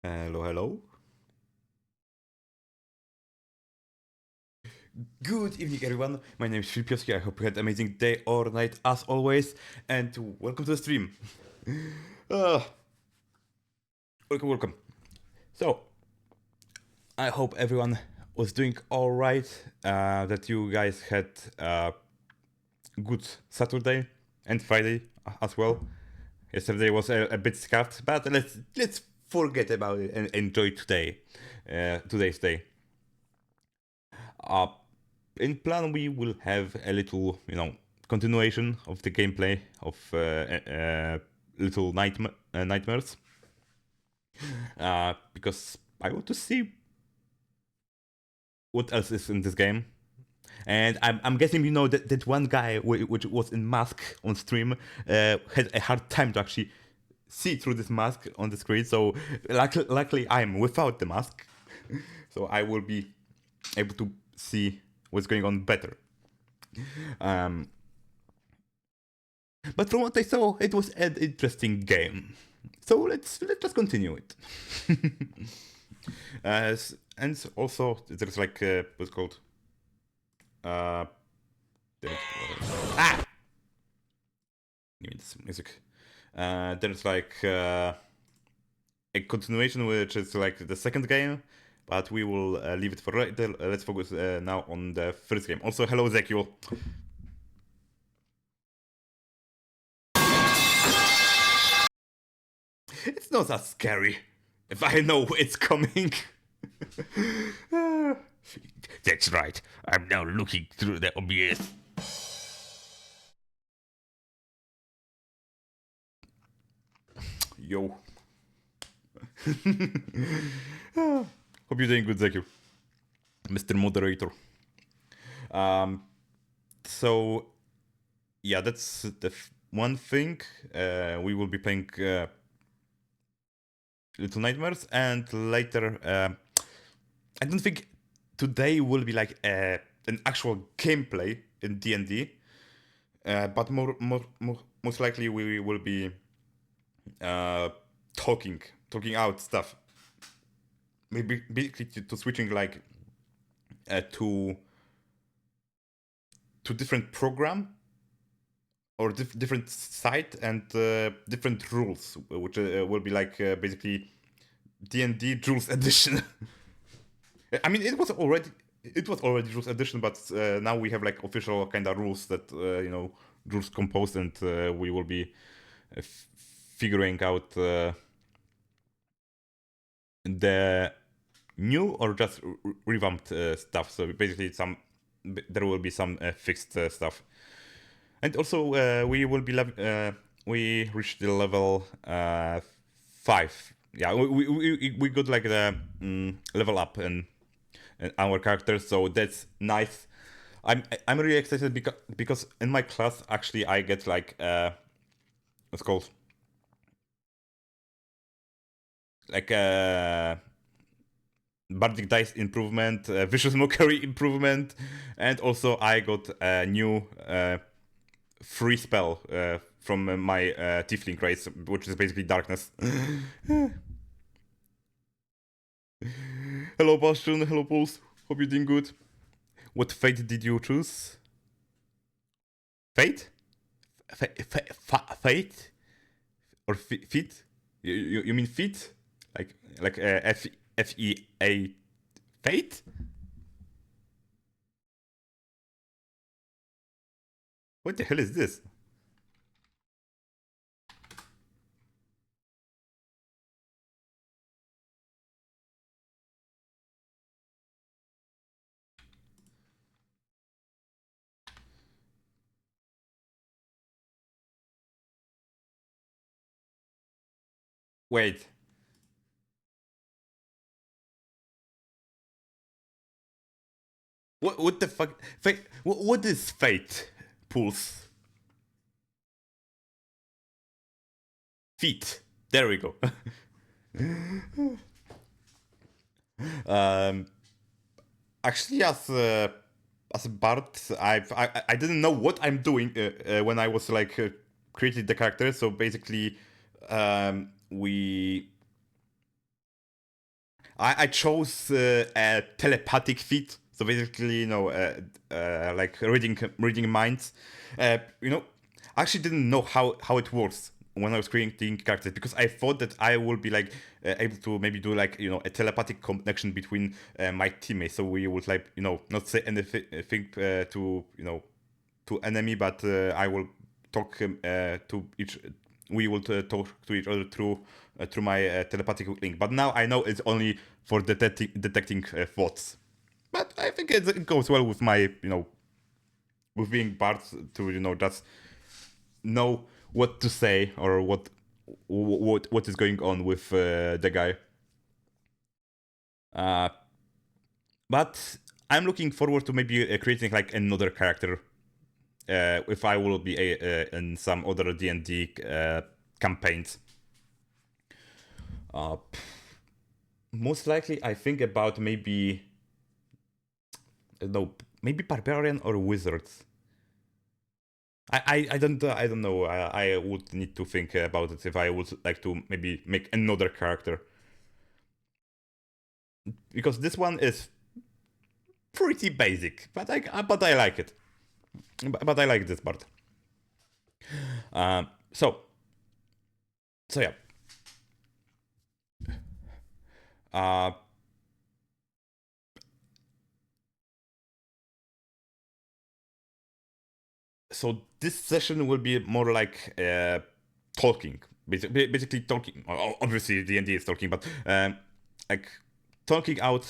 Hello, hello. Good evening, everyone. My name is Filip. I hope you had an amazing day or night, as always, and welcome to the stream. Uh, welcome. So, I hope everyone was doing all right. That you guys had a good Saturday and Friday as well. Yesterday was a bit scuffed, but let's forget about it and enjoy today's day. Uh, in plan, we will have a little, continuation of the gameplay of Little Nightmares, because I want to see what else is in this game. And I'm guessing that one guy which was in mask on stream had a hard time to actually see through this mask on the screen. So luckily I'm without the mask, so I will be able to see what's going on better. Um, But from what I saw, it was an interesting game. So let's just continue it. And also there's like what's it called? Uh, ah, give me this music. There's like a continuation, which is like the second game, but we will leave it for later. Let's focus now on the first game. Also, hello, Ezekiel. It's not that scary if I know it's coming. That's right. I'm now looking through the OBS. Yo. Hope you're doing good, thank you, Mr. Moderator. Um, so yeah, that's the one thing. We will be playing Little Nightmares, and later. I don't think today will be like an actual gameplay in DnD, but most likely we will be uh, talking out stuff. Maybe basically to switching like to different program or different site and different rules, which will be like basically D&D Rules Edition. I mean, it was already Rules Edition, but now we have like official kind of rules that rules composed, and we will be figuring out the new or just revamped stuff. So basically, there will be some fixed stuff, and also we will be we reached the level 5. Yeah, we got like the level up and our characters, so that's nice. I'm really excited because in my class actually I get like what's called like bardic dice improvement, vicious mockery improvement, and also I got a new free spell from my tiefling race, which is basically darkness. Hello Bastion, hello Pulse, hope you're doing good. What fate did you choose? Fate? Fate? Or feet? You mean feet? Like FEA fate? What the hell is this? Wait. What the fuck? Fate? What is fate? Pulse. Feet. There we go. um, actually, as a bard, I didn't know what I'm doing when I was like created the character. So basically, we I chose a telepathic feat. So basically, like reading minds. I actually didn't know how it works when I was creating characters, because I thought that I would be like able to maybe do like a telepathic connection between my teammates. So we would like not say anything to enemy, but I will talk to each. We will talk to each other through my telepathic link. But now I know it's only for detecting thoughts. But I think it goes well with my with being Bard to just know what to say or what is going on with the guy. But I'm looking forward to maybe creating like another character if I will be in some other DnD campaigns. Most likely, I think about maybe maybe barbarian or wizards. I don't know. I would need to think about it if I would like to maybe make another character, because this one is pretty basic, but I like it. But I like this part. So yeah. So this session will be more like talking, basically talking. Obviously, D&D is talking, but like talking out,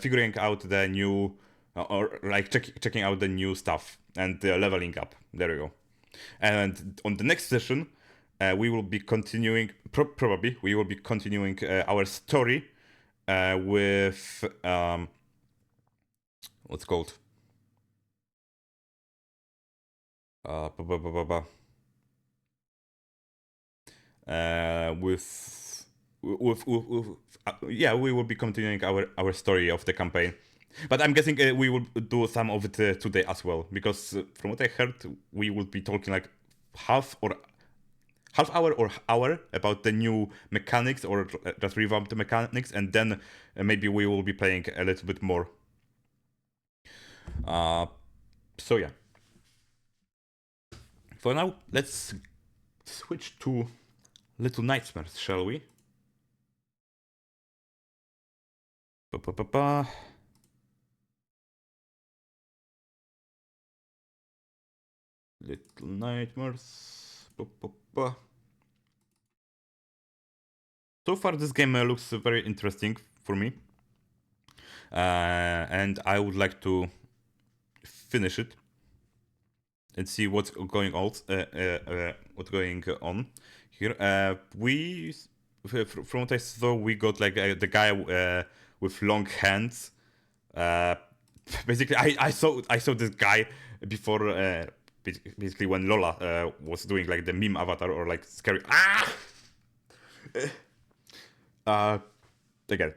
figuring out the new, or like checking out the new stuff and leveling up. There we go. And on the next session, we will be continuing. Probably we will be continuing our story with what's called. Yeah, we will be continuing our story of the campaign, but I'm guessing we will do some of it today as well, because from what I heard, we will be talking like half hour or hour about the new mechanics, or just revamp the mechanics, and then maybe we will be playing a little bit more. So yeah. For now, let's switch to Little Nightmares, shall we? Little Nightmares. So far, this game looks very interesting for me, and I would like to finish it and see what's going on. Here. From what I saw, we got like the guy with long hands. Basically, I saw this guy before. Basically, when Lola was doing like the meme avatar, or like scary. Again,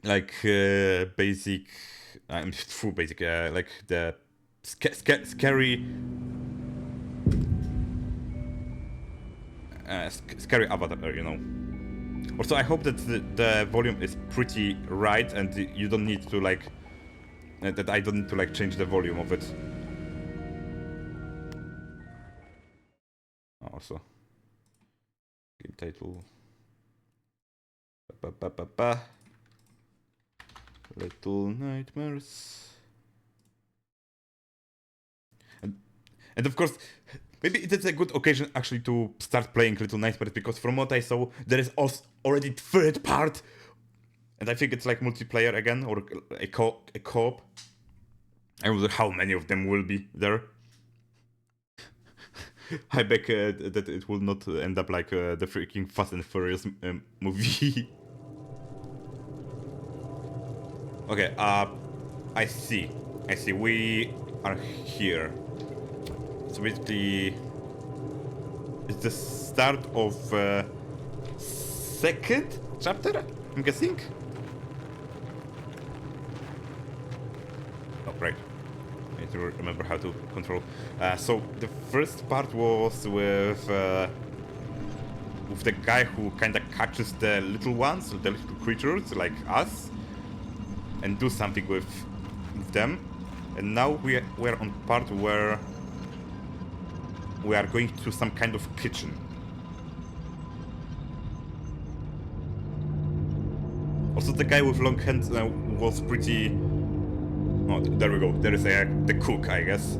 like basic. I'm full basic. Like the scary. Scary avatar, Also, I hope that the volume is pretty right, and you don't need to like that I don't need to like change the volume of it. Also, game title. Little Nightmares. And of course, maybe it's a good occasion actually to start playing Little Nightmares, because from what I saw, there is also already third part, and I think it's like multiplayer again, or a co-op. I wonder how many of them will be there. I bet that it will not end up like the freaking Fast and Furious movie. Okay, I see. We are here. So basically, it's the start of second chapter, I'm guessing. Oh, right. I need to remember how to control. So the first part was with with the guy who kinda catches the little ones, the little creatures like us, and do something with them. And now we're on part where we are going to some kind of kitchen. Also, the guy with long hands was pretty... Oh, there we go. There is the cook, I guess.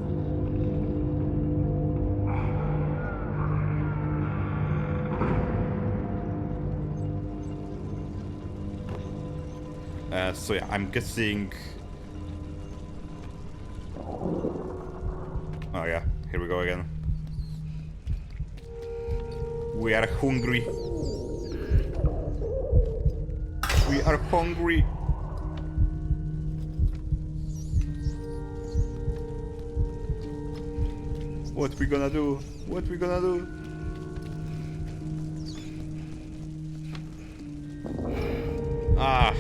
So yeah, I'm guessing... Oh yeah, here we go again. We are hungry. We are hungry. What we gonna do? What we gonna do? Ah.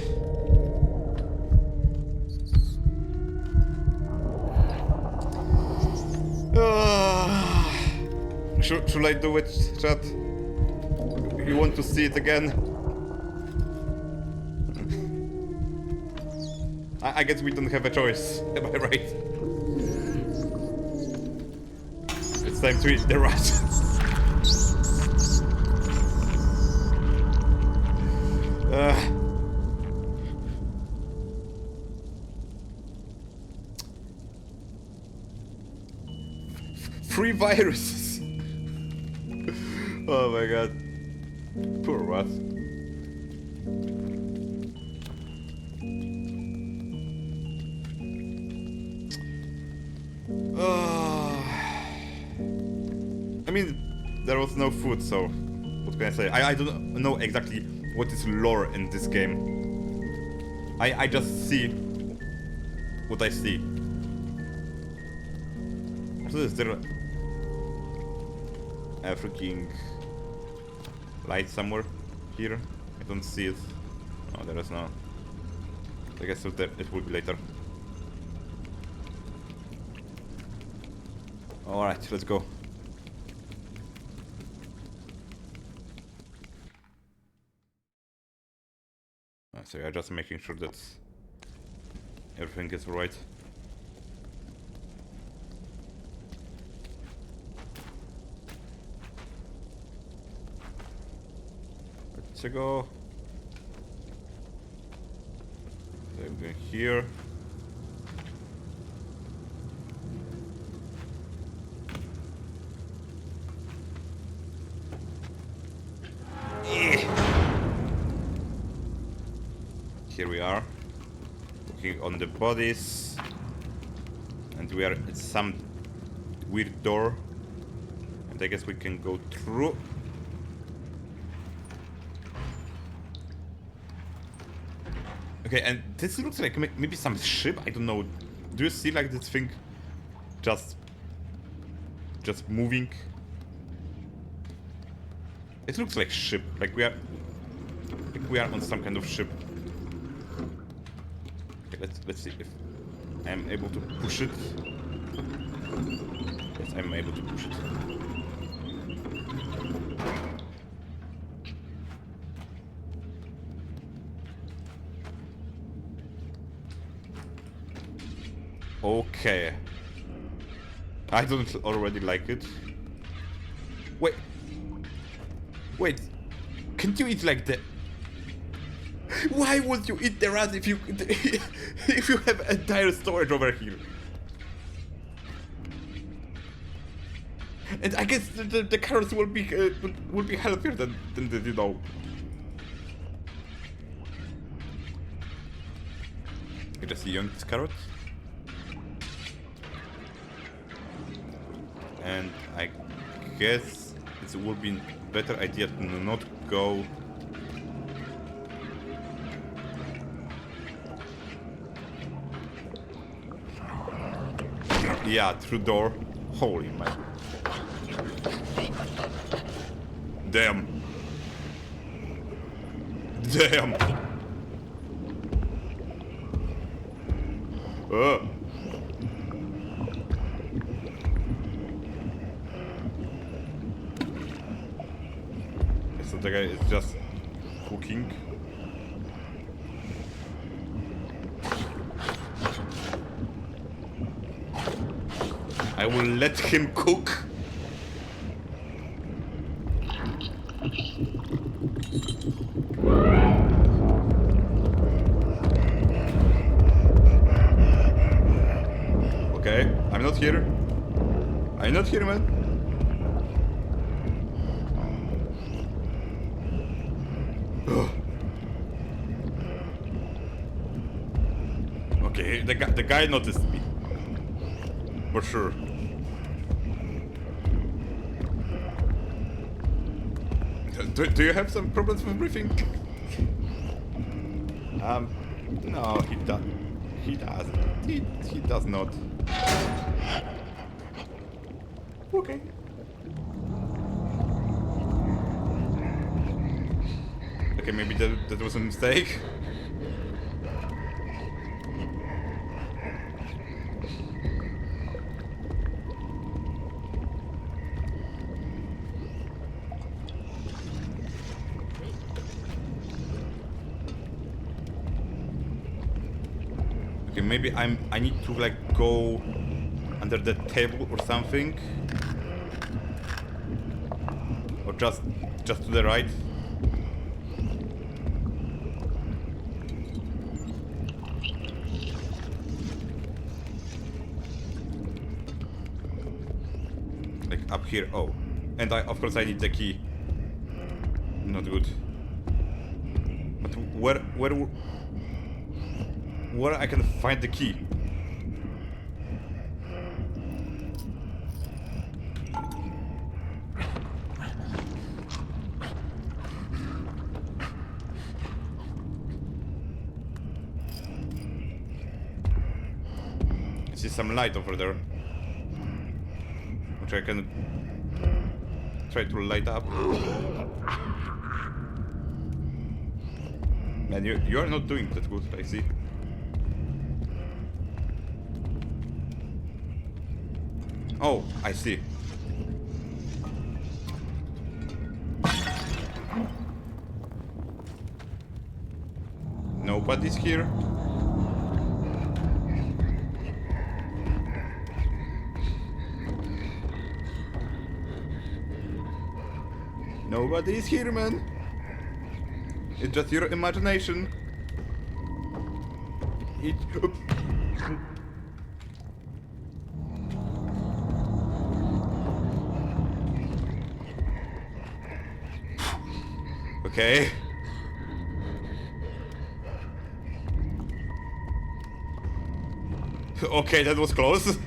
Should I do it, chat? You want to see it again? I guess we don't have a choice, am I right? It's time to eat the rat. Free viruses! Oh my god. Poor rat. I mean, there was no food, so what can I say? I don't know exactly what is lore in this game. I just see what I see. Also, is there a freaking light somewhere here? I don't see it. Oh, there is no. I guess it will be later. Alright, let's go. So yeah, just making sure that everything is right. Let's go. So I'm going here. Here we are, looking on the bodies, and we are at some weird door, and I guess we can go through. Okay, and this looks like maybe some ship, I don't know. Do you see like this thing just moving? It looks like ship, like we are on some kind of ship. Let's see if I'm able to push it. Yes, I'm able to push it. Okay. I don't already like it. Wait. Can't you eat like that? Why would you eat the rat if you have entire storage over here? And I guess the carrots will be healthier than the, you know. I just young this carrot. And I guess it would be a better idea to not go. Yeah, through door. Holy man. Damn. Damn. So the guy is just cooking. I will let him cook. Okay, I'm not here. I'm not here, man. Okay, the guy noticed me. For sure. Do you have some problems with breathing? No, he does. He doesn't. He does not. Okay. Okay, maybe that was a mistake. Okay, maybe I need to like go under the table or something, or just to the right. Like up here. Oh, and of course I need the key. Not good. But where I can find the key? I see some light over there, which I can try to light up. Man, you are not doing that good, I see. Oh, I see. Nobody's here. Nobody's here, man. It's just your imagination. Okay. Okay, that was close.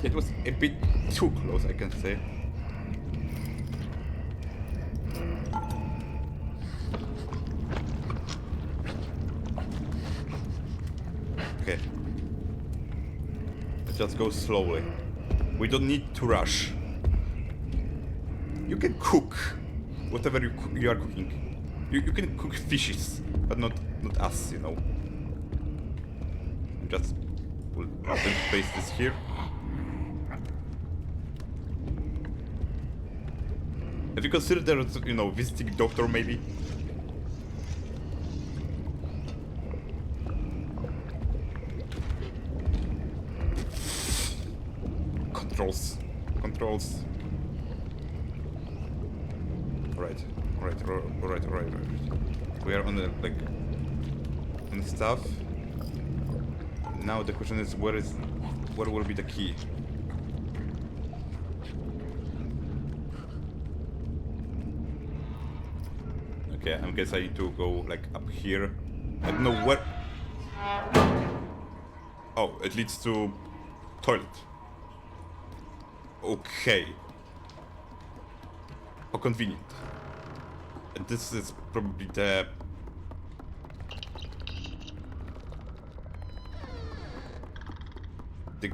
It was a bit too close, I can say. Okay. Let's just go slowly. We don't need to rush. You can cook whatever you are cooking. You can cook fishes, but not us, you know. Just we'll place this here. Have you considered, you know, visiting doctor maybe? Controls. Right. We are on the like on the stuff. Now the question is where will be the key? Okay, I guess I need to go like up here. I don't know where. Oh, it leads to toilet. Okay. How convenient. And this is probably the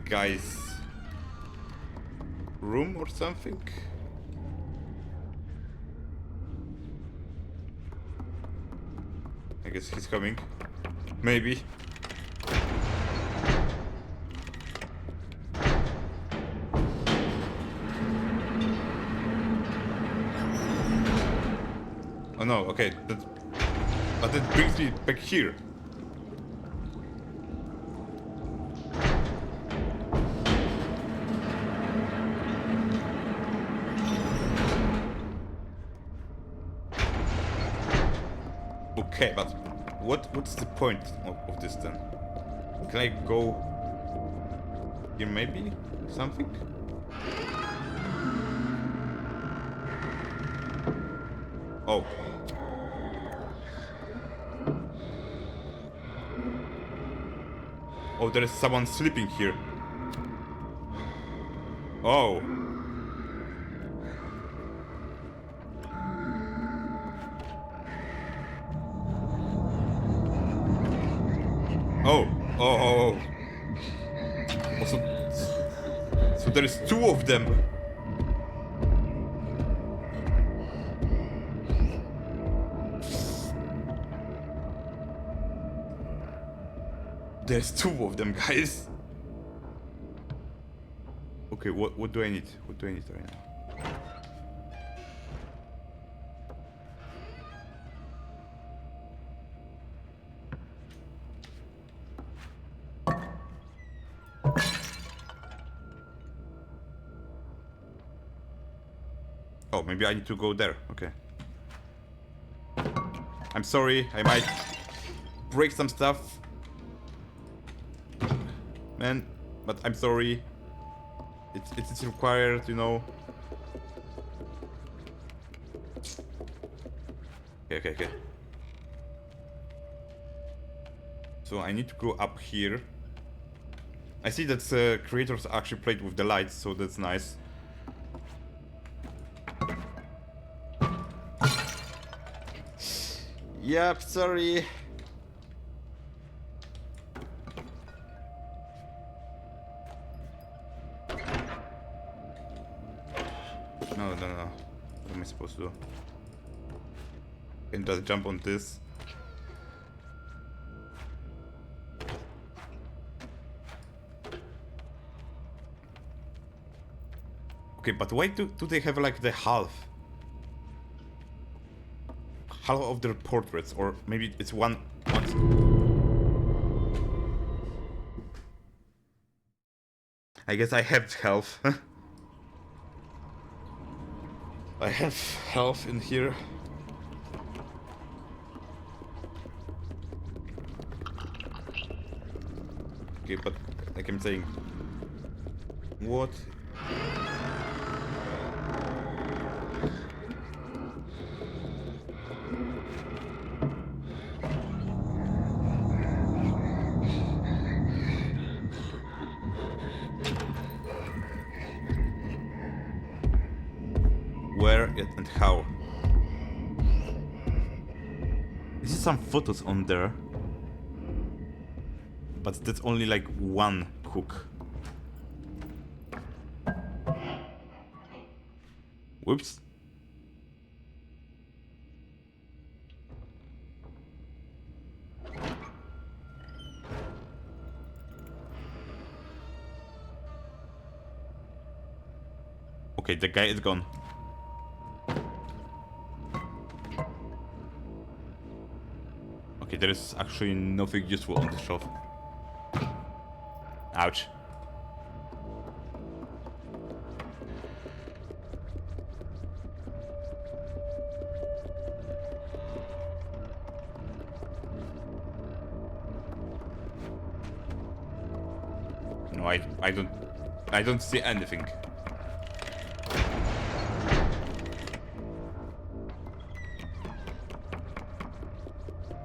guy's room or something. I guess he's coming. Maybe. Oh no, okay. But that brings me back here. Okay, but what's the point of this then? Can I go here maybe? Something? Oh. Oh, there is someone sleeping here. Oh. Oh. Oh. Also, so there is two of them. There's two of them, guys. Okay, what do I need? What do I need right now? Oh, maybe I need to go there. Okay. I'm sorry, I might break some stuff. Man, but I'm sorry. It's required, you know. Okay. So I need to go up here. I see that creators actually played with the lights, so that's nice. Yep, sorry. No. What am I supposed to do? Can just jump on this. Okay, but why do they have like the half of their portraits? Or maybe it's one. I guess I have health. I have health in here. Okay, but like I'm saying, what? Where and how? This is some photos on there, but that's only like one cook. Whoops. Okay, the guy is gone. Okay, there is actually nothing useful on the shelf. Ouch. No, I don't see anything.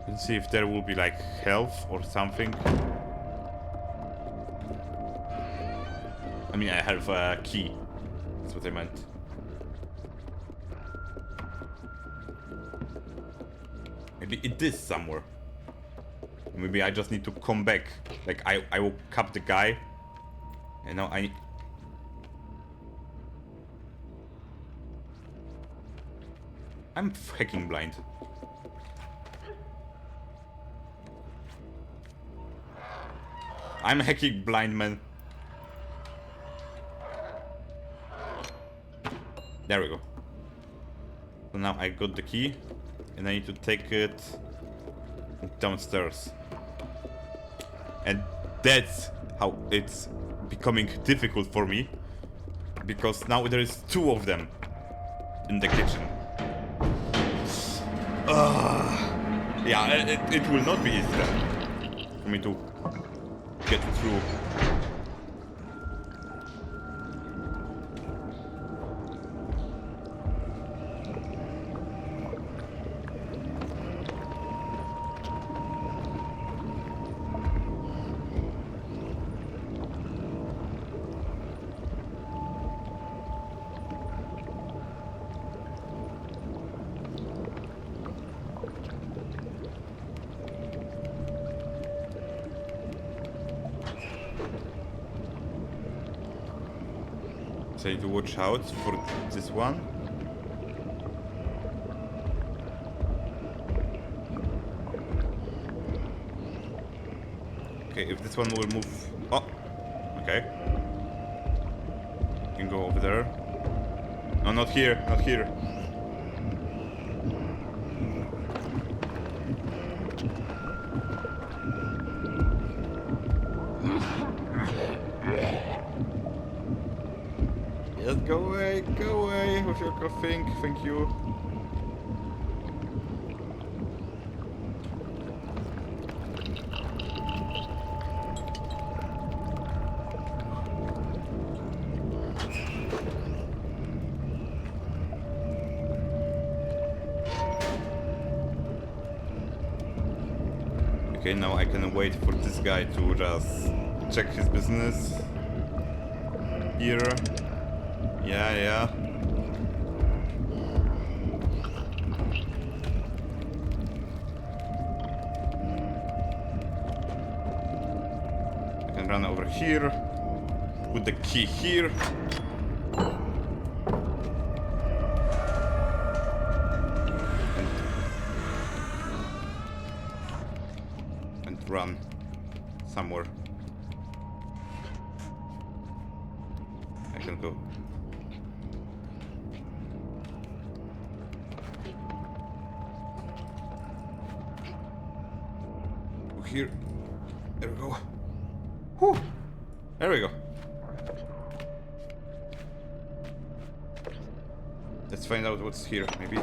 Let's see if there will be like health or something. I mean, I have a key. That's what I meant. Maybe it is somewhere. Maybe I just need to come back. Like, I will cap the guy. And now I'm fucking blind. I'm hacking blind, man. There we go. So now I got the key. and I need to take it downstairs. And that's how it's becoming difficult for me, because now there is 2 of them in the kitchen. Yeah, it will not be easy then for me to get through. So I need to watch out for this one. Okay, if this one will move... Oh! Okay. You can go over there. No, not here, not here. Yes, go away with your coughing, thank you. Okay, now I can wait for this guy to just check his business. Here. Yeah. I can run over here. Put the key here. And run somewhere. I can go. Here. There we go. Whew. There we go. Let's find out what's here, maybe.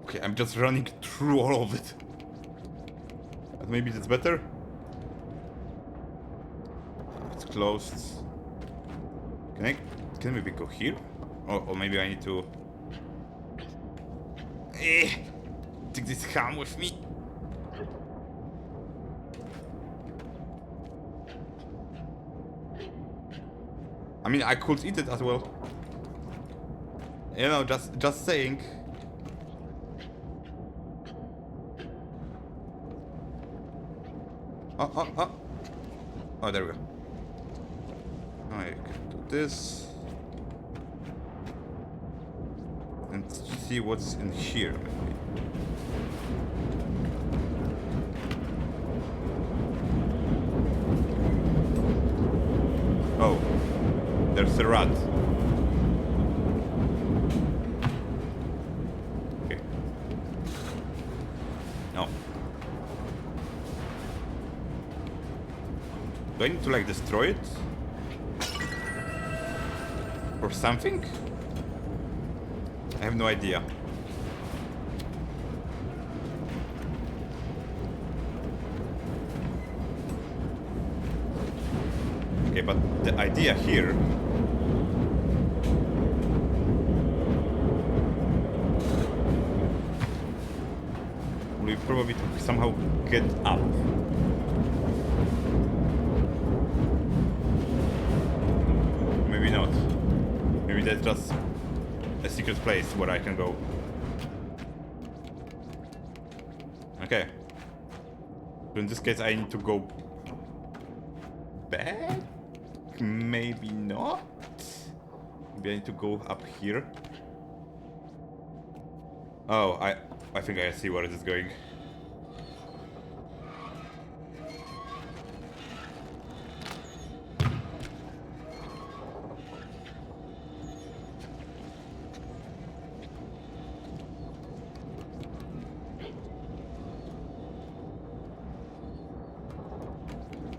Okay, I'm just running through all of it. But maybe that's better. It's closed. Can I maybe go here? Or maybe I need to... take this ham with me. I mean, I could eat it as well. You know, just saying. Oh, there we go. I can do this. And see what's in here. Oh, there's a rat. Okay. No. Do I need to like destroy it? Or something? I have no idea. Okay, but the idea here will be probably to somehow get up. Maybe not. Maybe that's just a secret place where I can go. Okay. So in this case I need to go back? Maybe not? Maybe I need to go up here. Oh, I think I see where it is going.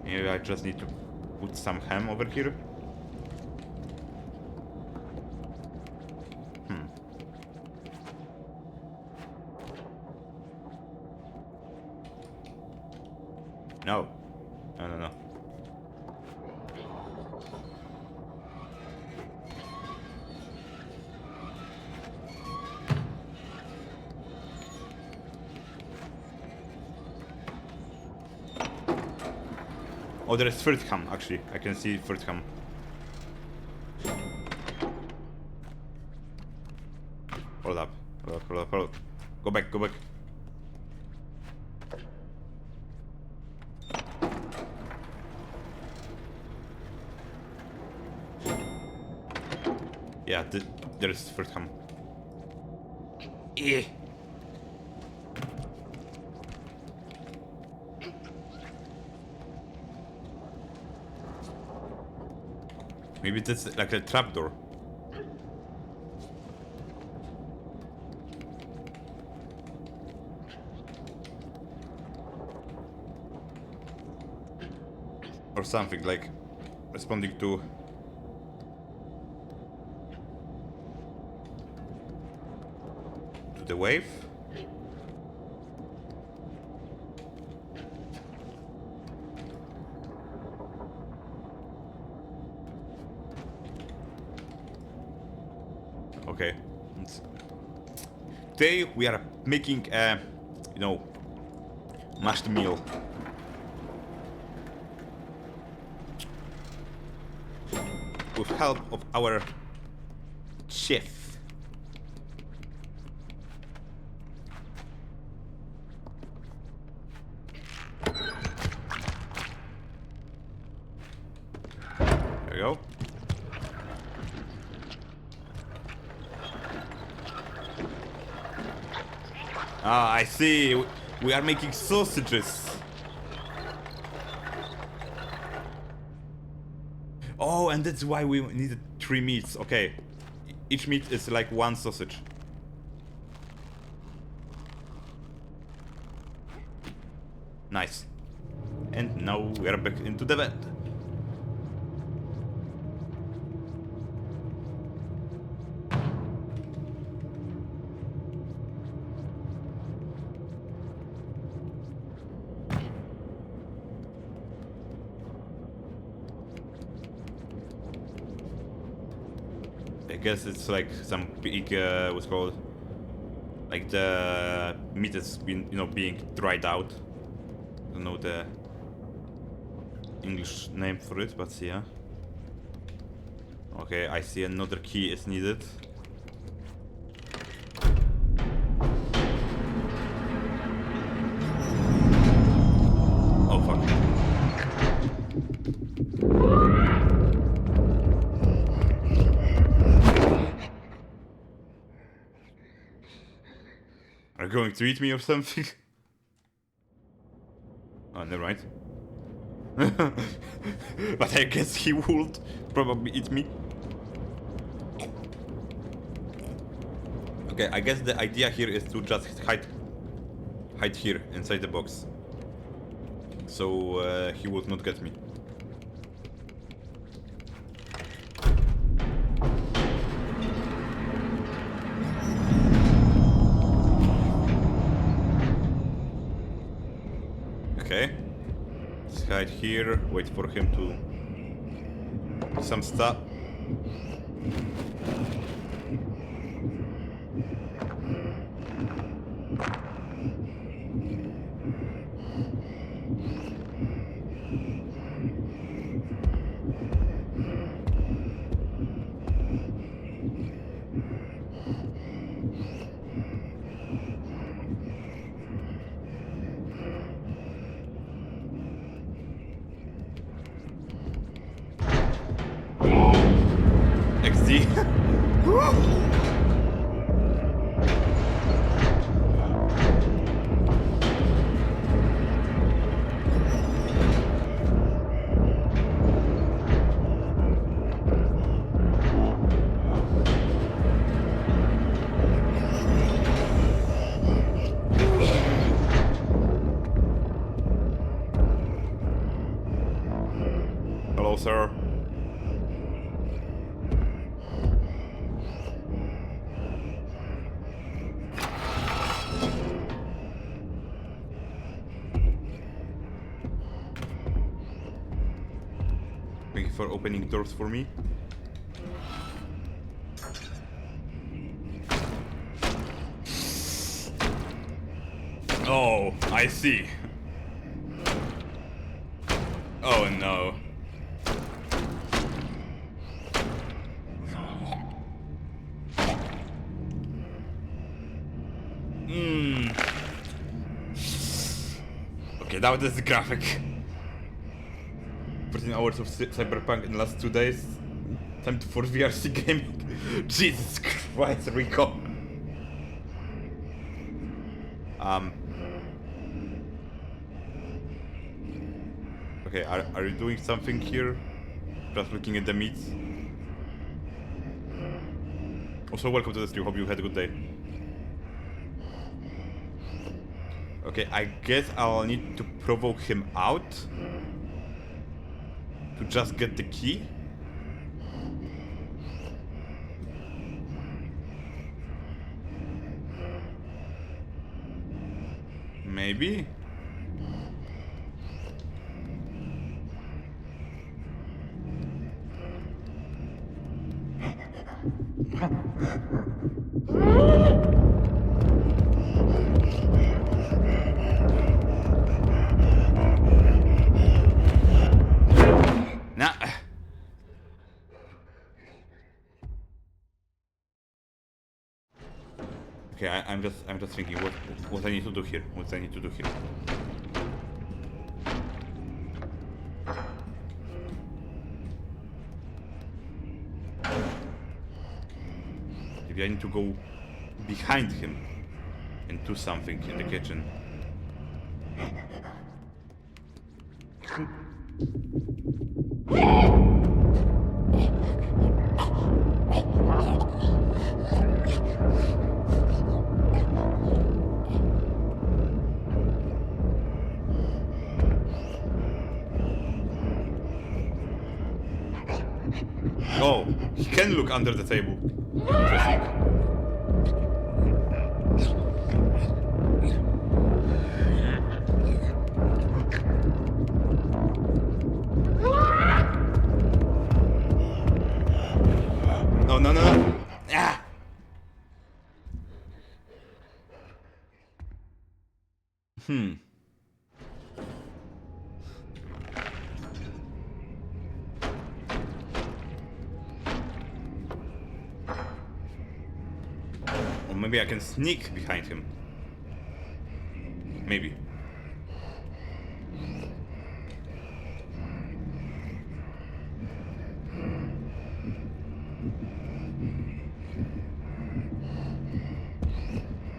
Maybe I just need to put some ham over here. No. No. Oh, there is third ham, actually. I can see third ham. Hold up. Go back. Yeah, there is third ham. Eh. Maybe that's like a trapdoor. Or something like responding to the wave. Okay. Today we are making a, mashed meal. With help of our chef. There we go. Ah, I see. We are making sausages. Oh, and that's why we needed 3 meats. Okay. Each meat is like 1 sausage. Nice. And now we are back into the bed. I guess it's like some big, what's called, like the meat has been, being dried out. I don't know the English name for it, but yeah. Okay, I see another key is needed. Oh fuck. Are you going to eat me or something? Oh, never mind. But I guess he would probably eat me. Okay, I guess the idea here is to just hide here inside the box. So he would not get me. Okay. Let's hide here, wait for him to do some stuff. XD. closer. Thank you for opening doors for me. Oh, I see. Oh no. Okay, that was the graphic. 14 hours of Cyberpunk in the last 2 days. Time for VRC gaming. Jesus Christ, Rico. Okay, are you doing something here? Just looking at the meat. Also, welcome to the stream. Hope you had a good day. Okay, I guess I'll need to provoke him out to just get the key. Maybe? Nah. Okay, I'm just thinking what I need to do here. What I need to do here. Maybe I need to go behind him and do something in the kitchen. Oh, he can look under the table. Interesting. No, no, no, no. Ah! Or maybe I can sneak behind him. Maybe.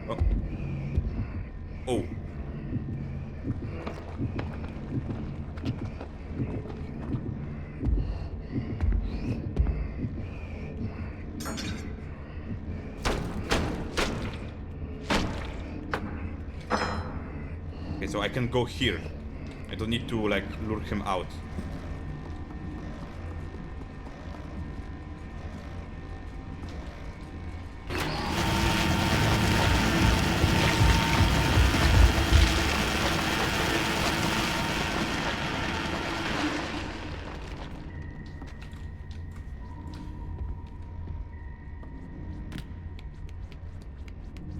Oh. Oh. Okay, so I can go here. I don't need to like lure him out.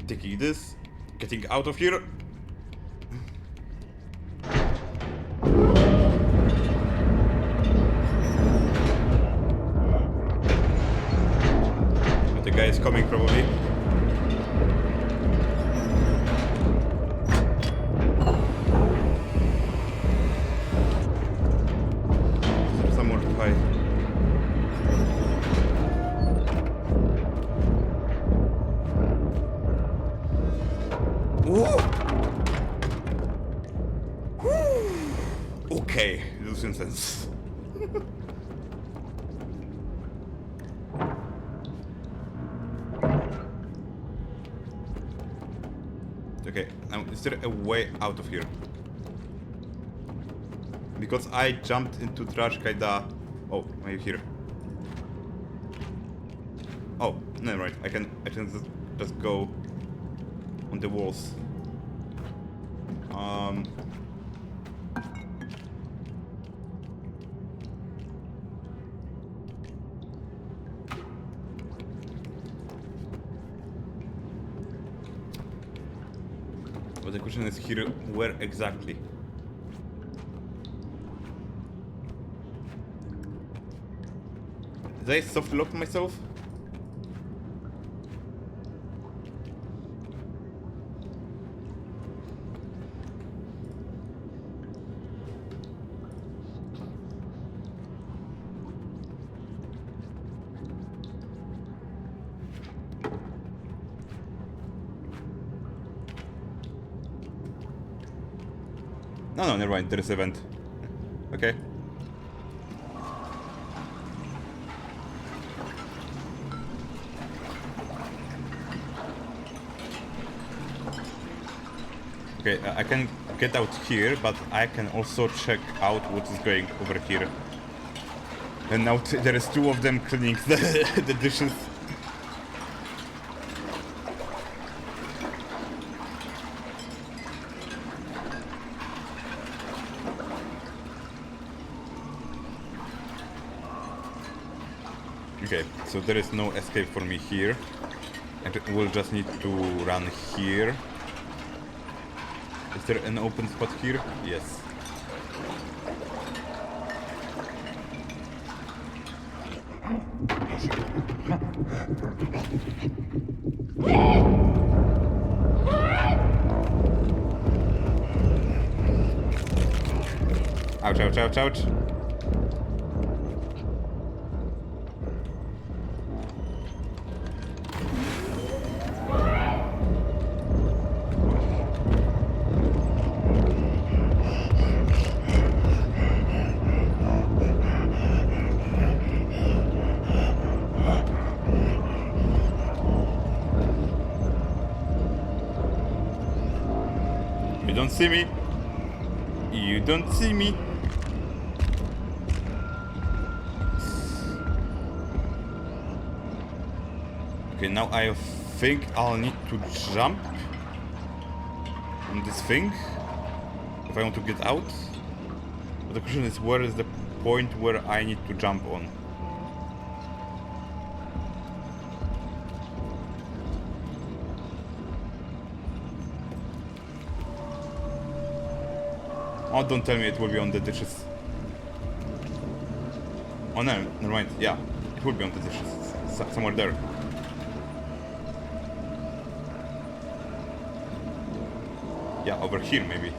Taking this, getting out of here. But the guy is coming probably. Is there somewhere to hide? Okay, losing sense. Okay, now is there a way out of here? Because I jumped into trash kinda Oh, maybe here. Oh, never mind. I can just go on the walls. But the question is here, where exactly? Did I soft lock myself? No, never mind. There is a vent. Okay. Okay, I can get out here, but I can also check out what is going over here. And now there is two of them cleaning the dishes. Okay, so there is no escape for me here. And we'll just need to run here. Is there an open spot here? Yes. Ouch, ouch, ouch, ouch. You don't see me. You don't see me. Okay, now I think I'll need to jump on this thing if I want to get out. But the question is, where is the point where I need to jump on? Oh, don't tell me it will be on the dishes. Oh no, never mind. Yeah, it will be on the dishes. Somewhere there. Yeah, over here maybe.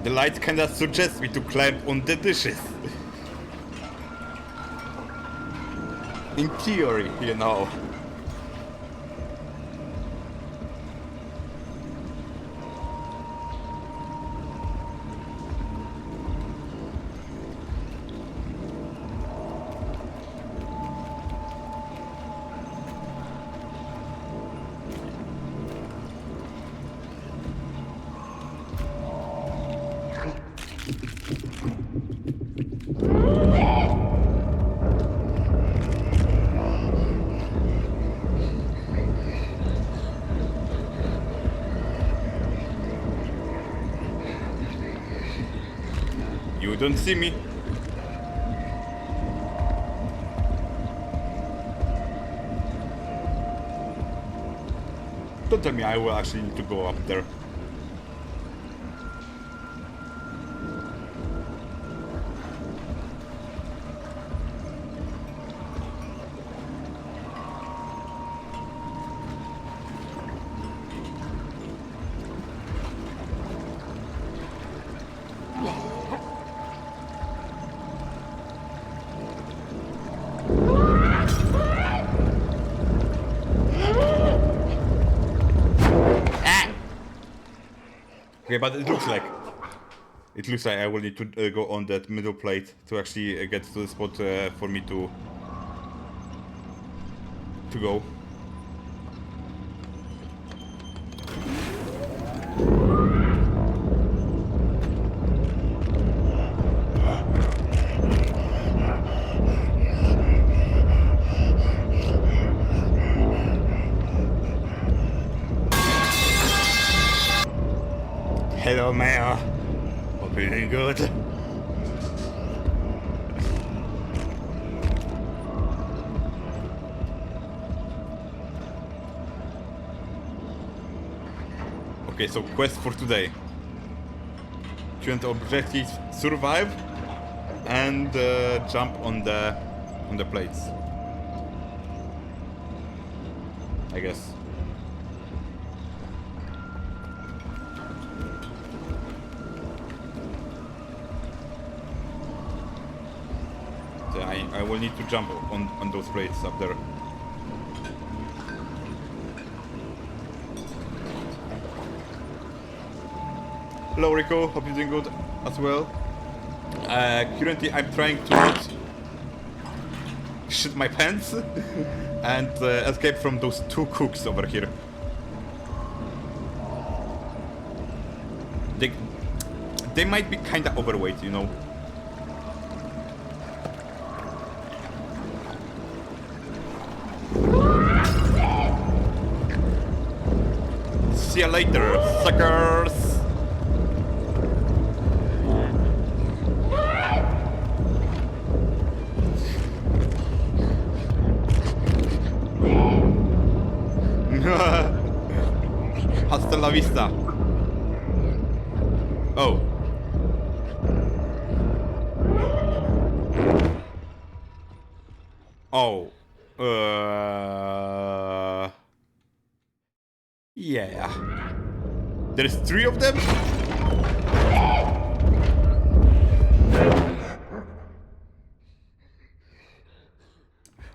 The light kinda suggests me to climb on the dishes. In theory, you know. You don't see me. Don't tell me I will actually need to go up there. Okay, but it looks like I will need to go on that middle plate to actually get to the spot for me to go. Hello, Mayor. Hope you're doing good. Okay, so quest for today. Current objectives: survive and jump on the plates. I guess. So I will need to jump on those plates up there. Hello Rico, hope you're doing good as well. Currently I'm trying to not shit my pants and escape from those two cooks over here. They might be kinda overweight, you know. See you later, suckers! Hasta la vista. Oh. Oh. Yeah. There's 3 of them?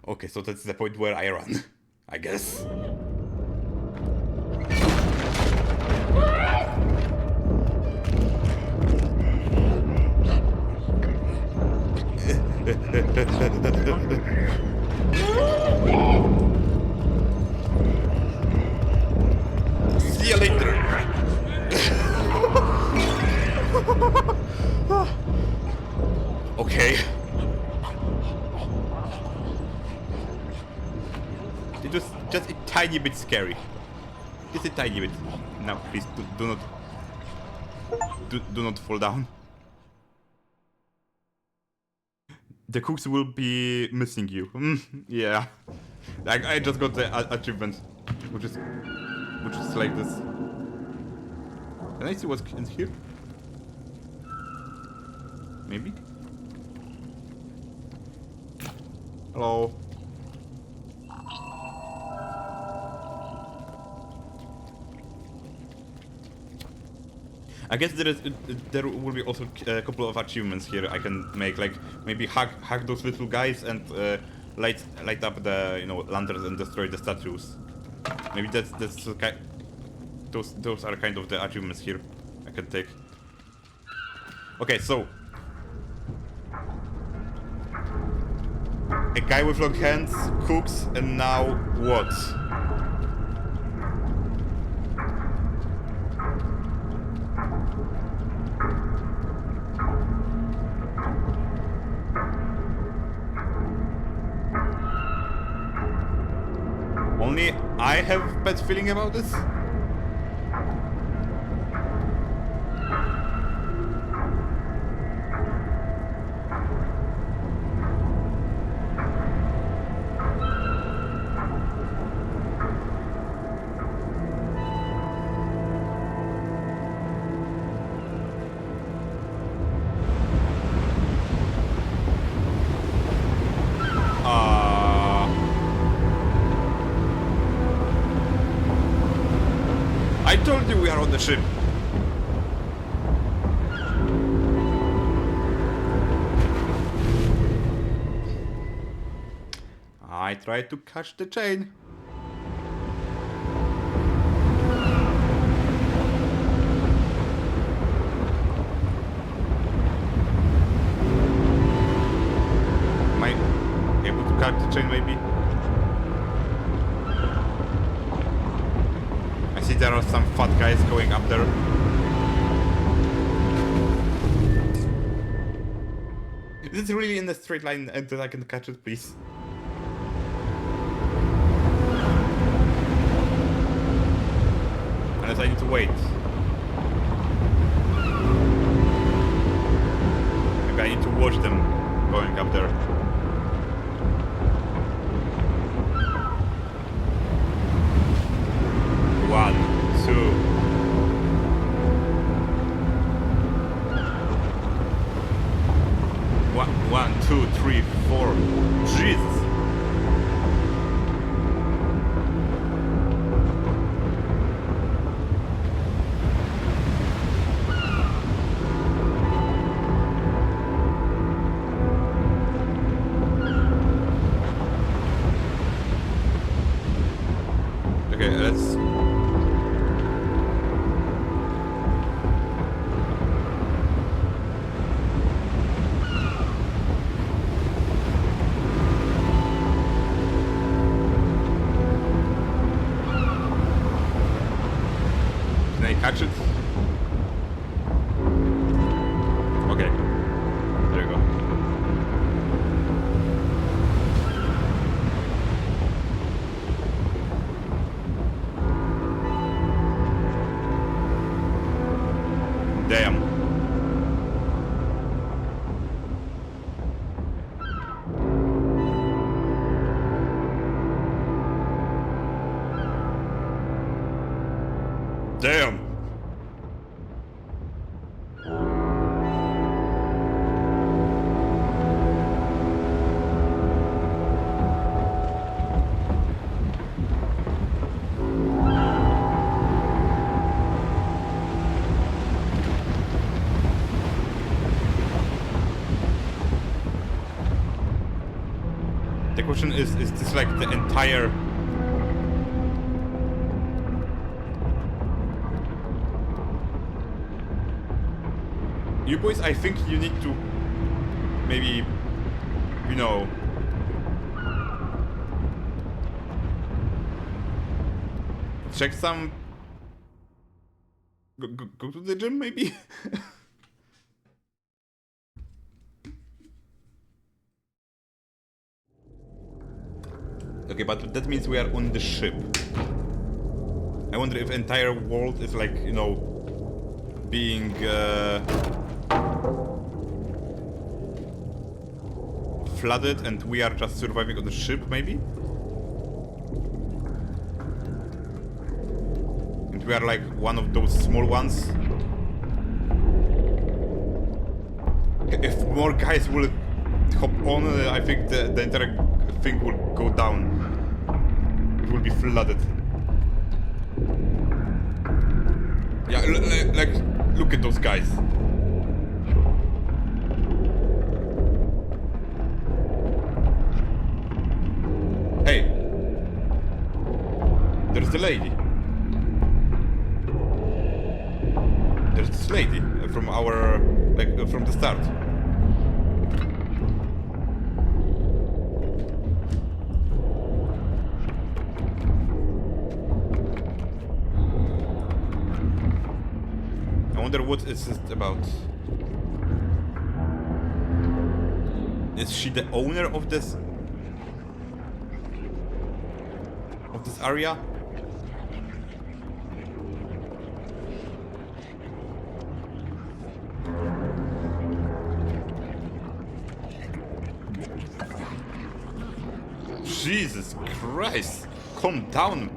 Okay, so that's the point where I run, I guess. See you later. Okay. It was just a tiny bit scary. Just a tiny bit. Now, please do not fall down. The cooks will be missing you. Yeah. I just got the achievement, which is like this. Can I see what's in here? Maybe. Hello. I guess there will be also a couple of achievements here I can make, like maybe hack those little guys and light up the lanterns and destroy the statues. Maybe that's those are kind of the achievements here I can take. Okay, so a guy with long hands, cooks, and now what? Only I have bad feeling about this? I told you we are on the ship. I tried to catch the chain. Am I able to catch the chain maybe? I see there are some fat guys going up there. Is it really in a straight line until I can catch it, please? Unless I need to wait. Okay, let's... Can I catch it? Okay. There you go. Damn. Damn. The question is this like the entire... You boys, I think you need to maybe, you know, check some... Go to the gym, maybe? Okay, but that means we are on the ship. I wonder if the entire world is like, you know, being flooded and we are just surviving on the ship, maybe? And we are like one of those small ones. If more guys will hop on, I think the entire thing will go down. It will be flooded. Yeah, like, look at those guys. Hey. There's the lady. There's this lady from our, like, from the start. I wonder what is it about. Is she the owner of this area? Jesus Christ! Calm down!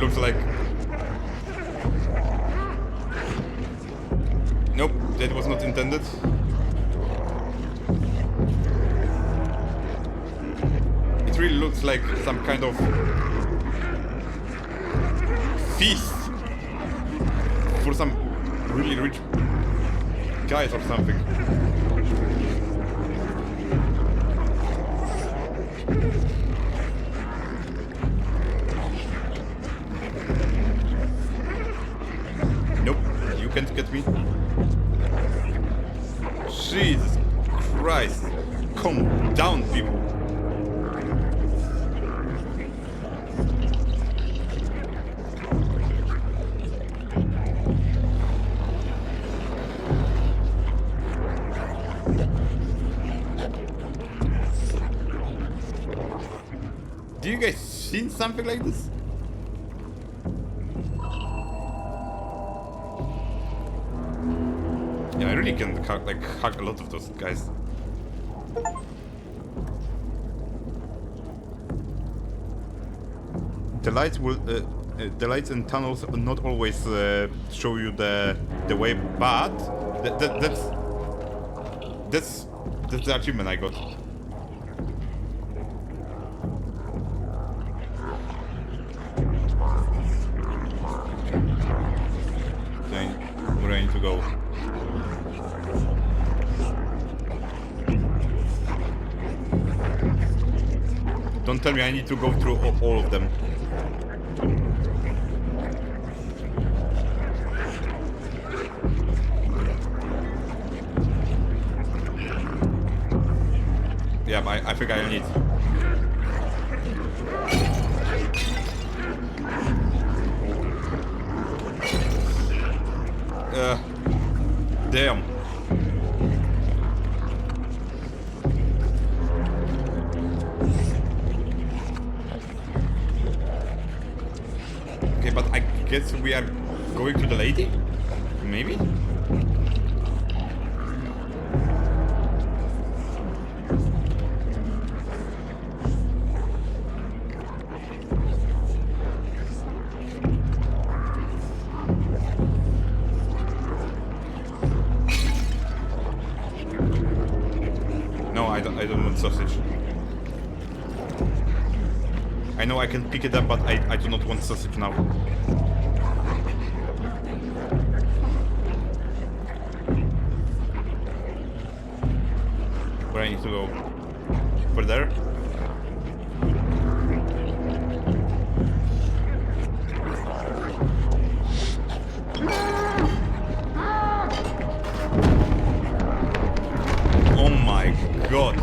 Looks like... Nope, that was not intended. It really looks like some kind of feast for some really rich guys or something. Can't get me. Jesus Christ. Calm down, people. Do you guys seen something like this? Yeah, I really can like hug a lot of those guys. the lights will the lights and tunnels will not always show you the way, but that's the achievement I got. Where I need to go? Don't tell me I need to go through all of them. Yeah, I think I need. Damn. Okay, but I guess we are going to the lady? Maybe? I don't want sausage. I know I can pick it up, but I do not want sausage now. Where I need to go? Over there? Oh my god.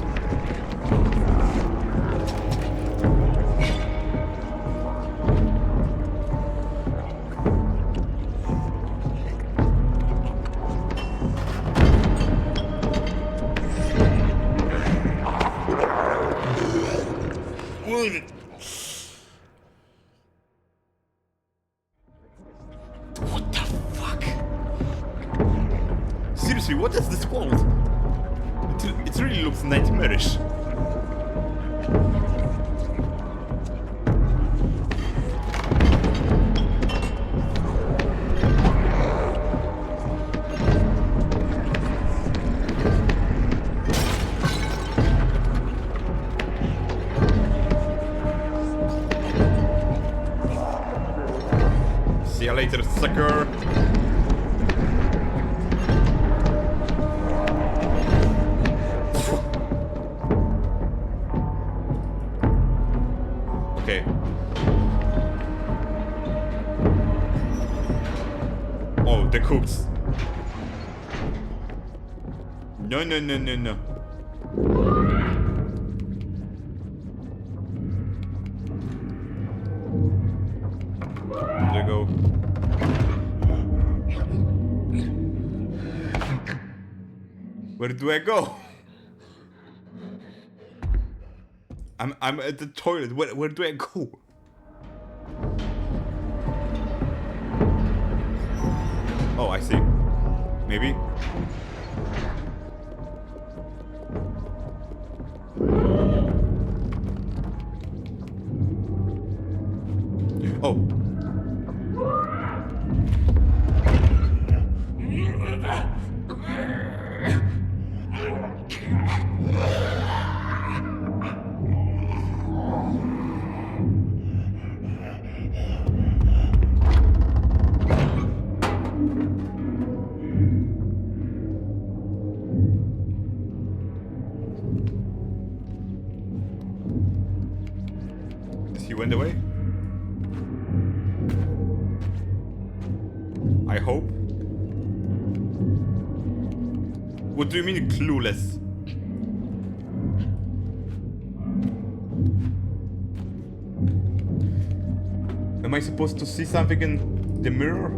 What the fuck? Seriously, what is this world? It really looks nightmarish. See you later, sucker. Okay. Oh, the cooks. No, no, no, no, no. There you go. Where do I go? I'm at the toilet. Where do I go? Oh, I see. Maybe. Oh. He went away? I hope. What do you mean clueless? Am I supposed to see something in the mirror?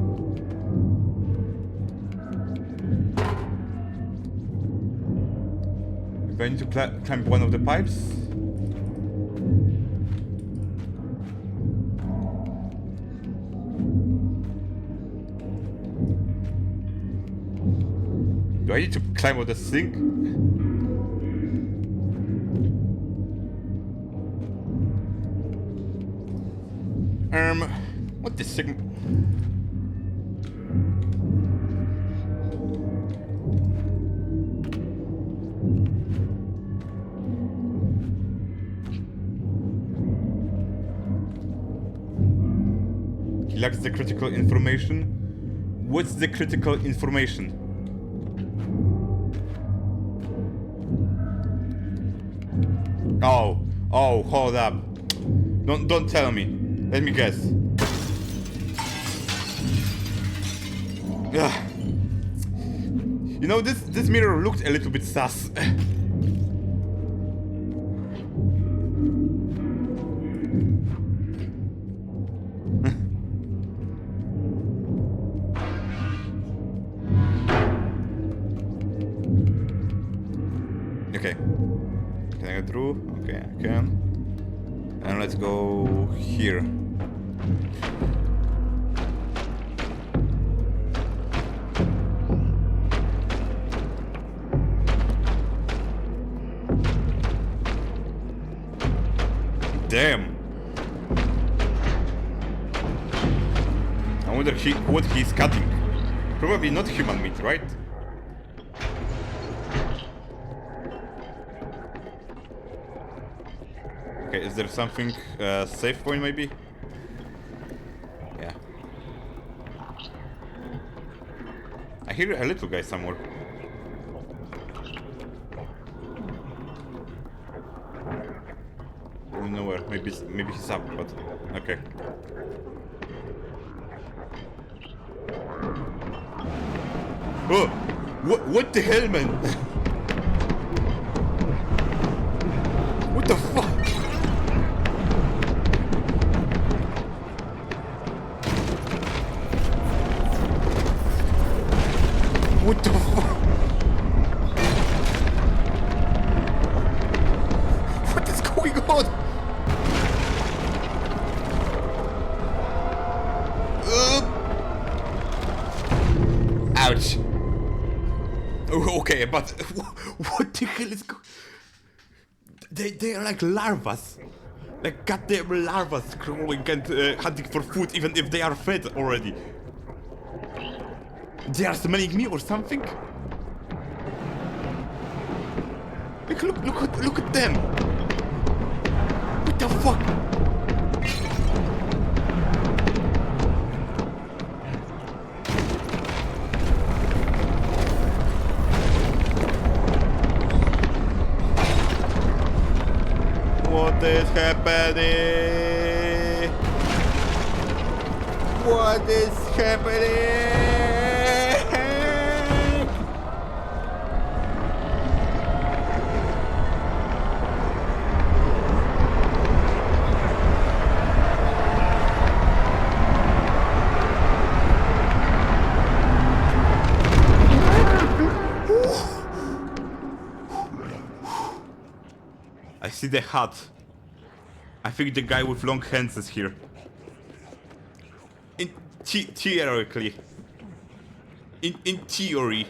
Do I need to climb one of the pipes? Do I need to climb on the sink? What the segment? He lacks the critical information. What's the critical information? Oh, hold up. Don't tell me. Let me guess. Ugh. You know, this mirror looked a little bit sus. Okay. Can I get through? Okay, I can. And let's go here. Damn. I wonder what he's cutting. Probably not human meat, right? Okay, is there something safe point maybe? Yeah. I hear a little guy somewhere. I don't know where. Maybe he's up, but okay. Oh, what the hell, man? What the fuck? What the fuck? What is going on? Ouch. Oh, okay, but what the hell is going? They are like larvas. Like goddamn larvas crawling and hunting for food, even if they are fed already. They are smelling me or something? Like, look at them! What the fuck? What is happening? What is happening? I see the hut. I think the guy with long hands is here. Theoretically. In theory.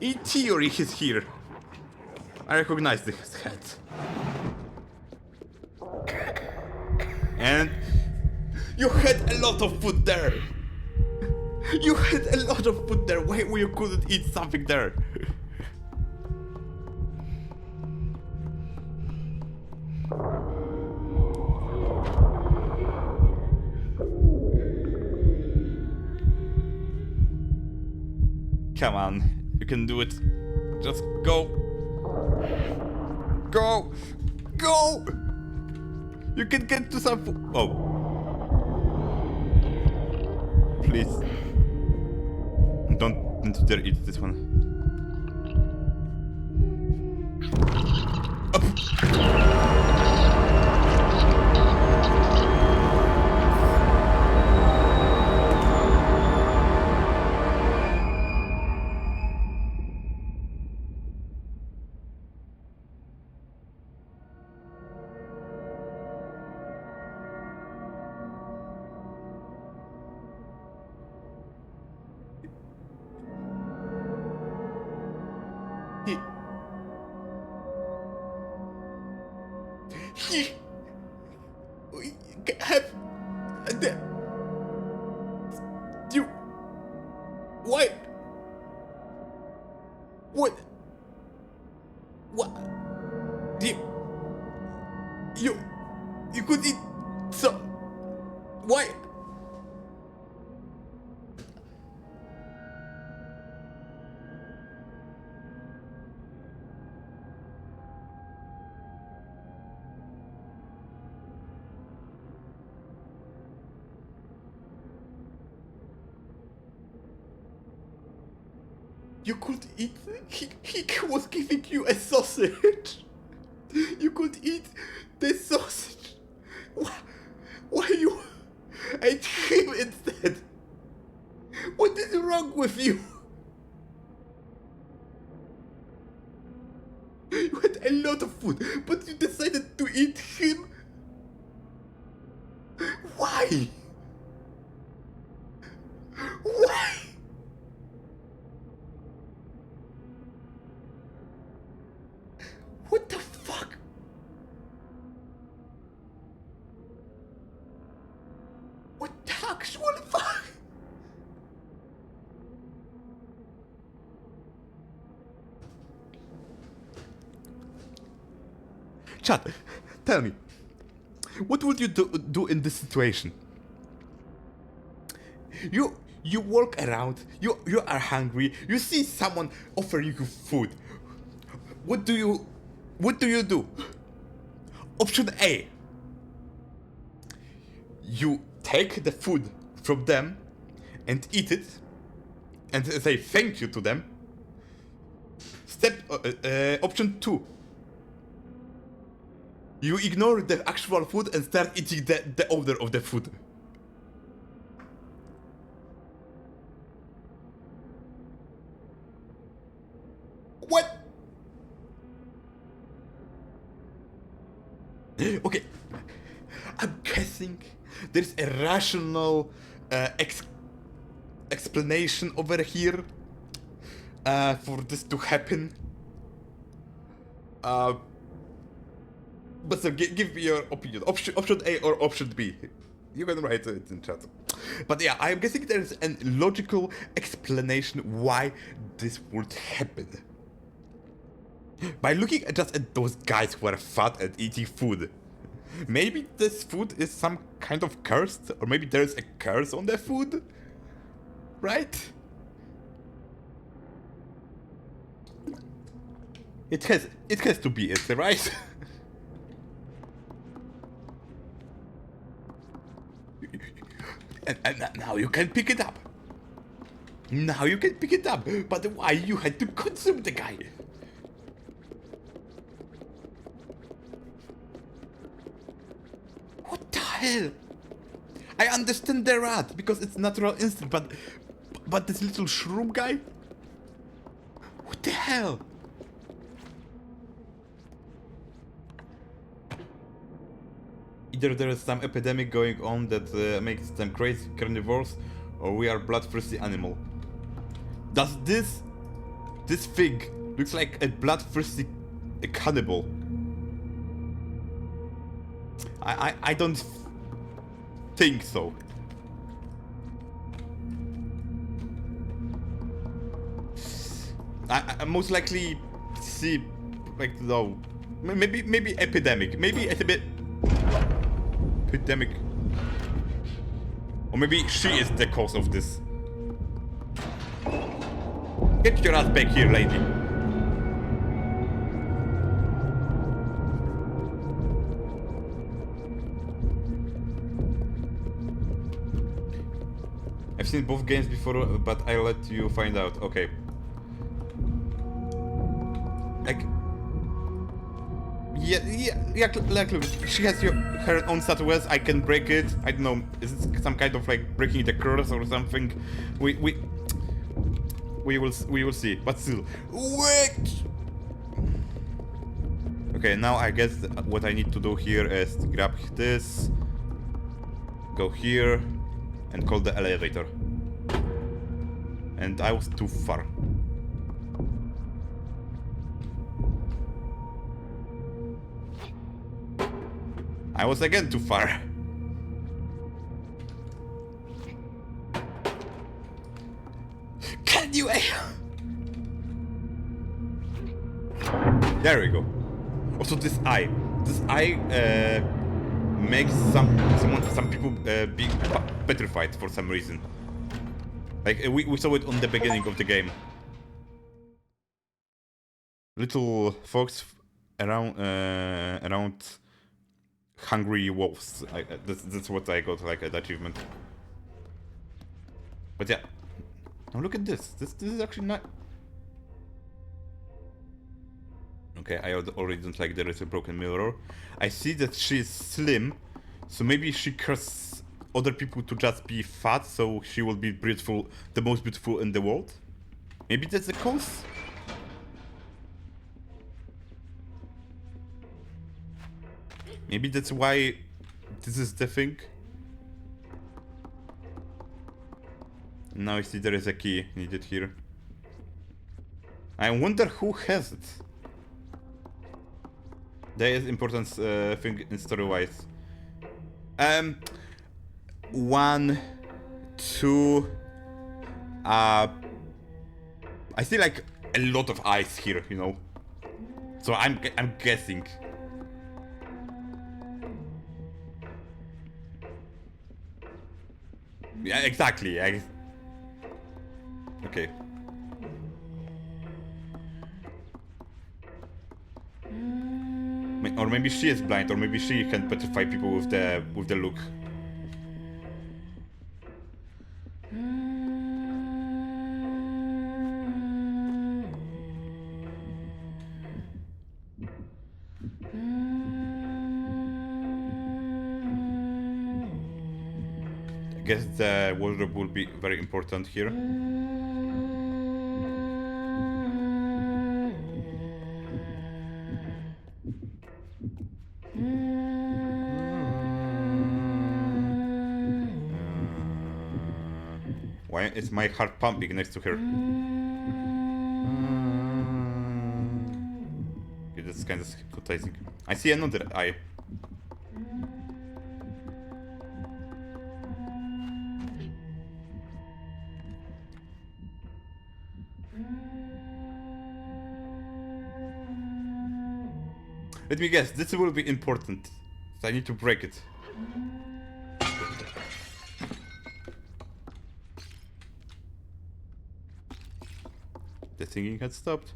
In theory he's here. I recognize his head. And you had a lot of food there. You had a lot of food there. Why you couldn't eat something there? Come on, you can do it. Just go. Go! Go! You can get to some food. Oh. Please. Don't dare eat this one. Up. You could eat so... Why? You could eat... He was giving you a sausage. You could eat the sausage. Why you ate him instead? What is wrong with you? You had a lot of food, but you decided to eat him? Why? Why? What the fuck? What the actual fuck? Chat, tell me, what would you do in this situation? You walk around, you are hungry, you see someone offer you food. What do you do? Option A. You take the food from them and eat it and say thank you to them. Option 2. You ignore the actual food and start eating the odor of the food. What? Okay, I'm guessing there's a rational explanation over here for this to happen. But so give me your opinion. Option A or option B. You can write it in chat. But yeah, I'm guessing there's a logical explanation why this would happen. By looking just at those guys who are fat and eating food. Maybe this food is some kind of cursed, or maybe there's a curse on the food? Right? It has to be it, right? and now you can pick it up. Now you can pick it up. But why you had to consume the guy? What the hell? I understand the rat because it's natural instinct, but this little shroom guy? What the hell? Either there is some epidemic going on that makes them crazy carnivores, or we are bloodthirsty animal. Does this thing looks like a bloodthirsty cannibal? I don't think so. I most likely see like though maybe epidemic, maybe it's a bit epidemic, or maybe she is the cause of this. Get your ass back here, lady. I've seen both games before, but I'll let you find out. Okay. Like, yeah. Like, she has her own statues. I can break it. I don't know. Is it some kind of like breaking the curse or something? We will see. But still, wait. Okay, now I guess what I need to do here is grab this, go here, and call the elevator. And I was too far. I was again too far. Can you? There we go. Also, this eye makes some people be petrified for some reason. Like we saw it on the beginning of the game. Little folks around hungry wolves. That's what I got like an achievement. But yeah, now look at this. This is actually not. Okay, I already don't like there is a broken mirror. I see that she's slim, so maybe she cursed other people to just be fat, so she will be beautiful, the most beautiful in the world. Maybe that's the cause. Maybe that's why this is the thing. Now I see there is a key needed here. I wonder who has it. There is important thing in story-wise. 1, 2. I see like a lot of eyes here, you know. So I'm guessing. Yeah, exactly. Okay. Or maybe she is blind, or maybe she can petrify people with the look. I guess the wardrobe will be very important here. Why is my heart pumping next to her? Okay, that's kind of hypnotizing. I see another eye. Let me guess, this will be important. So I need to break it. The singing had stopped.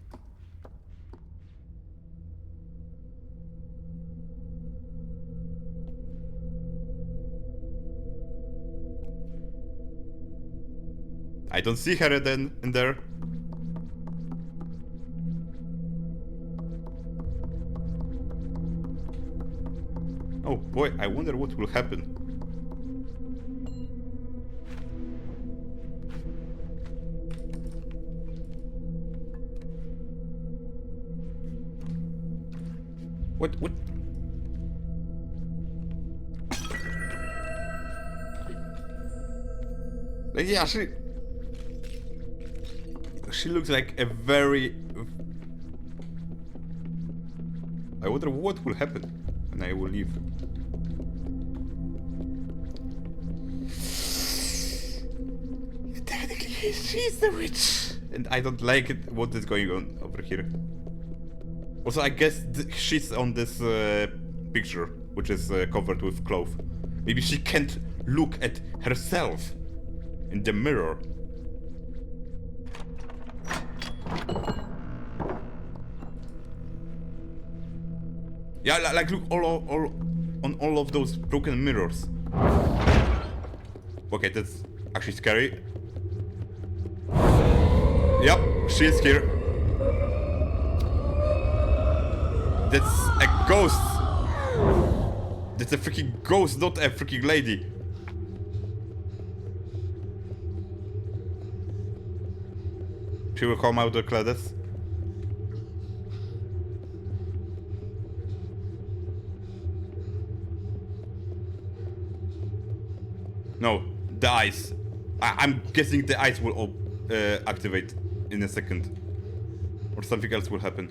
I don't see her then in there. Oh boy, I wonder what will happen. What? Like, yeah, she looks like a very... I wonder what will happen when I will leave. Technically, she's the witch! And I don't like it, what is going on over here. Also, I guess she's on this picture, which is covered with cloth. Maybe she can't look at herself in the mirror. Yeah, like look all on all of those broken mirrors. Okay, that's actually scary. Yep, she's here. That's a ghost. That's a freaking ghost, not a freaking lady. She will come out of the clouds. No, the eyes. I'm guessing the eyes will activate in a second. Or something else will happen.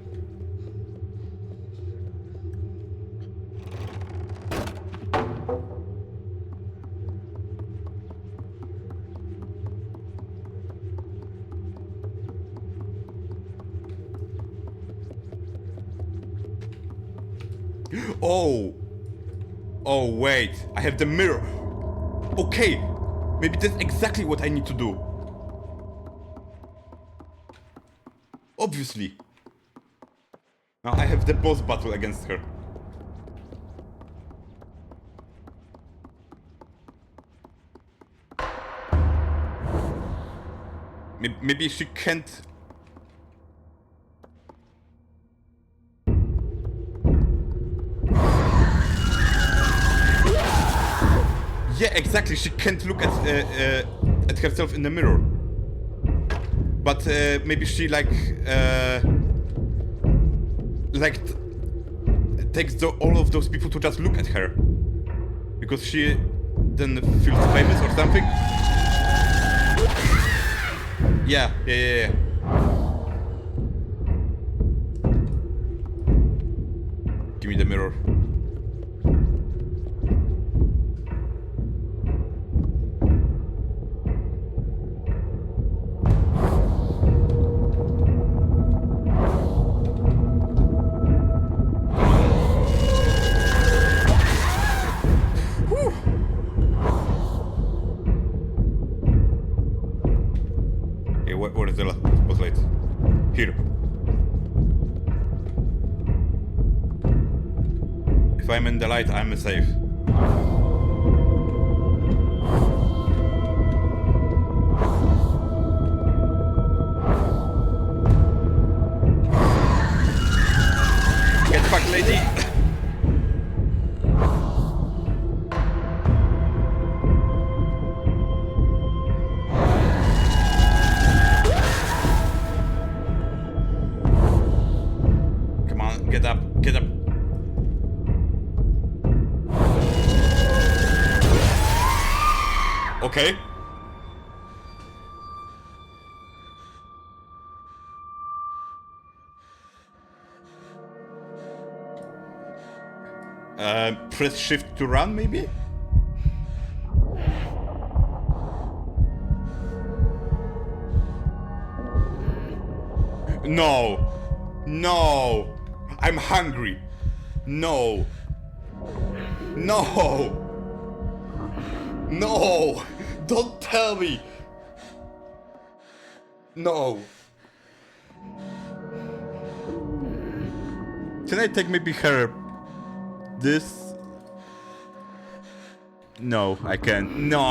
Oh! Oh wait, I have the mirror. Okay, maybe that's exactly what I need to do. Obviously. Now I have the boss battle against her. Maybe she can't... Yeah, exactly, she can't look at herself in the mirror. But maybe she takes all of those people to just look at her. Because she then feels famous or something. Yeah. Give me the mirror. Where is the spotlight? Here. If I'm in the light, I'm safe. Get fucked, lady! Get up. Okay. Press shift to run, maybe? No! I'm hungry! No! Don't tell me! No! Can I take maybe her... this? No, I can't. No!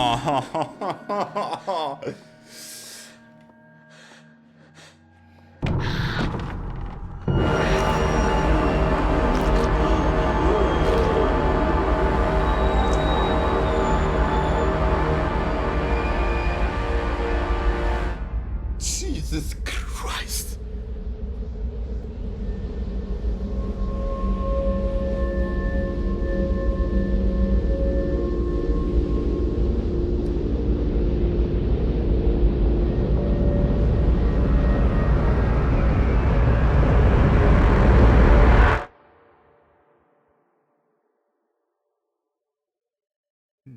Jesus Christ!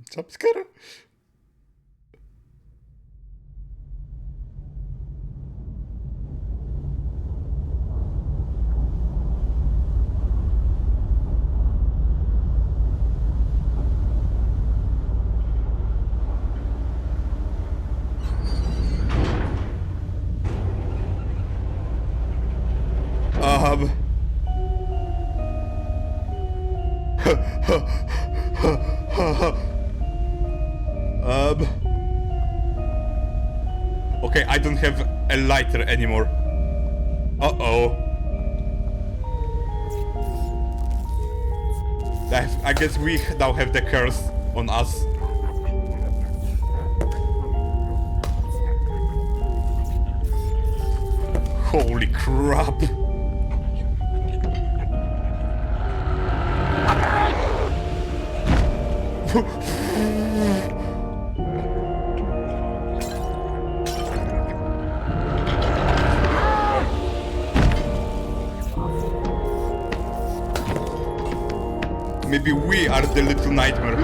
Jump scare? Okay, I don't have a lighter anymore. Uh-oh. I guess we now have the curse on us. Holy crap. Maybe we are the little nightmare.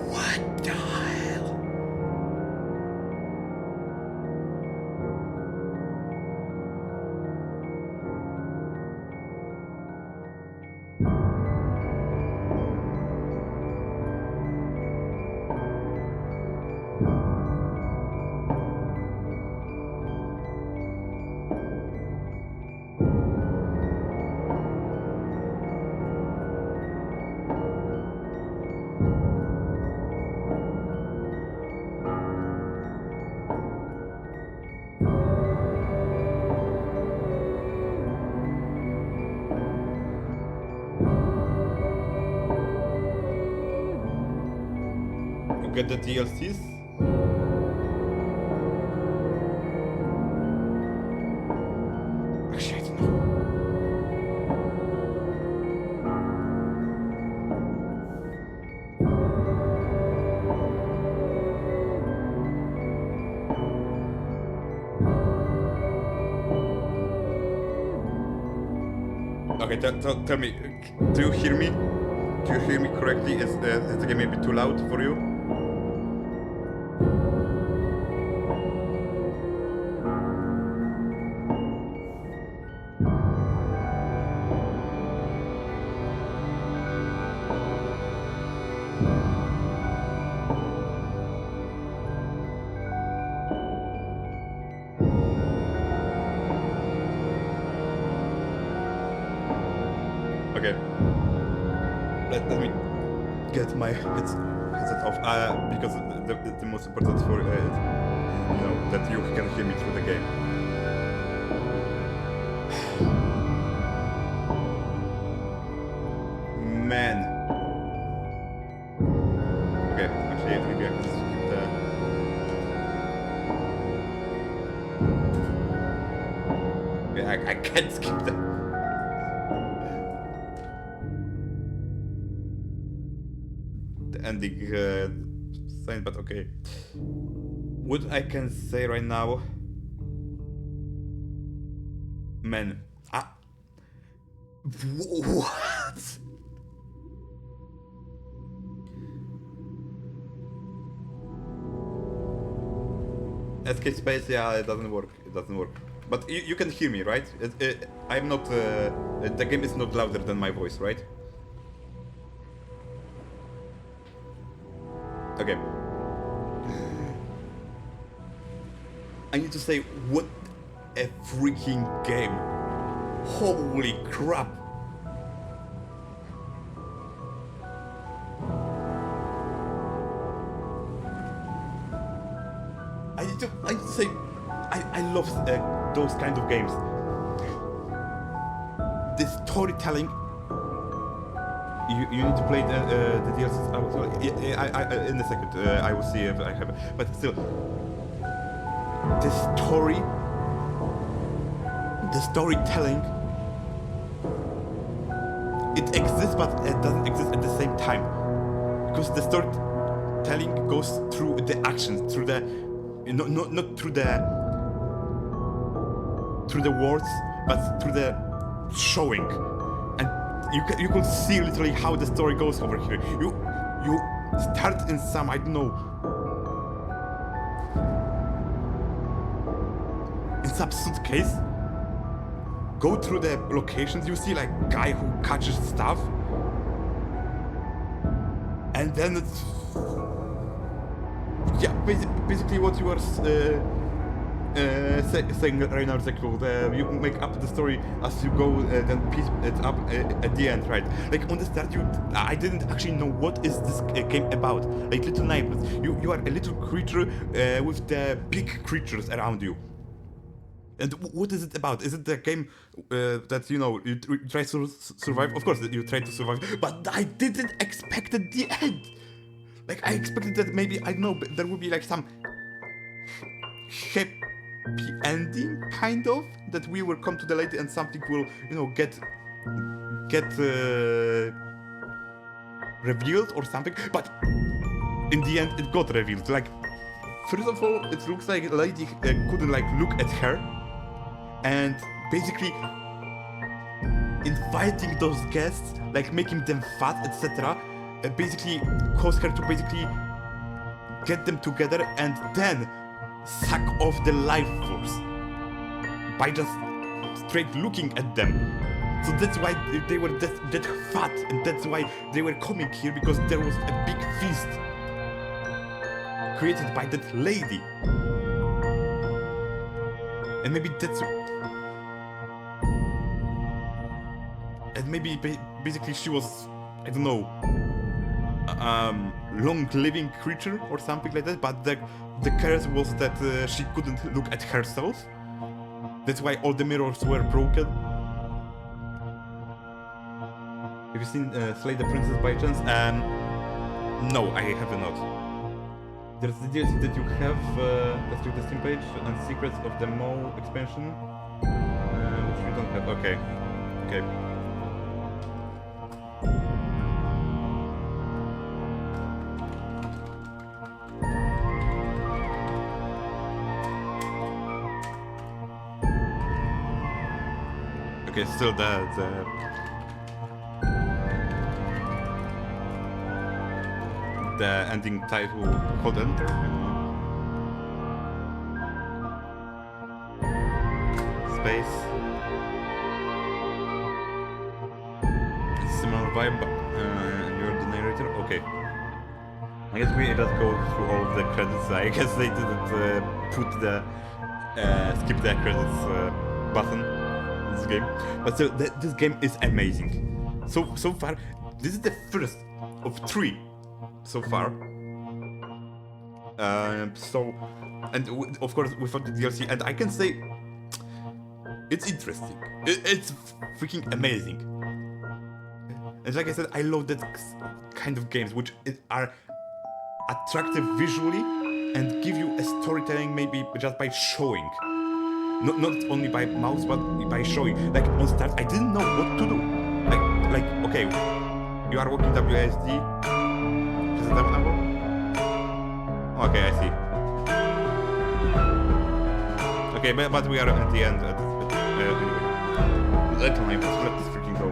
What the hell? Get the DLCs? Actually, I don't know. Okay, tell me, do you hear me? Do you hear me correctly? Is the game maybe too loud for you? Okay. Let me get my headset off because the most important for that you can hear me through the game. Man. Okay, actually maybe I can skip the. Okay, I can't skip that. Ending sign, but okay. What I can say right now, man, what? Escape space, yeah, it doesn't work. It doesn't work. But you can hear me, right? I'm not. The game is not louder than my voice, right? Okay. I need to say, what a freaking game. Holy crap. I need to say, I love those kind of games. The storytelling. You need to play the DLCs. I in a second. I will see if I have it. But still, the storytelling, it exists, but it doesn't exist at the same time. Because the storytelling goes through the actions, through the, not through the words, but through the showing. You can see literally how the story goes over here. You start in some, I don't know, in some suitcase, go through the locations, you see like guy who catches stuff, and then it's, yeah, basically what you are saying right now is like, you make up the story as you go, then piece it up at the end, right? Like on the start, I didn't actually know what is this game about. Like Little Nightmares, you are a little creature with the big creatures around you. And what is it about? Is it the game that you try to survive? Of course, you try to survive, but I didn't expect at the end. Like I expected that maybe, I don't know, there would be like some happy ending, kind of, that we will come to the lady and something will, get revealed or something. But in the end, it got revealed. Like first of all, it looks like a lady couldn't like look at her, and basically inviting those guests, like making them fat, etc. Basically caused her to basically get them together and then suck off the life force by just straight looking at them. So that's why they were that fat, and that's why they were coming here, because there was a big feast created by that lady. And maybe that's... And maybe basically she was, I don't know, long-living creature or something like that, but the curse was that she couldn't look at herself. That's why all the mirrors were broken. Have you seen Slay the Princess by chance? No, I have not. There's the DLC that you have, let's check the Steam page, and Secrets of the Mole expansion, which we don't have. Okay. Okay. Okay, still the ending title called Enter. Space. It's similar vibe, and you're the narrator. Okay. I guess we just go through all of the credits. I guess they didn't put the skip the credits button in this game, but still, this game is amazing. So far, this is the first of 3 so far. And of course without the DLC, and I can say it's interesting. It's freaking amazing. And like I said, I love that kind of games which are attractive visually and give you a storytelling maybe just by showing. Not only by mouse, but by showing. Like on start, I didn't know what to do. Like okay, you are working WASD. Is it that number? Okay, I see. Okay, but we are at the end. Anyway, let this freaking go.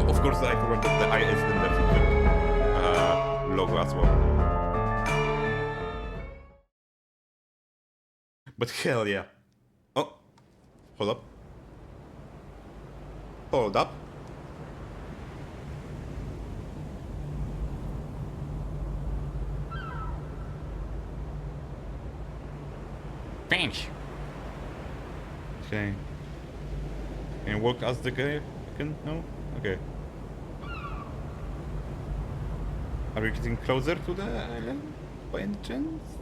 Of course, I forgot that the I is in the freaking logo as well. But hell yeah. Oh, hold up. Hold up. Thanks. Okay. Can you walk as the guy? No? Okay. Are we getting closer to the island by any chance?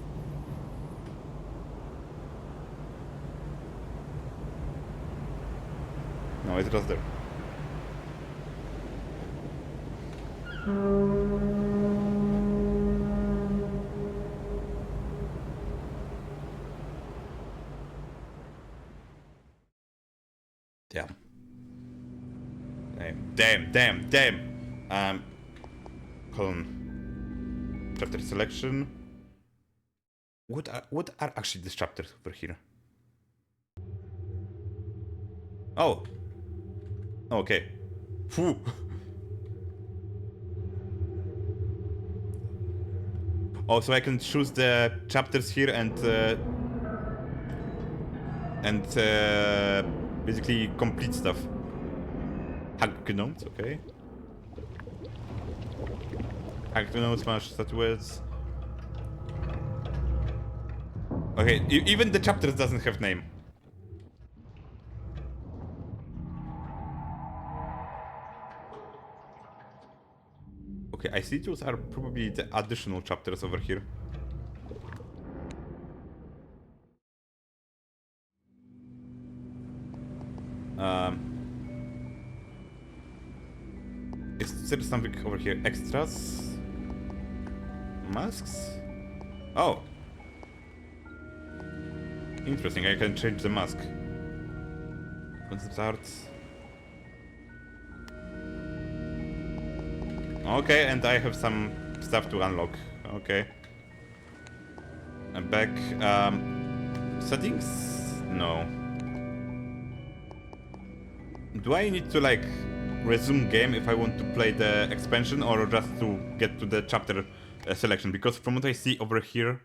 No, it's just there. Damn. Hold on. Chapter selection. What are actually these chapters over here? Oh. Okay. Phew. Oh, so I can choose the chapters here and basically complete stuff. Hack notes, okay. Hack notes, smash statuettes. Okay, even the chapters doesn't have name. Okay, I see those are probably the additional chapters over here. Is there something over here? Extras? Masks? Oh! Interesting, I can change the mask. Concept art. Okay, and I have some stuff to unlock. Okay. I'm back. Settings? No. Do I need to like resume game if I want to play the expansion or just to get to the chapter selection? Because from what I see over here,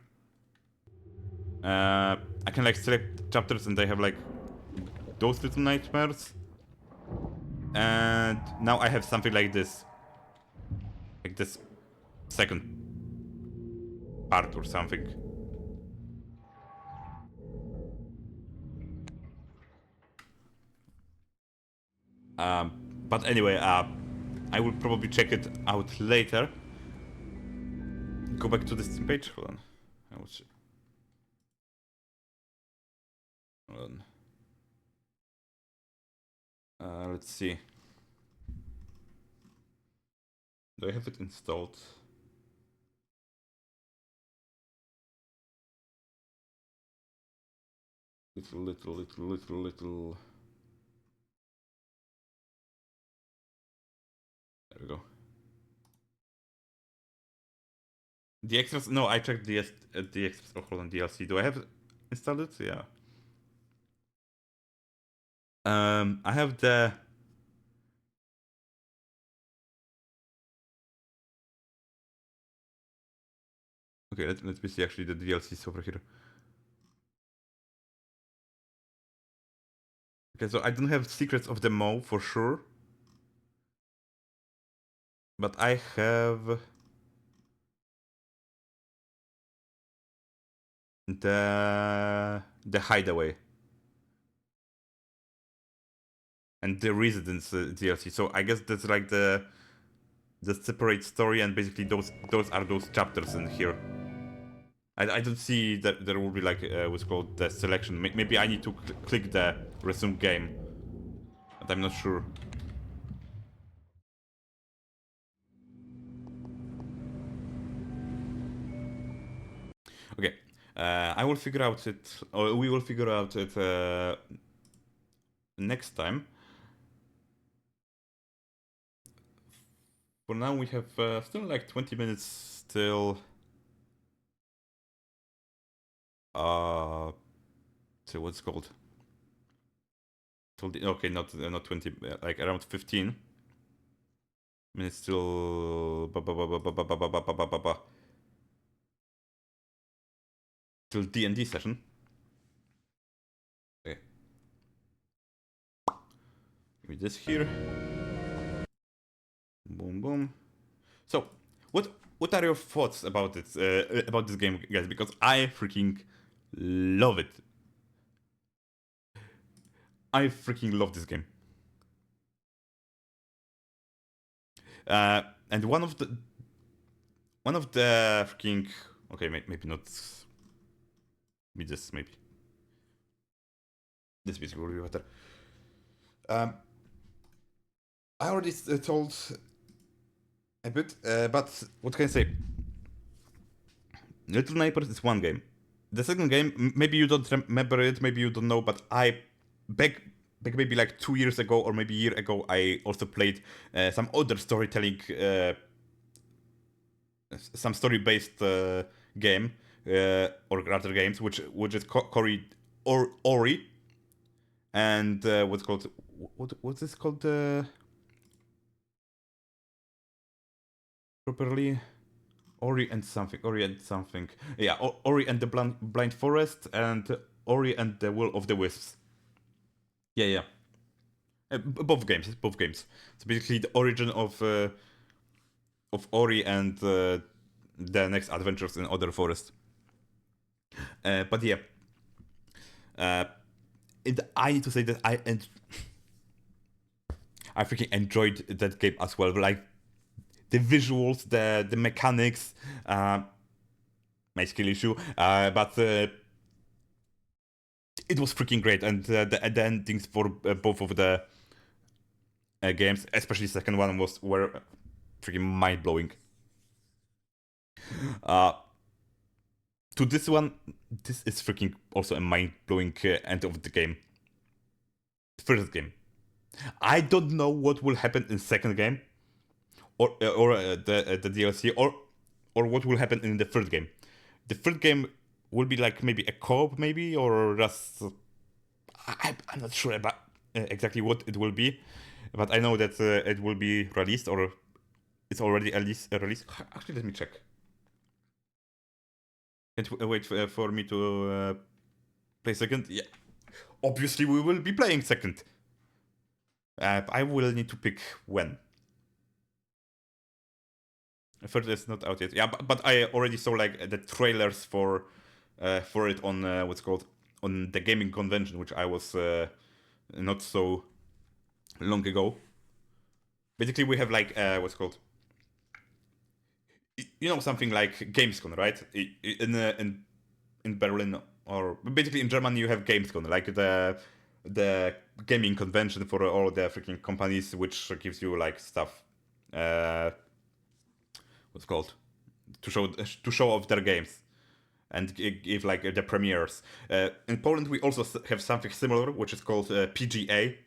I can like select chapters and they have like those little nightmares. And now I have something like this. Like this second part or something. But anyway, I will probably check it out later. Go back to the Steam page. Hold on. I will check. Hold on. Let's see. Do I have it installed? Little. There we go. The extras? No, I checked the extras. Oh, hold on, DLC. Do I have installed it? Yeah. I have the. Okay, let me see actually the DLCs over here. Okay, so I don't have Secrets of the Maw for sure. But I have the Hideaway and the Residence DLC. So I guess that's like the separate story, and basically those are those chapters in here. I don't see that there will be like what's called the selection. Maybe I need to click the resume game, but I'm not sure. Okay, I will figure out it, or we will figure out it next time. For now, we have still like 20 minutes till. So what's it called? Till the, okay, not 20, like around 15 minutes till till DnD session. Okay. Give me this here. Boom, boom. So, what are your thoughts about it? About this game, guys? Because I freaking love it. I freaking love this game. And one of the freaking, okay, maybe not. Maybe this, maybe this basically will be better. I already told a bit, but what can I say? Little Neighbors is one game. The second game, maybe you don't remember it, maybe you don't know, but I back maybe like 2 years ago or maybe a year ago, I also played some other storytelling, some story-based game, or rather games, which is Cory or Ori, and what's called what's this called properly? Ori and something. Yeah, Ori and the Blind Forest, and Ori and the Will of the Wisps. Yeah. Both games. So basically, the origin of Ori and the next adventures in Other Forest. But yeah, I need to say that I freaking enjoyed that game as well. Like the visuals, the mechanics, my skill issue, but it was freaking great, and the endings for both of the games, especially the second one, were freaking mind blowing. To this one, this is freaking also a mind blowing end of the game. First game, I don't know what will happen in second game, or the DLC, or what will happen in the third game. The third game will be like maybe a co-op maybe, or just I'm not sure about exactly what it will be, but I know that it will be released, or it's already released. Actually, let me check. And wait for me to play second. Yeah, obviously we will be playing second. I will need to pick when. Third is not out yet. Yeah, but I already saw like the trailers for it on what's called on the gaming convention, which I was not so long ago. Basically, we have like what's called something like Gamescom, right? In Berlin, or basically in Germany, you have Gamescom, like the gaming convention for all the freaking companies, which gives you like stuff. What's called to show off their games and give like the premieres. In Poland, we also have something similar, which is called PGA,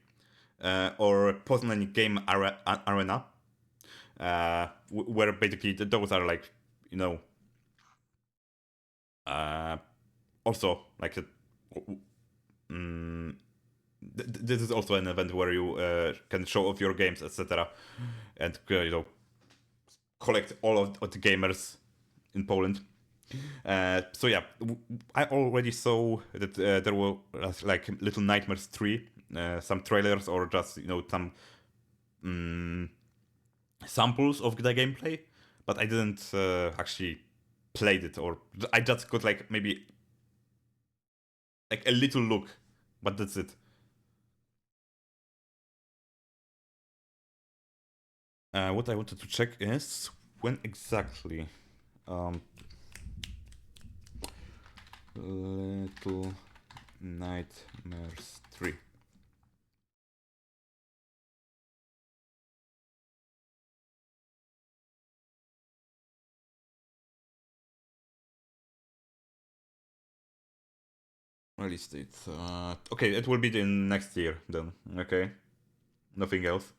or Poznań Game Arena, where basically those are like also like this is also an event where you can show off your games, etc., and collect all of the gamers in Poland. So yeah, I already saw that there were like Little Nightmares 3, some trailers, or just some samples of the gameplay, but I didn't actually played it, or I just got like maybe like a little look, but that's it. What I wanted to check is when exactly. Little Nightmares 3. Release date. Okay, it will be in next year then. Okay. Nothing else.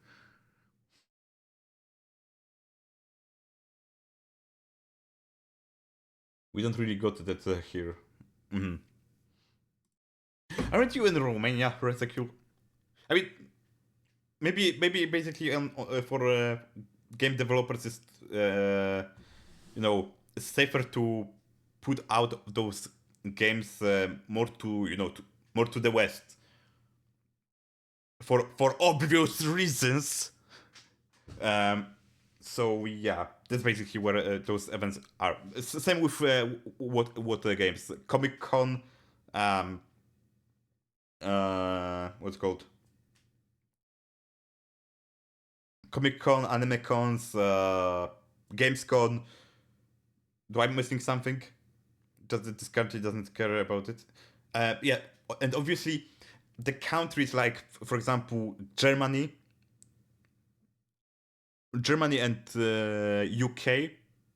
We don't really got that here. Mm-hmm. Aren't you in Romania, Resecule? I mean, maybe basically for game developers is safer to put out those games more to more to the west for obvious reasons. So yeah, that's basically where those events are. Same with what games, Comic Con, what's it called, Comic Con, Anime Cons, Gamescom. Do I missing something? Just that this country doesn't care about it. Yeah, and obviously the countries like, for example, Germany and UK.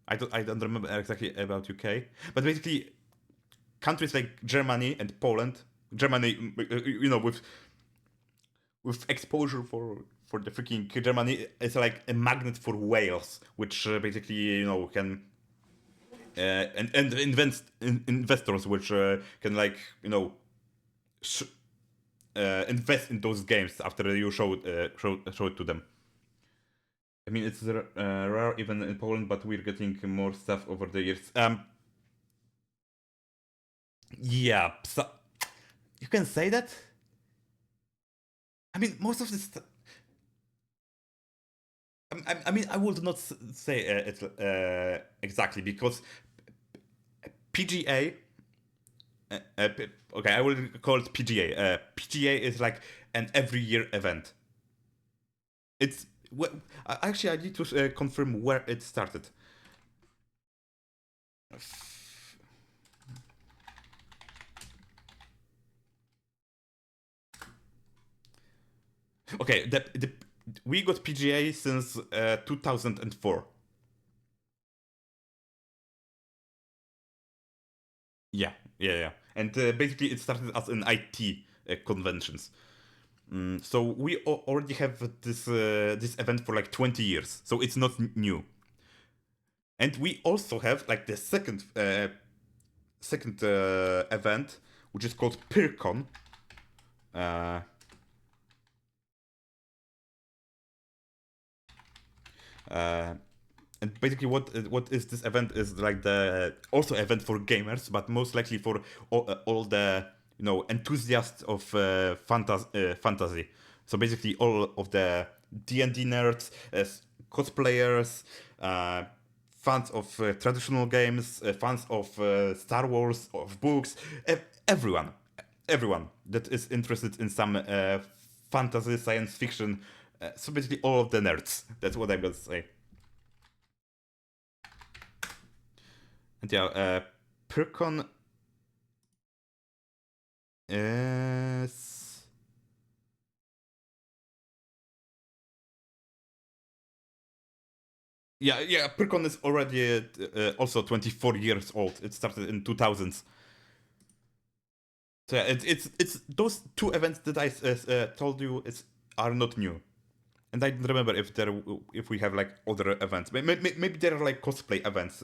I don't remember exactly about UK, but basically countries like Germany and Poland. Germany, with exposure for the freaking Germany, is like a magnet for whales, which basically can and investors which can like invest in those games after you show it to them. I mean, it's rare even in Poland, but we're getting more stuff over the years. Yeah, so you can say that. I mean, most of this. I mean, I would not say it exactly, because PGA. Okay, I will call it PGA. PGA is like an every year event. It's actually I need to confirm where it started. Okay, we got PGA since 2004. Yeah. And basically, it started as an IT conventions. So we already have this event for like 20 years, so it's not new. And we also have like the second second event, which is called PyrCon. And basically, what is this event is like the also event for gamers, but most likely for all the enthusiasts of fantasy. So basically, all of the D&D nerds, cosplayers, fans of traditional games, fans of Star Wars, of books, everyone, everyone that is interested in some fantasy, science fiction. So basically, all of the nerds. That's what I'm gonna say. And yeah, Pyrcon is. Yeah. Pyrcon is already also 24 years old. It started in 2000s. So yeah, it's those two events that I told you are not new. And I don't remember if we have like other events. Maybe there are like cosplay events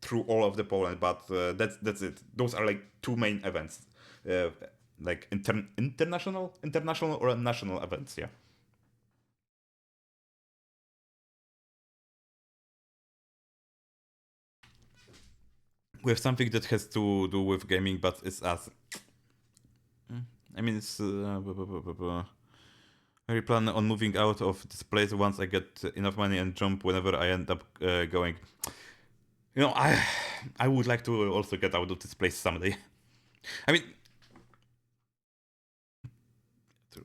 through all of the Poland, but that's it. Those are like two main events, like international or national events. Yeah, we have something that has to do with gaming, but it's us. I mean, it's. I plan on moving out of this place once I get enough money and jump whenever I end up going. I would like to also get out of this place someday. I mean,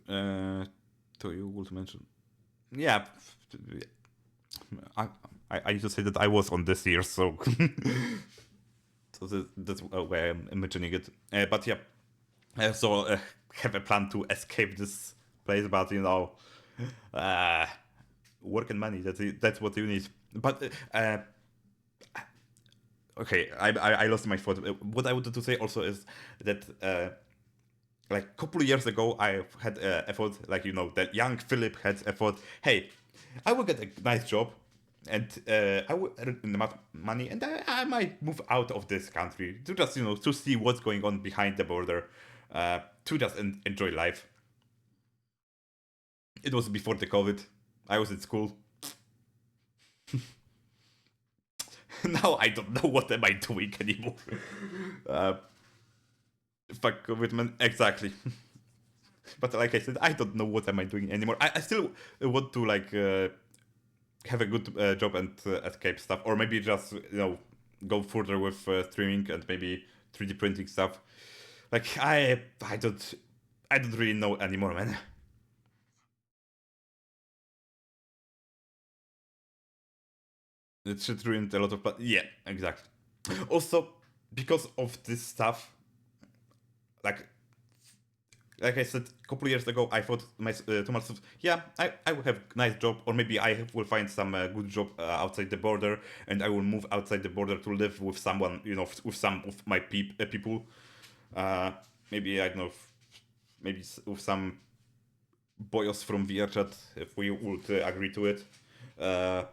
uh, to you would mention, yeah. I, I need to say that I was on this year, so that's why I'm mentioning it. But yeah, so have a plan to escape this place, but uh, work and money. That's what you need. But okay, I lost my thought. What I wanted to say also is that like a couple of years ago, I had a thought, like that young Filip had a thought. Hey, I will get a nice job, and I will earn enough money, and I might move out of this country to just to see what's going on behind the border, to just enjoy life. It was before the COVID. I was in school. Now I don't know what am I doing anymore. uh, Fuck commitment, exactly. But like I said, I don't know what am I doing anymore. I still want to like have a good job and escape stuff, or maybe just go further with streaming and maybe 3D printing stuff. Like I don't really know anymore, man. It should ruin a lot of, but yeah, exactly. Also, because of this stuff, like like I said a couple of years ago, I thought to myself, yeah, I will have a nice job, or maybe I will find some good job outside the border, and I will move outside the border to live with someone, with some of my people. Uh, Maybe I don't know, maybe with some boys from VRChat, if we would agree to it, uh,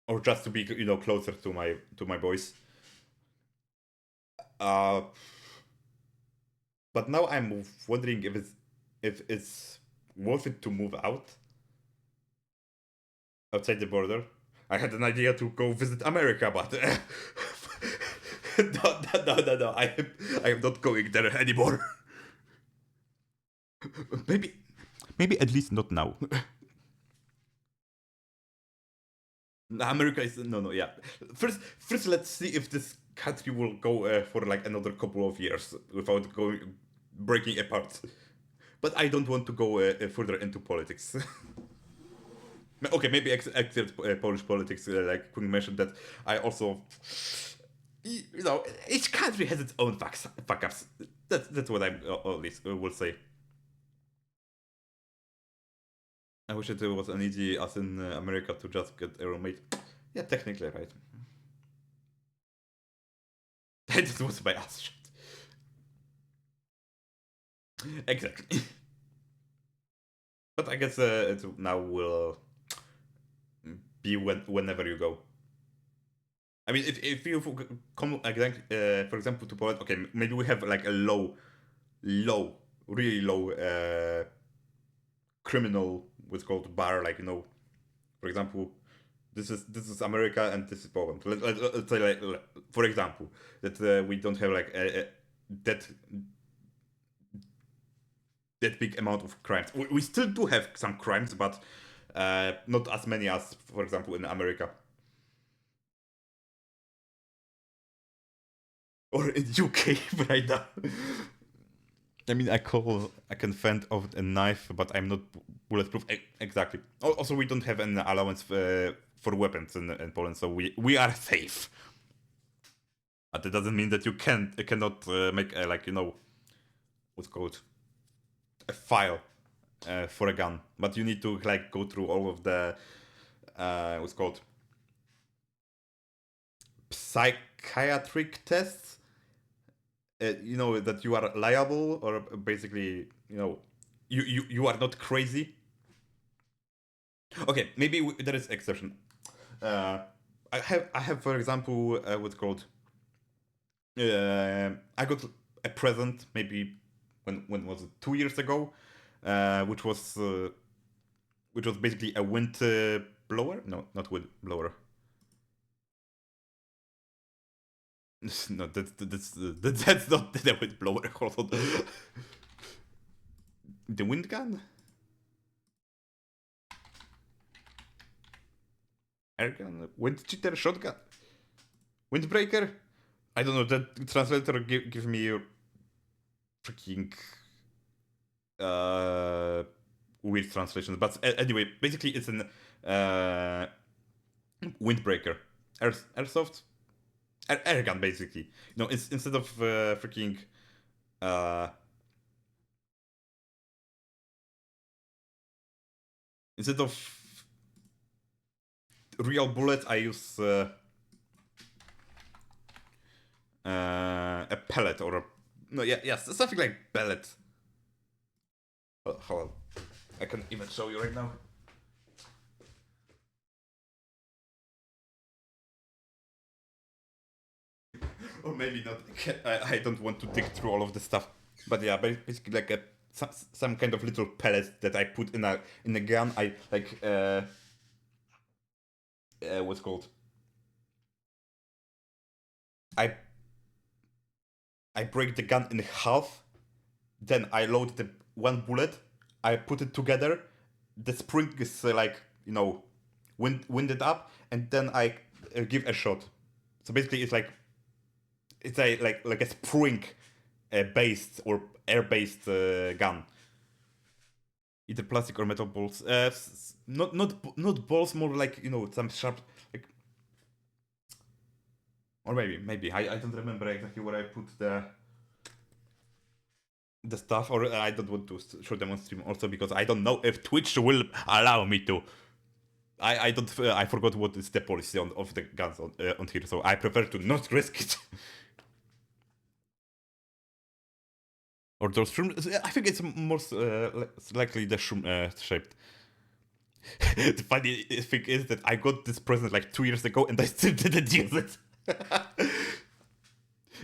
or just to be closer to my boys. Uh, but now I'm wondering if it's worth it to move outside the border. I had an idea to go visit America, but no. I am not going there anymore. maybe, maybe at least not now. America is no, yeah. First, let's see if this country will go for like another couple of years without going breaking apart. But I don't want to go further into politics. Okay, maybe except Polish politics, like Queen mentioned that I also, each country has its own fuck ups. That's what I at least will say. I wish it was an easy as in America to just get a roommate. Yeah, technically right. That was my ass shot. Exactly. But I guess it now will be whenever you go. I mean, if you come again, for example, to Poland, okay, maybe we have like a really low criminal, what's called bar, like for example, this is America and this is Poland. Let's say like, for example, that we don't have like that that big amount of crimes. We still do have some crimes, but not as many as, for example, in America or in UK right now. I mean, I can fend off a knife, but I'm not bulletproof. Exactly. Also, we don't have an allowance for weapons in Poland, so we are safe. But it doesn't mean that you cannot make what's called a file for a gun. But you need to like go through all of the what's called psychiatric tests. That you are liable, or basically you are not crazy. Okay, maybe there is exception. I have for example what's called I got a present maybe when was it 2 years ago, which was basically a wind blower. No, not wind blower. No, that's not the wind blower. Hold on. The wind gun? Air gun? Wind cheater? Shotgun? Windbreaker? I don't know. That translator give me freaking weird translations. But anyway, basically it's an windbreaker. Airsoft? Air gun, basically. Instead of freaking uh, instead of real bullets, I use a pellet or something like pellet. Hold on, I can even show you right now. Or maybe not. I don't want to dig through all of the stuff, but yeah, basically like some kind of little pellets that I put in a gun. I like what's called. I break the gun in half, then I load the one bullet, I put it together, the spring is winded up, and then I give a shot. So basically, it's like a spring based or air based gun. Either plastic or metal balls. Not balls, more like some sharp like. Or maybe I don't remember exactly where I put the stuff, or I don't want to show them on stream also because I don't know if Twitch will allow me to. I don't. I forgot what is the policy of the guns on here, so I prefer to not risk it. Or those shrooms. I think it's most likely the shroom shaped. The funny thing is that I got this present like 2 years ago and I still didn't use it.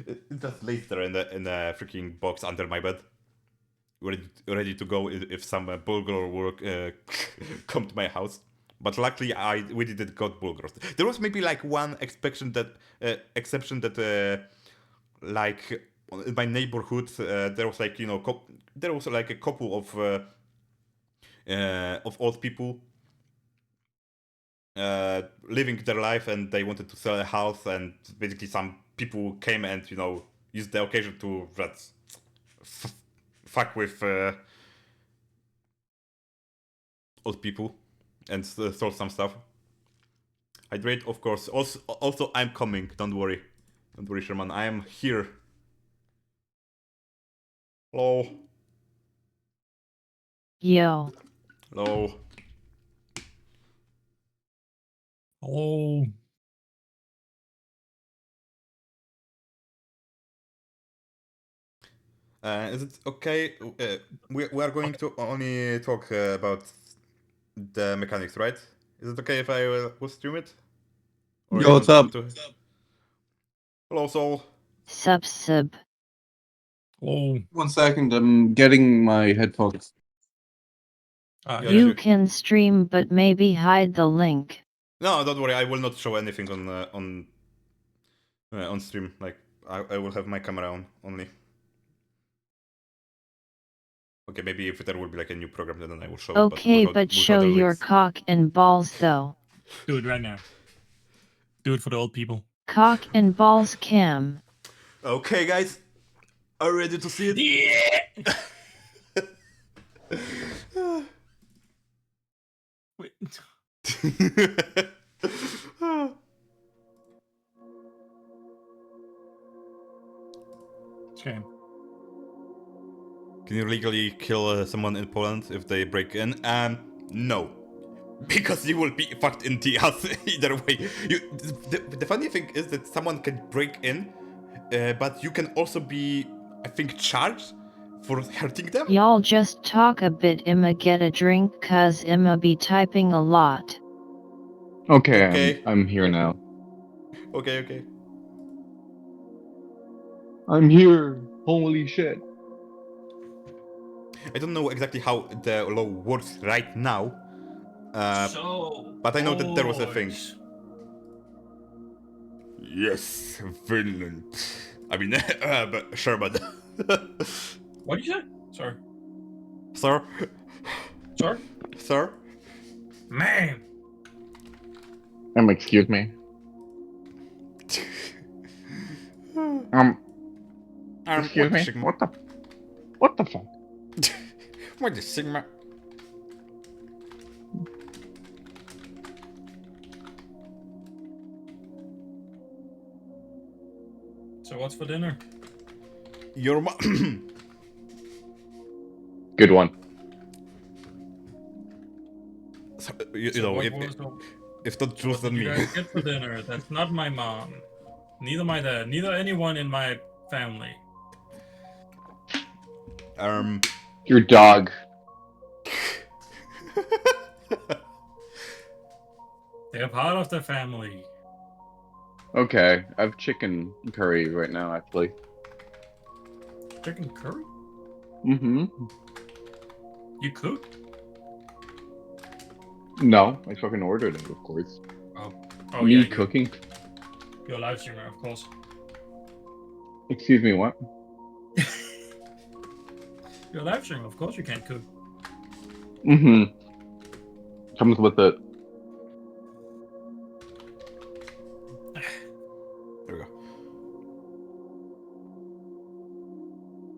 It just lays there in the freaking box under my bed, ready to go if some bulgur work come to my house. But luckily, we didn't got bulgurs. There was maybe like one exception that like in my neighborhood there was like there was like a couple of old people living their life, and they wanted to sell a house, and basically some people came and used the occasion to just fuck with old people and stole some stuff. Hydrate, of course. Also, I'm coming. Don't worry, Sherman. I am here. Hello. Yo. Hello. Hello. Is it okay? We are going to only talk about the mechanics, right? Is it okay if I will stream it? Yo, what's up? Hello, Soul. Sub. Oh, 1 second, I'm getting my headphones. Yeah, You can stream, but maybe hide the link. No, don't worry. I will not show anything on stream. Like I will have my camera on only. Okay, maybe if there will be like a new program, then I will show it. Okay, but show the your links. cock and balls though. do it right now. Do it for the old people. Cock and balls cam. Okay, guys, are you ready to see it? Yeah. Wait. Shame. Can you legally kill someone in Poland if they break in? No. Because you will be fucked in the ass either way. The funny thing is that someone can break in, but you can also be, I think, charged for hurting them? Y'all just talk a bit. I'ma get a drink cause I'ma be typing a lot. Okay. I'm here now. Okay. I'm here. Holy shit. I don't know exactly how the law works right now, but I know that there was a thing. Yes, Finland. I mean, but sure, but... What did you say? Sorry. Sir? Sorry? Sir? Man. Excuse me. Excuse me? Sigma? What the fuck? What the Sigma? So what's for dinner? Your Good one. So, you know, if not Jules, then me. What did you guys get for dinner? That's not my mom. Neither my dad. Neither anyone in my family. Your dog. They're part of the family. Okay, I have chicken curry right now, actually. Chicken curry? Mm-hmm. You cooked? No, I fucking ordered it, of course. Oh Me yeah, cooking? You're a live streamer, of course. Excuse me, what? You're a live streamer, of course you can't cook. Mm-hmm. Comes with it. There we go.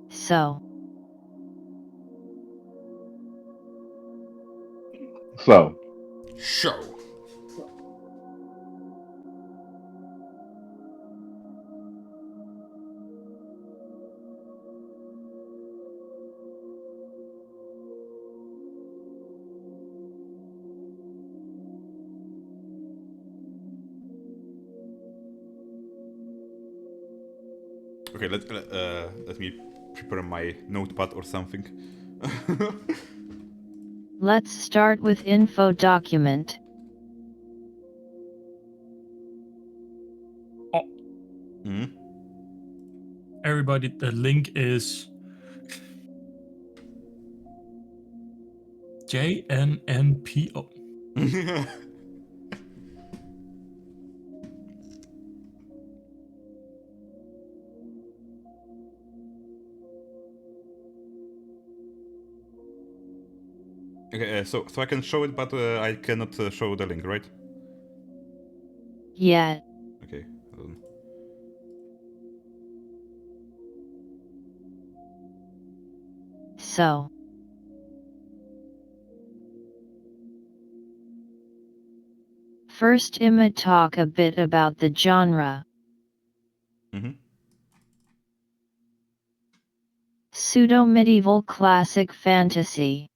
So. Show. Okay, let me prepare my notepad or something. Let's start with info document. Oh. Everybody, the link is JNNPO. Okay, so I can show it, but I cannot show the link, right? Yeah. Okay. So. First, I'ma talk a bit about the genre. Pseudo-medieval classic fantasy.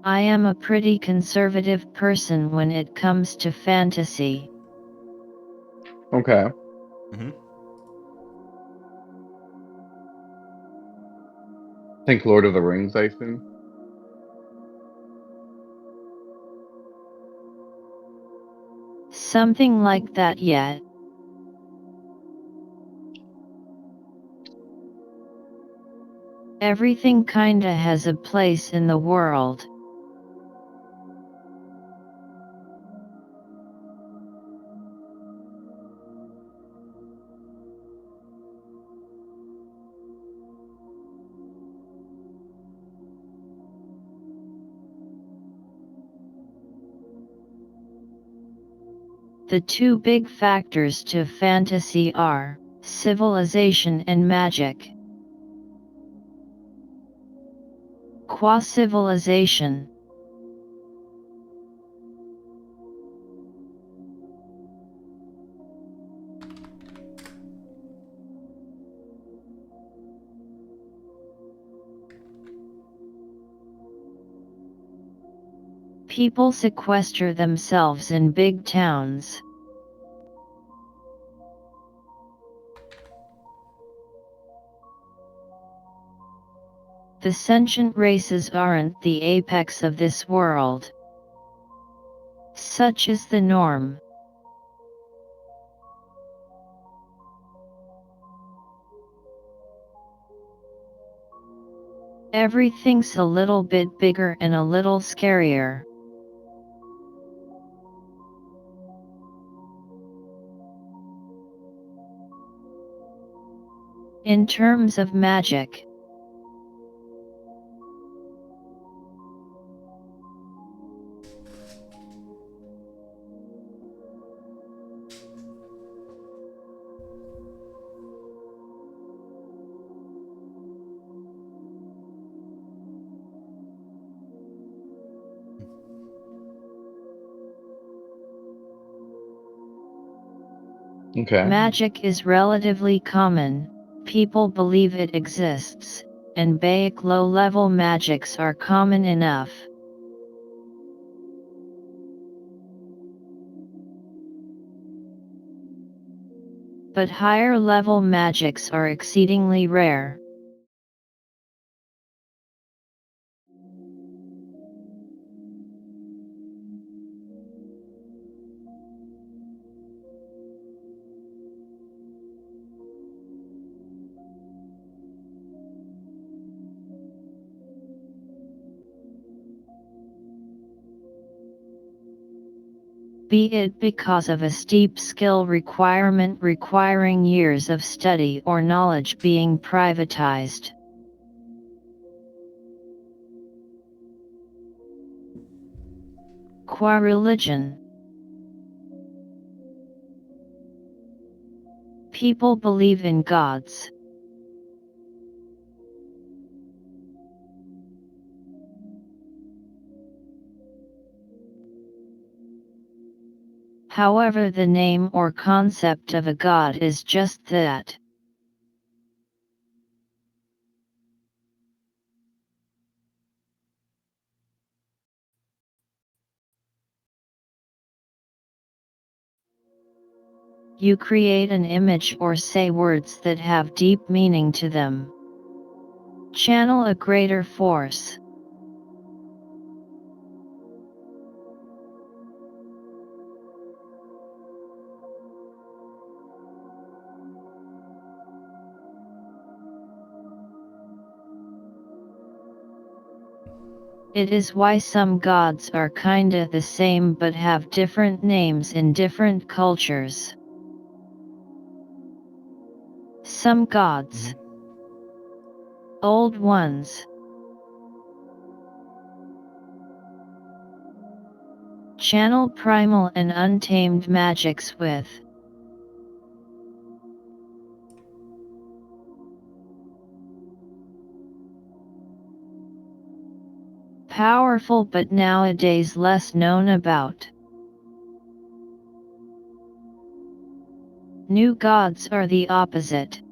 I am a pretty conservative person when it comes to fantasy. Okay. Think Lord of the Rings, I assume. Something like that yet. Everything kinda has a place in the world. The two big factors to fantasy are civilization and magic. Qua civilization. People sequester themselves in big towns. The sentient races aren't the apex of this world. Such is the norm. Everything's a little bit bigger and a little scarier. In terms of magic. Okay. Magic is relatively common, people believe it exists, and basic low-level magics are common enough. But higher-level magics are exceedingly rare. Be it because of a steep skill requirement requiring years of study or knowledge being privatized. Qua religion. People believe in gods. However, the name or concept of a god is just that. You create an image or say words that have deep meaning to them. Channel a greater force. It is why some gods are kinda the same but have different names in different cultures. Some gods. Old ones. Channel primal and untamed magics with. Powerful but nowadays less known about. New gods are the opposite.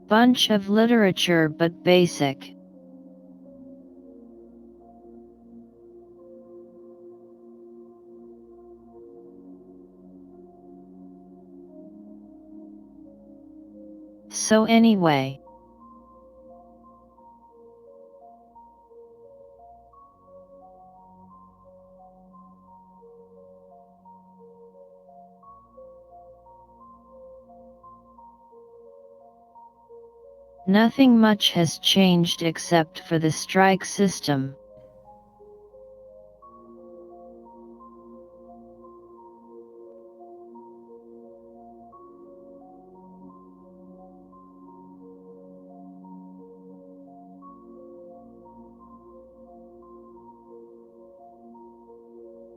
Bunch of literature but basic. So anyway. Nothing much has changed except for the strike system.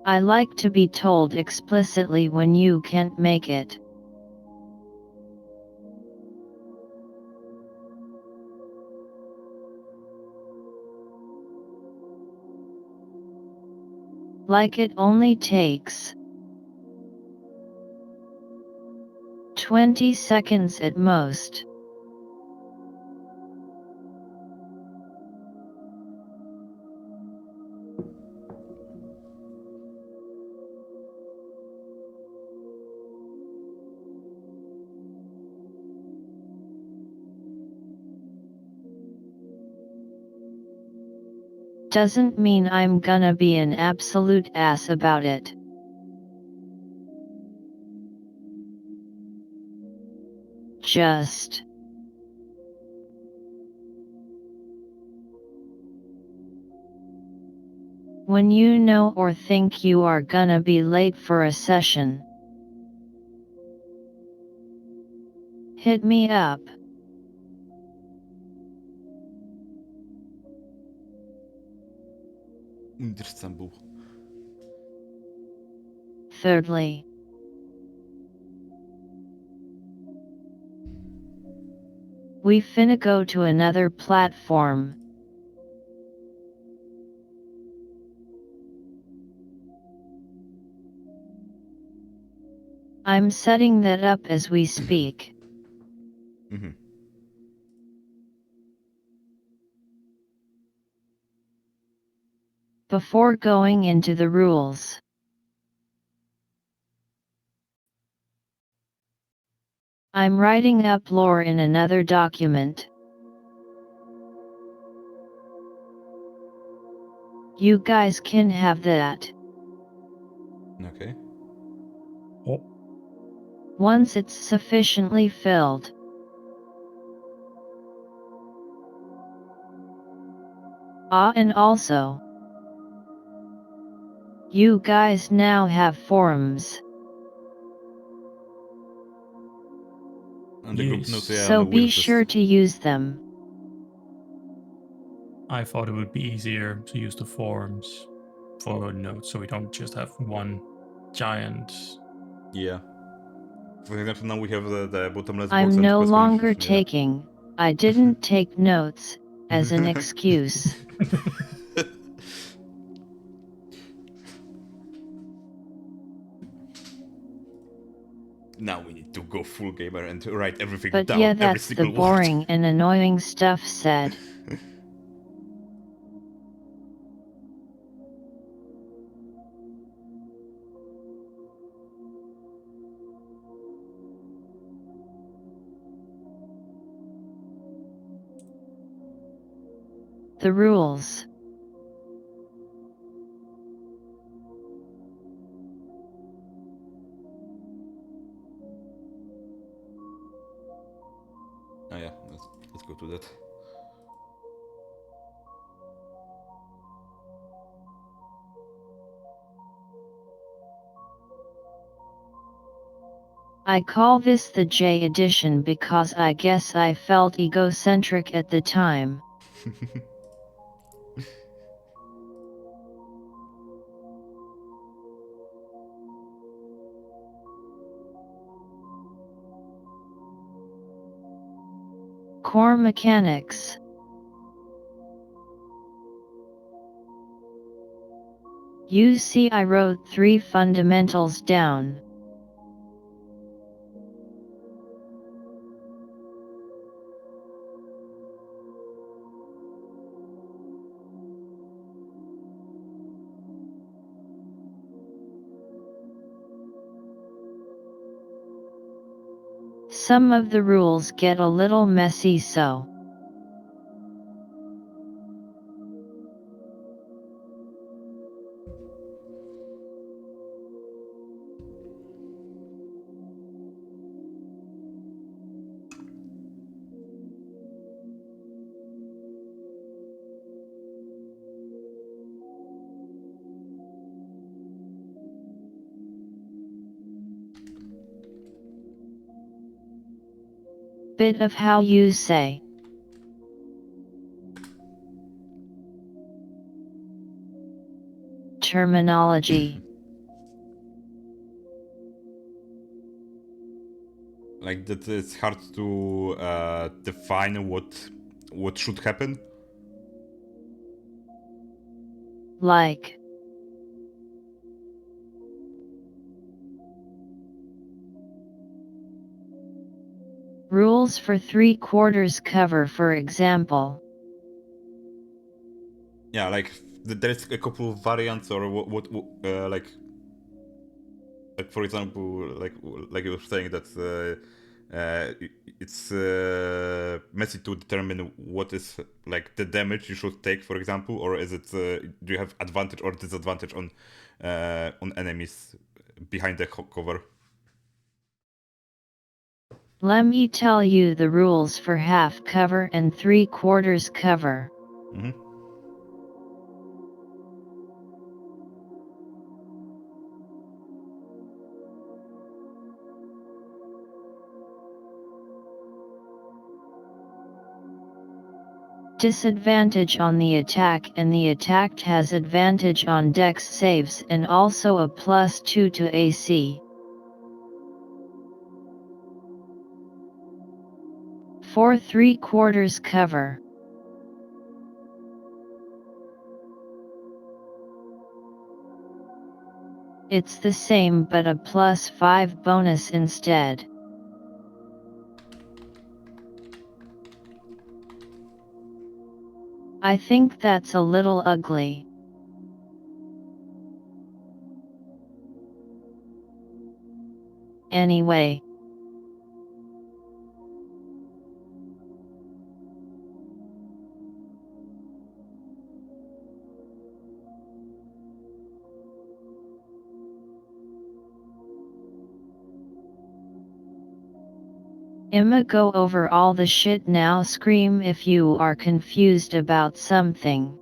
I like to be told explicitly when you can't make it. Like it only takes 20 seconds at most. Doesn't mean I'm gonna be an absolute ass about it. Just when you know or think you are gonna be late for a session, hit me up. Understandable. Thirdly, we finna go to another platform. I'm setting that up as we speak. Mm-hmm. Before going into the rules, I'm writing up lore in another document. You guys can have that. Okay. Oh, Once it's sufficiently filled. And also, you guys now have forums. And the group knows, yes. yeah, So no be we'll just... sure to use them. I thought it would be easier to use the forums for notes, so we don't just have one giant. Yeah. For example, now we have the bottomless box I'm and no quest longer conversation, yeah. taking, I didn't take notes, as an excuse. Now we need to go full gamer and write everything But down, yeah, every that's the single word. boring and annoying stuff said. The rules. Oh yeah, let's go to that. I call this the J edition because I guess I felt egocentric at the time. Core mechanics. You see, I wrote 3 fundamentals down. Some of the rules get a little messy, so bit of how you say. Terminology. Like that, it's hard to define what should happen. Like. Rules for 3/4 cover, for example. Yeah, like there's a couple of variants, or what like for example, like you were saying that it's messy to determine what is like the damage you should take, for example, or is it do you have advantage or disadvantage on enemies behind the cover? Let me tell you the rules for half cover and 3/4 cover. Mm-hmm. Disadvantage on the attack, and the attacked has advantage on dex saves and also a +2 to AC. For 3/4 cover. It's the same but a +5 bonus instead. I think that's a little ugly. Anyway. I'ma go over all the shit now. Scream if you are confused about something.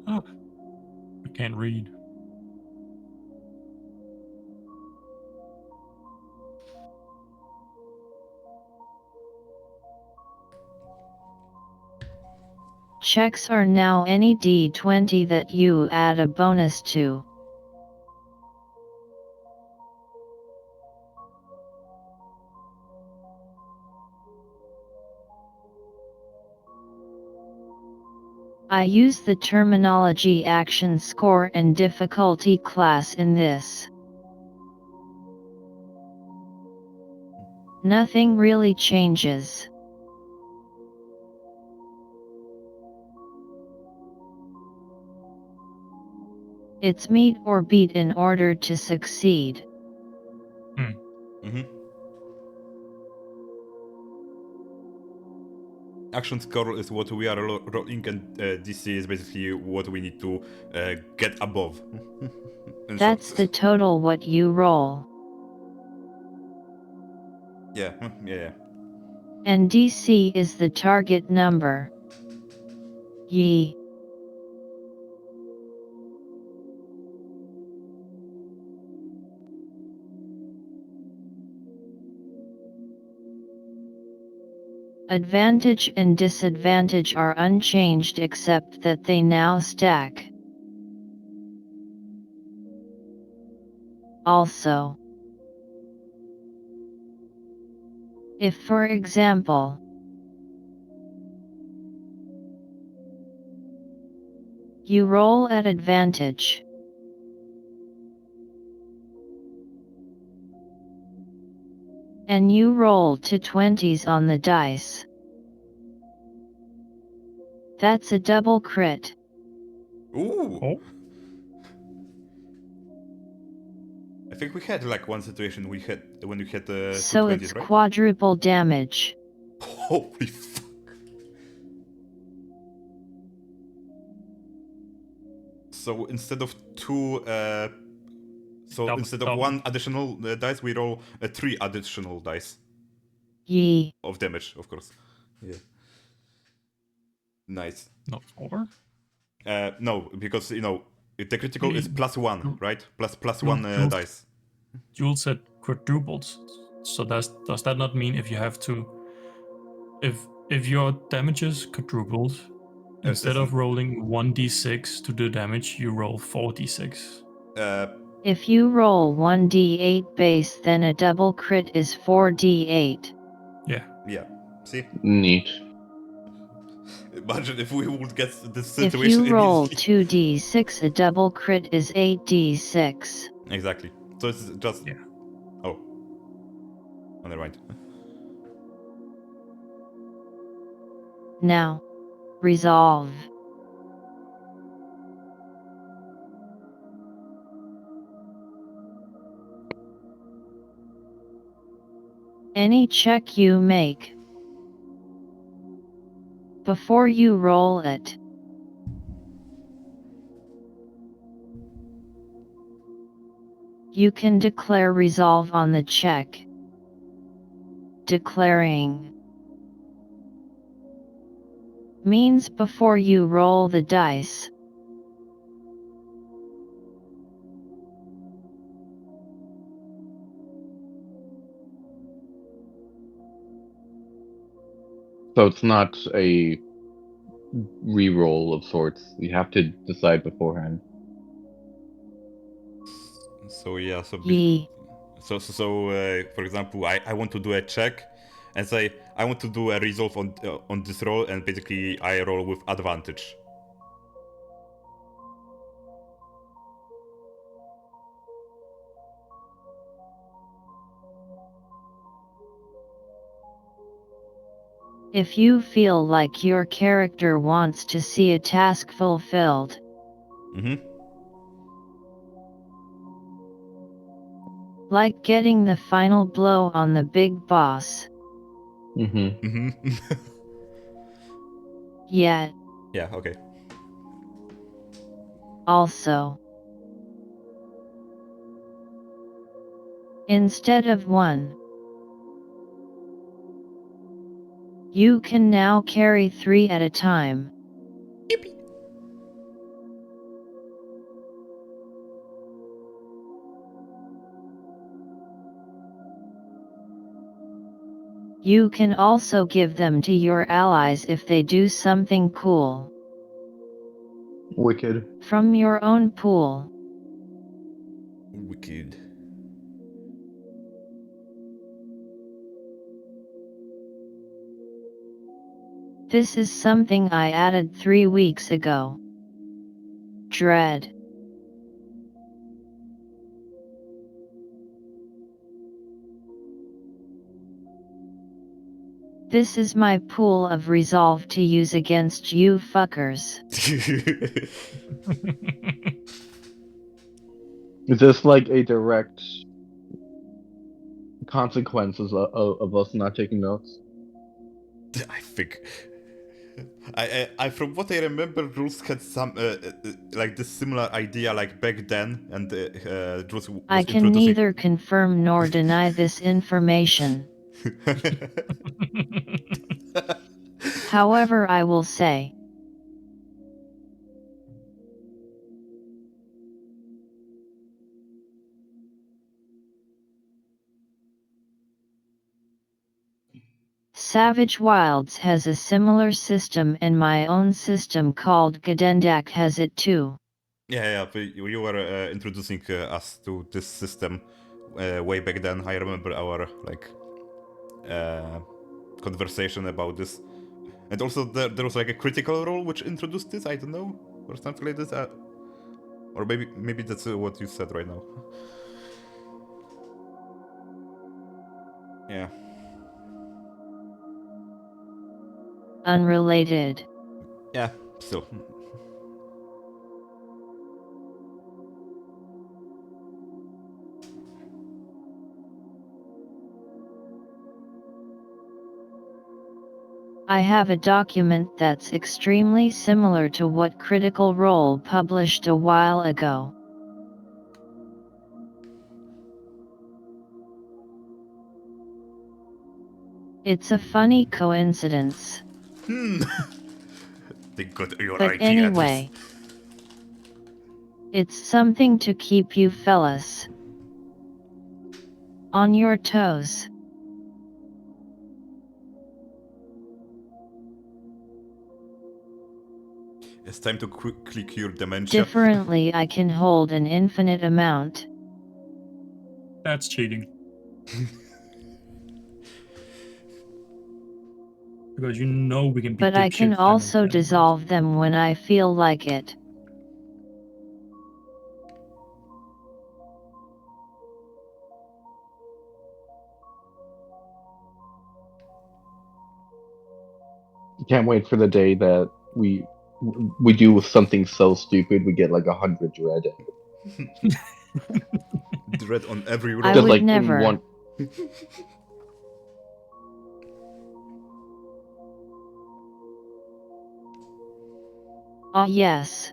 Oh, I can't read. Checks are now any d20 that you add a bonus to. I use the terminology action score and difficulty class in this. Nothing really changes. It's meet or beat in order to succeed. Mm-hmm. Action score is what we are rolling, and DC is basically what we need to get above. That's the total what you roll. Yeah, yeah. And DC is the target number. Ye. Advantage and disadvantage are unchanged except that they now stack. Also, if for example, you roll at advantage, and you roll to 20s on the dice, that's a double crit. Ooh. Oh, I think we had like one situation when you had two So 20s, it's right? quadruple damage. Holy fuck. So instead of instead of Double. one additional dice, we roll 3 additional dice Ye. of damage, of course. Yeah. Nice. Not 4. No, because the critical is +1, Ju- right? Plus Ju- 1 Jules, dice. Jules said quadrupled. So does that not mean if you have to, if your damage is quadrupled, instead of Listen, rolling 1d6 to do damage, you roll 4d6? If you roll 1d8 base, then a double crit is 4d8. Yeah. yeah. See, Neat. imagine if we would get this If situation you roll immediately. 2d6, a double crit is 8d6. Exactly. So it's just. Yeah. Oh. Oh, never mind. Now, resolve. Any check you make, before you roll it, you can declare resolve on the check. Declaring means before you roll the dice. So it's not a re-roll of sorts. You have to decide beforehand. So yeah, Ye. for example, I want to do a check and say I want to do a resolve on this roll, and basically I roll with advantage. If you feel like your character wants to see a task fulfilled, like getting the final blow on the big boss, yet, Yeah. Okay. also, instead of 1, you can now carry 3 at a time. You can also give them to your allies if they do something cool. Wicked. From your own pool. Wicked. This is something I added 3 weeks ago. Dread. This is my pool of resolve to use against you fuckers. Is this like a direct consequences of us not taking notes? I think. I from what I remember, Jules had some like this similar idea like back then, and Jules was I can introducing. neither confirm nor deny this information. However, I will say, Savage Wilds has a similar system, and my own system called Gadendak has it too. Yeah, but you were introducing us to this system way back then. I remember our like conversation about this, and also there was like a critical role which introduced this. I don't know, or something like this, or maybe that's what you said right now. Yeah. Unrelated. Yeah. Still. I have a document that's extremely similar to what Critical Role published a while ago. It's a funny coincidence. They got your But IP anyway, it's something to keep you fellas on your toes. address. It's time to click your dementia. Differently, I can hold an infinite amount. That's cheating. Because you know we can be But I can dipshits also and dissolve them when I feel like it. Can't wait for the day that we do something so stupid we get like 100 dread. Dread on every roll. I Just would like in never. one. Ah, yes.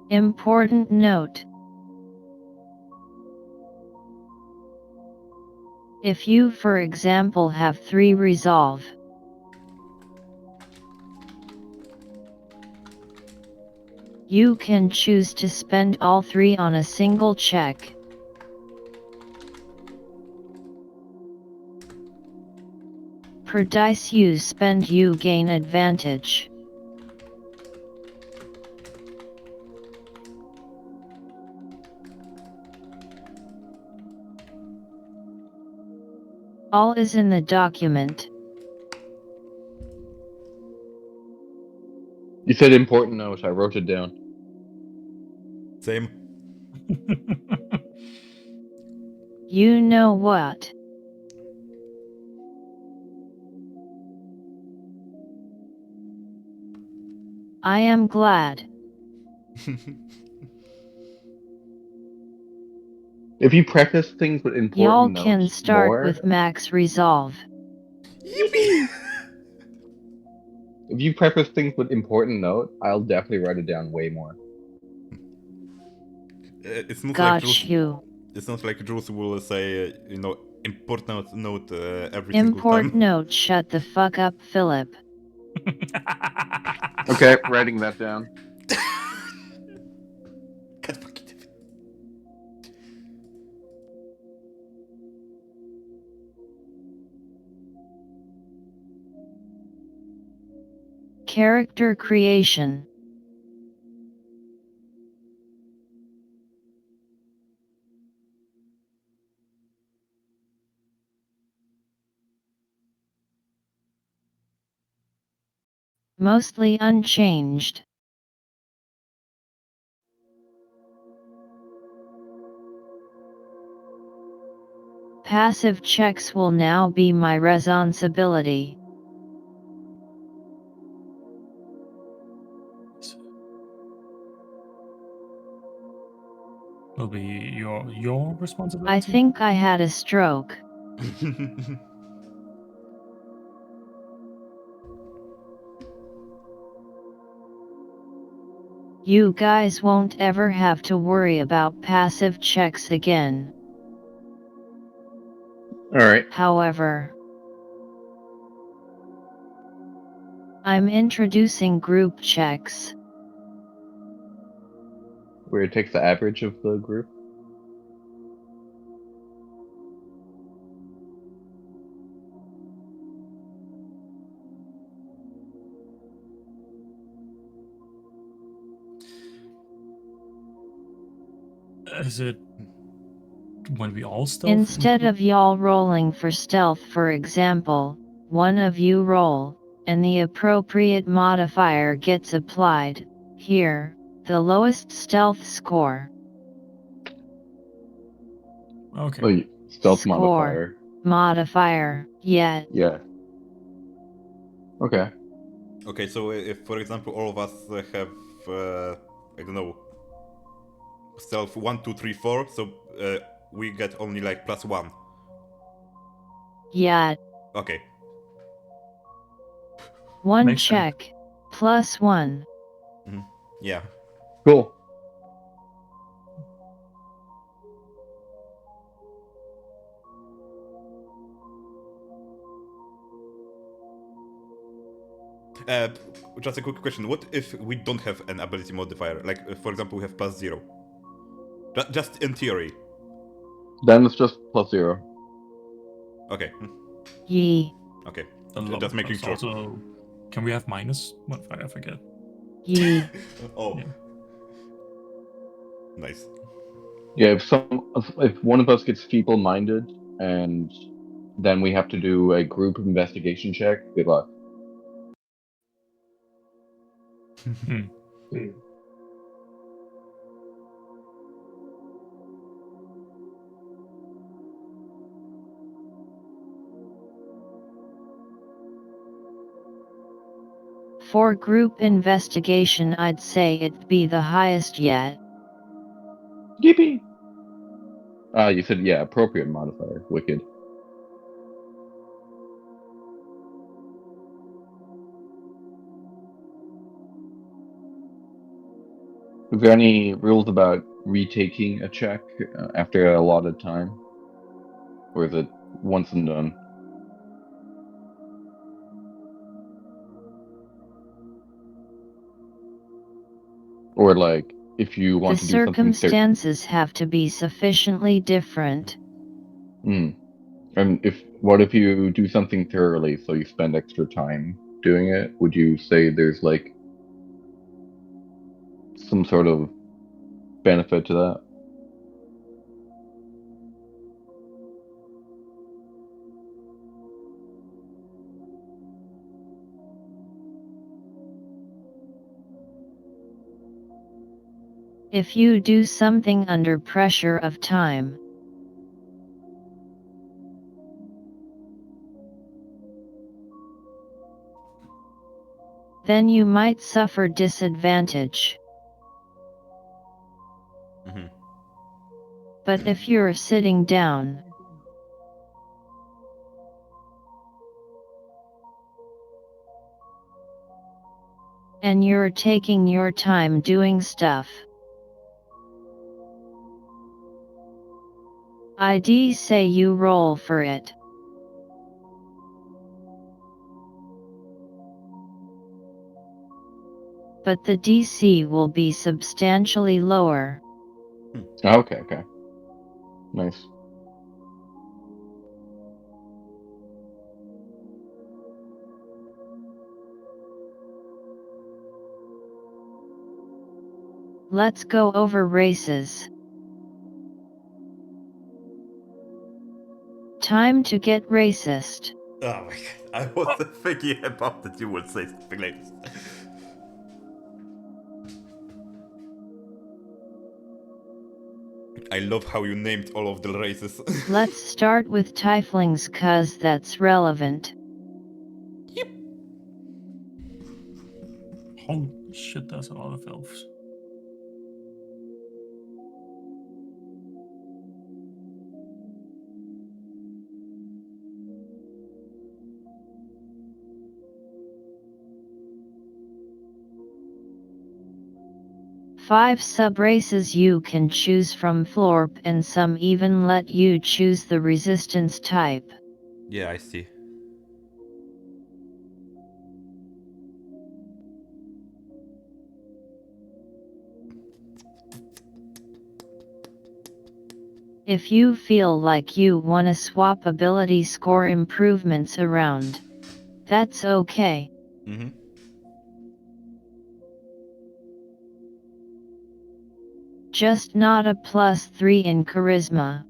Important note. If you, for example, have 3 resolve, you can choose to spend all 3 on a single check. Per dice you spend, you gain advantage. All is in the document. You said important note. I wrote it down. Same. You know what? I am glad. If you preface things with Y'all important can notes start more, with max resolve. Yippee! if you preface things with important note, I'll definitely write it down way more. It's not like Got Jules. you. It's not like Jules will say, important note every single Import time. note, shut the fuck up, Filip. Okay, writing that down. God fucking damn it. Character creation. Mostly unchanged. Passive checks will now be my responsibility. will be your responsibility. I think I had a stroke. You guys won't ever have to worry about passive checks again. Alright. However, I'm introducing group checks. Where it takes the average of the group. Is it when we all stealth? Instead of y'all rolling for stealth, for example, one of you roll, and the appropriate modifier gets applied. Here, the lowest stealth score. Okay. Oh, stealth Score. modifier. Yet. Yeah. Okay. Okay, so if, for example, all of us have, I don't know, stealth 1, 2, 3, 4, so we get only like +1. Yet. Okay. One Makes sense. check. +1. Yeah. Cool. Just a quick question. What if we don't have an ability modifier? Like, for example, we have +0. Just in theory. Then it's just +0. Okay. Ye. Okay. A lot Just of making plus sure. Also, can we have minus modifier? I forget. Ye. Oh. Yeah. Nice. Yeah, if one of us gets feeble-minded and then we have to do a group investigation check, good luck. For group investigation, I'd say it'd be the highest yet. Yippee! You said, yeah, appropriate modifier. Wicked. Is there any rules about retaking a check after a allotted time? Or is it once and done? Or like, if you want The to do something circumstances have to be sufficiently different. And what if you do something thoroughly, so you spend extra time doing it? Would you say there's like some sort of benefit to that? If you do something under pressure of time, then you might suffer disadvantage. But if you're sitting down, and you're taking your time doing stuff, I'd say you roll for it. But the DC will be substantially lower. Okay. Nice. Let's go over races. Time to get racist. Oh my god. I was thinking about that you would say something like this. I love how you named all of the races. Let's start with tieflings, cause that's relevant. Holy shit, there's a lot of elves. Five sub-races you can choose from Florp, and some even let you choose the resistance type. Yeah, I see. If you feel like you wanna swap ability score improvements around, that's okay. Just not a +3 in charisma.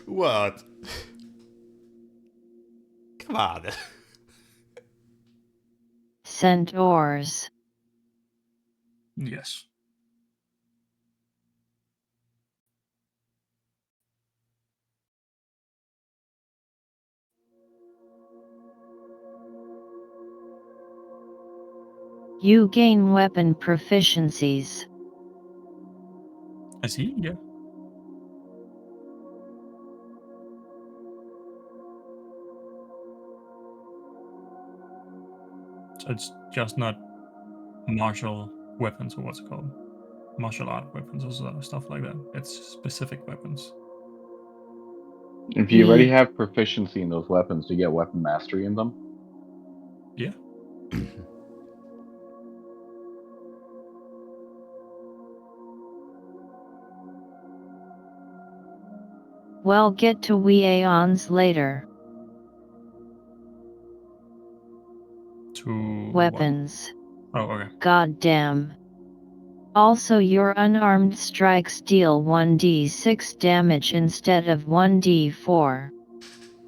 What? Come on. Centaurs. Yes. You gain weapon proficiencies. I see, yeah. So it's just not martial weapons, or what's it called? Martial art weapons or stuff like that. It's specific weapons. If you already Yeet. have proficiency in those weapons, do you get weapon mastery in them? Yeah. Well, get to we aeons later. To Weapons. What? Oh, okay. Goddamn. Also, your unarmed strikes deal 1d6 damage instead of 1d4.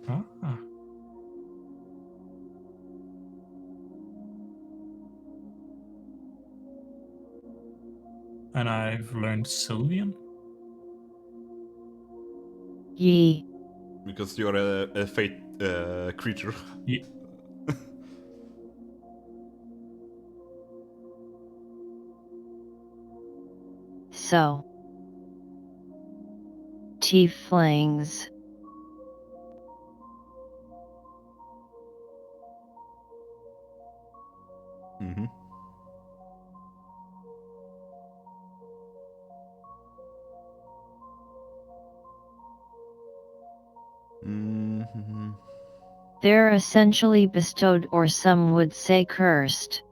Ah. And I've learned Sylvian. Yee. Because you're a fate creature. Yeah. So. Tieflings. Mm-hmm. Mm-hmm. They're essentially bestowed, or some would say cursed.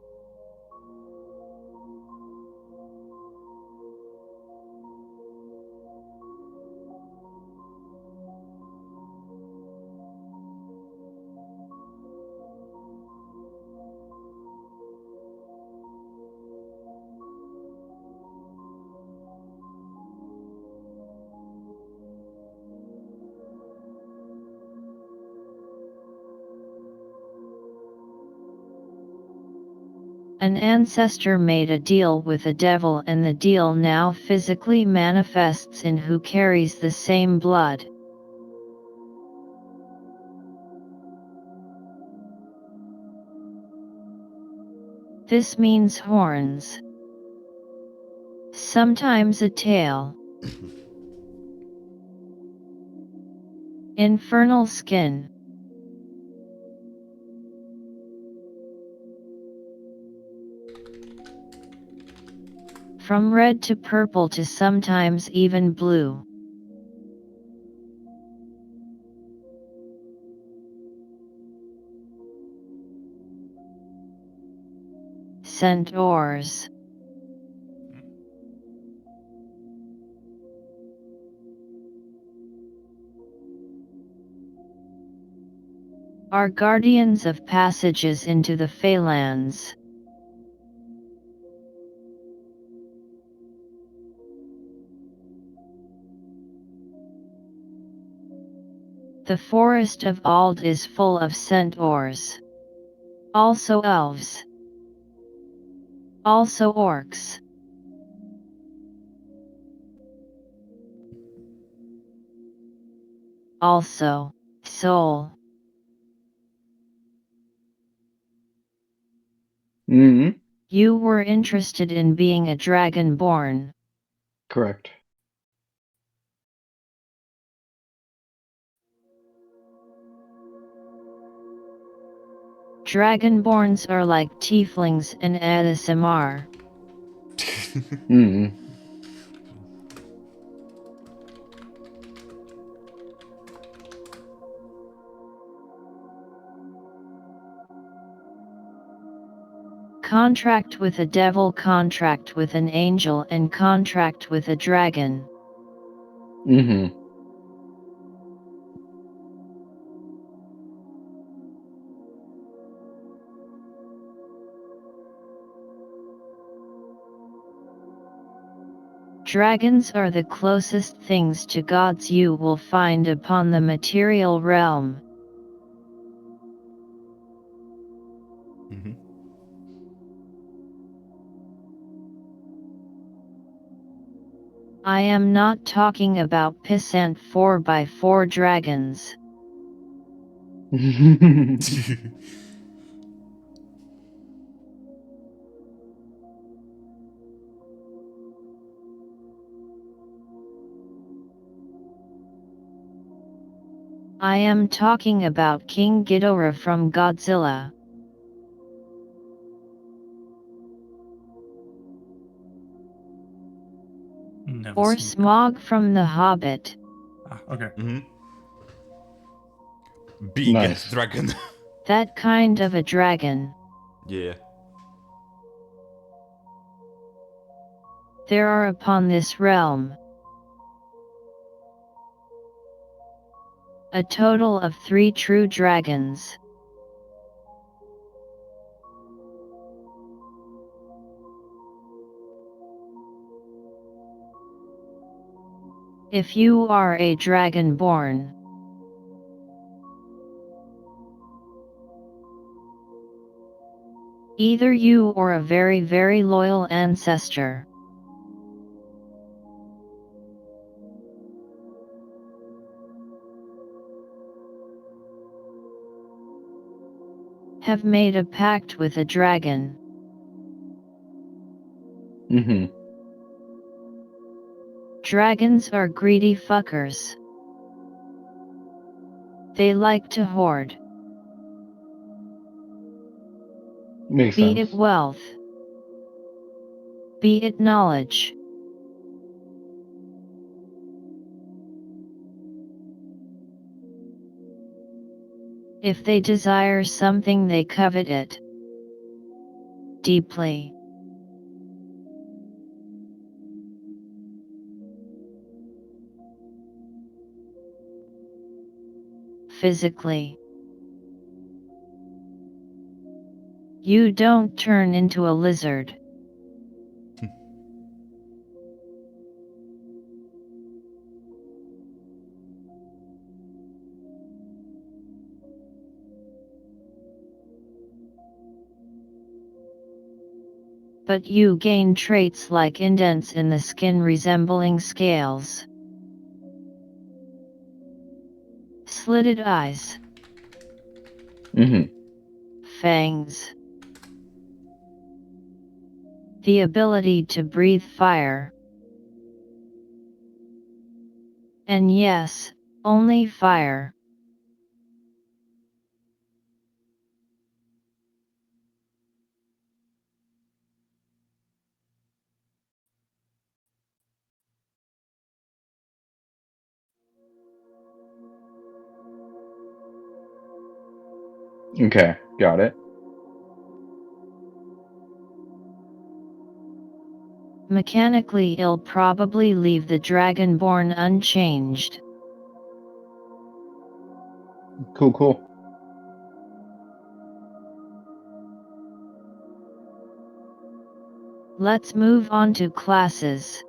An ancestor made a deal with a devil, and the deal now physically manifests in who carries the same blood. This means horns. Sometimes a tail. Infernal skin. From red to purple to sometimes even blue. Centaurs. Are guardians of passages into the Phalanx. The forest of Ald is full of centaurs. Also elves. Also orcs. Also, soul. Mm-hmm. You were interested in being a dragonborn. Correct. Dragonborns are like tieflings and ASMR. Mm-hmm. Contract with a devil, contract with an angel, and contract with a dragon. Mm-hmm. Dragons are the closest things to gods you will find upon the material realm. Mm-hmm. I am not talking about pissant 4x4 dragons. I am talking about King Ghidorah from Godzilla. never Or seen. Smaug from The Hobbit. Ah, okay. Big Nice. dragon. That kind of a dragon. Yeah. There are upon this realm a total of 3 true dragons. If you are a dragonborn, either you or a very very loyal ancestor have made a pact with a dragon. Mm-hmm. Dragons are greedy fuckers. They like to hoard. Makes Be sense. it wealth, be it knowledge. If they desire something, they covet it deeply. Physically, you don't turn into a lizard. But you gain traits like indents in the skin resembling scales, slitted eyes, Mm-hmm. fangs, the ability to breathe fire. And yes, only fire. Okay, got it. Mechanically, it'll probably leave the Dragonborn unchanged. Cool. Let's move on to classes.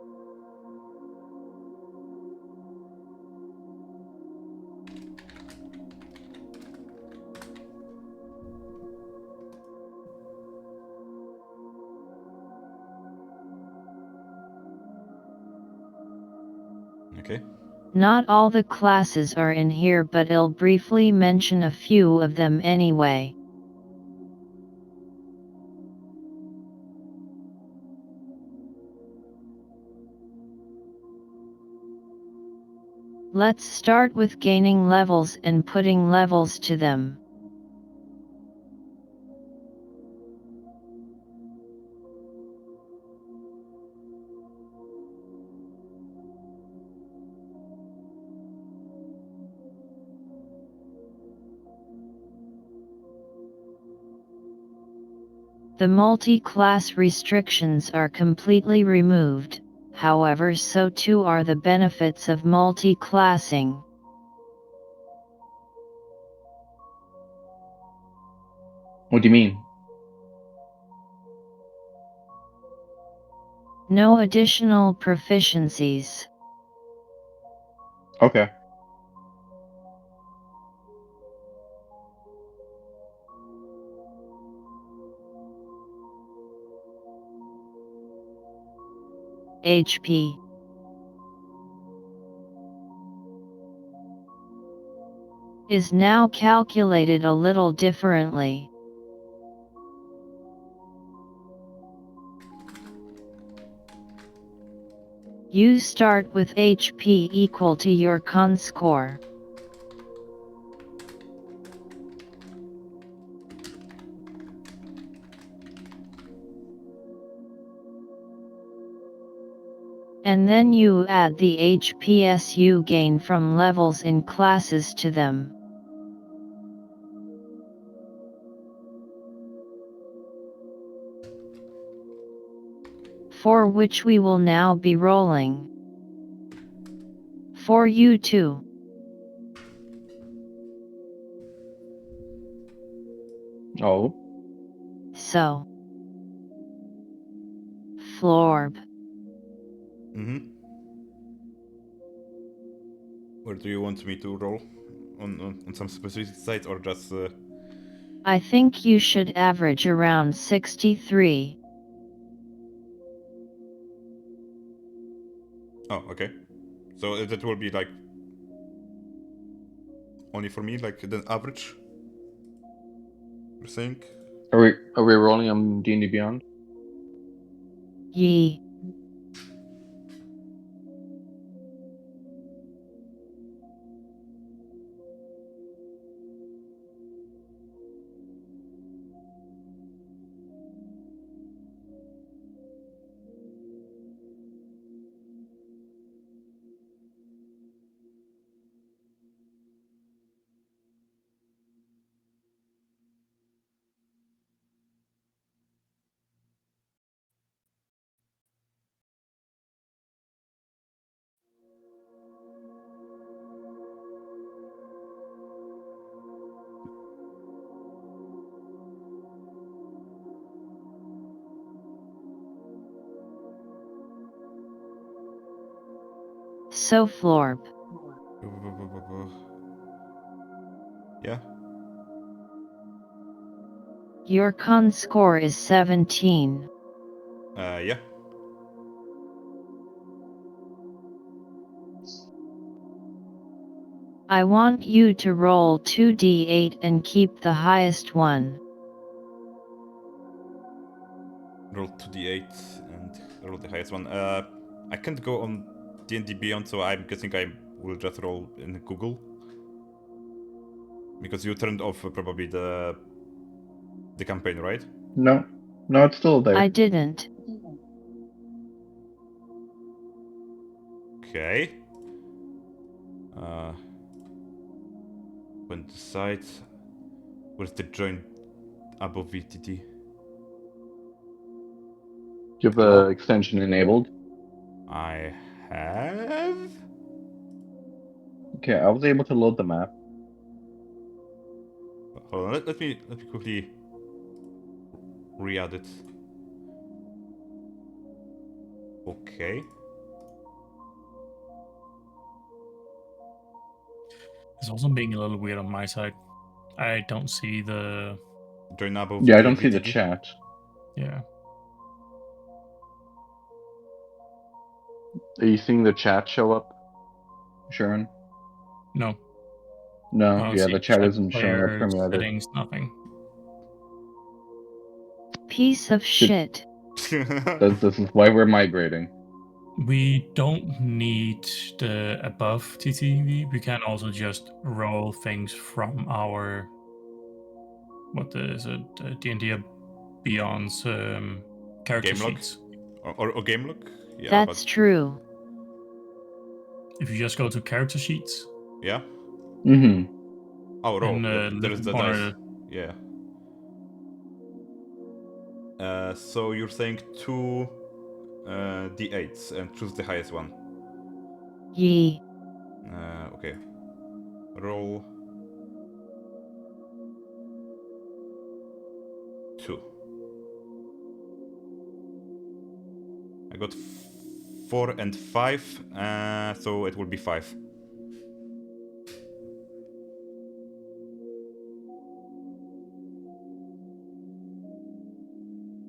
Okay. Not all the classes are in here, but I'll briefly mention a few of them anyway. Let's start with gaining levels and putting levels to them. The multi-class restrictions are completely removed, however so too are the benefits of multi-classing. What do you mean? No additional proficiencies. Okay. HP is now calculated a little differently. You start with HP equal to your con score. And then you add the HPS you gain from levels in classes to them. For which we will now be rolling. For you too. Oh, So. Florb. Where do you want me to roll? On some specific site or just... I think you should average around 63. Oh, okay. So that will be like... only for me, like the average? You're saying? are we rolling on D&D Beyond? Ye. So Florb. Yeah? Your con score is 17. Yeah. I want you to roll 2d8 and keep the highest one. Roll 2d8 and roll the highest one. I can't go on D&D Beyond, so I'm guessing I will just roll in Google. Because you turned off probably the campaign, right? No, it's still there. I didn't. Okay. When the site... Where's the join above VTT? Do you have the Oh. extension enabled? I have... Okay, I was able to load the map. Hold on, let me quickly re-add it. Okay. It's also being a little weird on my side. I don't see the... Join above Yeah, I the don't see the VTT. chat. Yeah. Are you seeing the chat show up, Sharon? No. I No, don't yeah, see the chat chat isn't showing up player for me either. settings, nothing. Piece of shit. This is why we're migrating. We don't need the above TTV. We can also just roll things from our... What is it? D&D Beyond's character Game log? sheets. Or game log? Yeah, That's true. If you just go to character sheets Yeah? Mm-hmm. Oh, roll. in the There is left the corner, dice. Yeah. So you're saying 2 d8s and choose the highest one. Ye. Okay. Roll 2. I got 4 and 5, so it will be 5.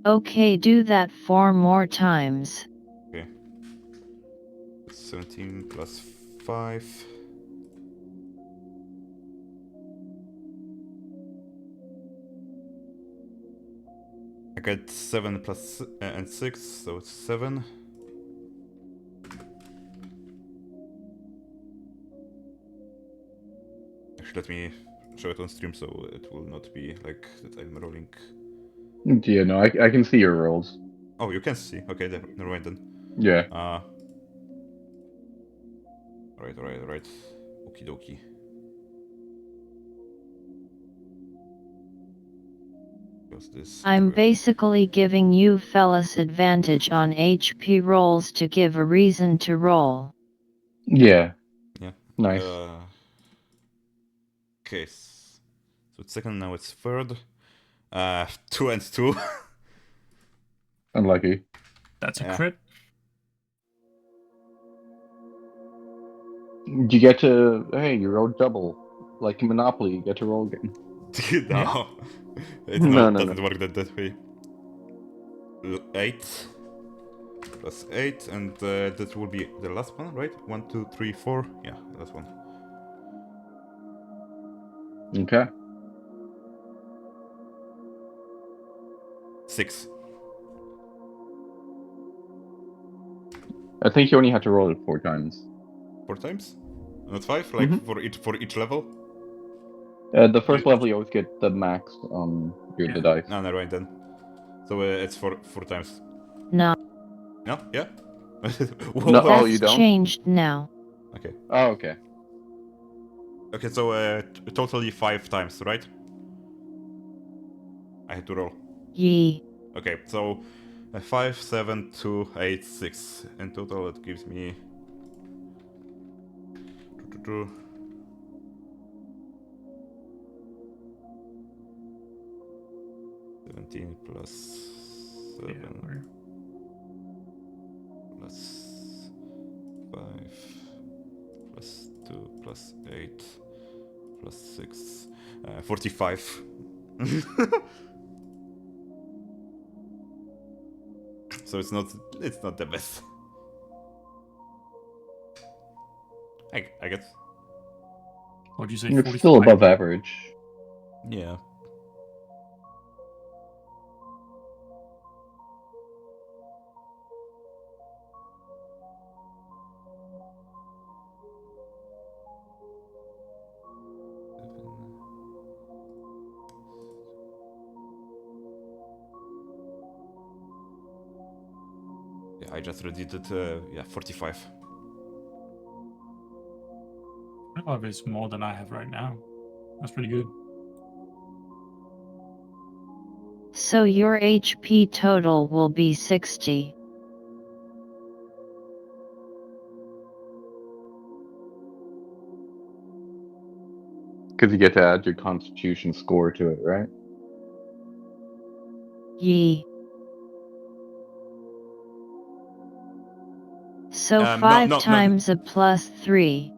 Okay, do that 4 more times. Okay. 17 plus 5. I got 7 plus and 6, so it's 7. Actually, let me show it on stream so it will not be like that I'm rolling. Yeah, no, I can see your rolls. Oh, you can see. Okay, never mind then. Yeah. Right. Okie dokie. I'm basically giving you fellas advantage on HP rolls to give a reason to roll. Yeah. Yeah. Nice. Okay. So it's second, now it's third. 2 and 2. Unlucky. That's a Yeah. crit. You get to, hey, you rolled double. Like in Monopoly, you get to roll again. No. Yeah. It No. doesn't work that way. 8 plus 8, and that will be the last one, right? 1, 2, 3, 4. Yeah, last one. Okay. 6. I think you only have to roll it 4 times. 4 times? Not 5? Like Mhm. for each level? The first level, you always get the max on the dice. No, never mind then. So it's 4 times. No, No? Yeah? No, What? oh, you that's don't? changed now. Okay. Oh, okay. Okay, so totally 5 times, right? I had to roll. Ye. Okay, so 5, 7, 2, 8, 6. In total, it gives me 17 plus 7 Yeah, plus 5 plus 2 plus 8 plus 6. 45. So it's not the best. I guess. What'd you say? It's 45? still above average. Yeah. Yeah, I just read it. Yeah, 45. 45 is more than I have right now. That's pretty good. So your HP total will be 60. Because you get to add your constitution score to it, right? Ye. So No, 5 no. times a plus 3.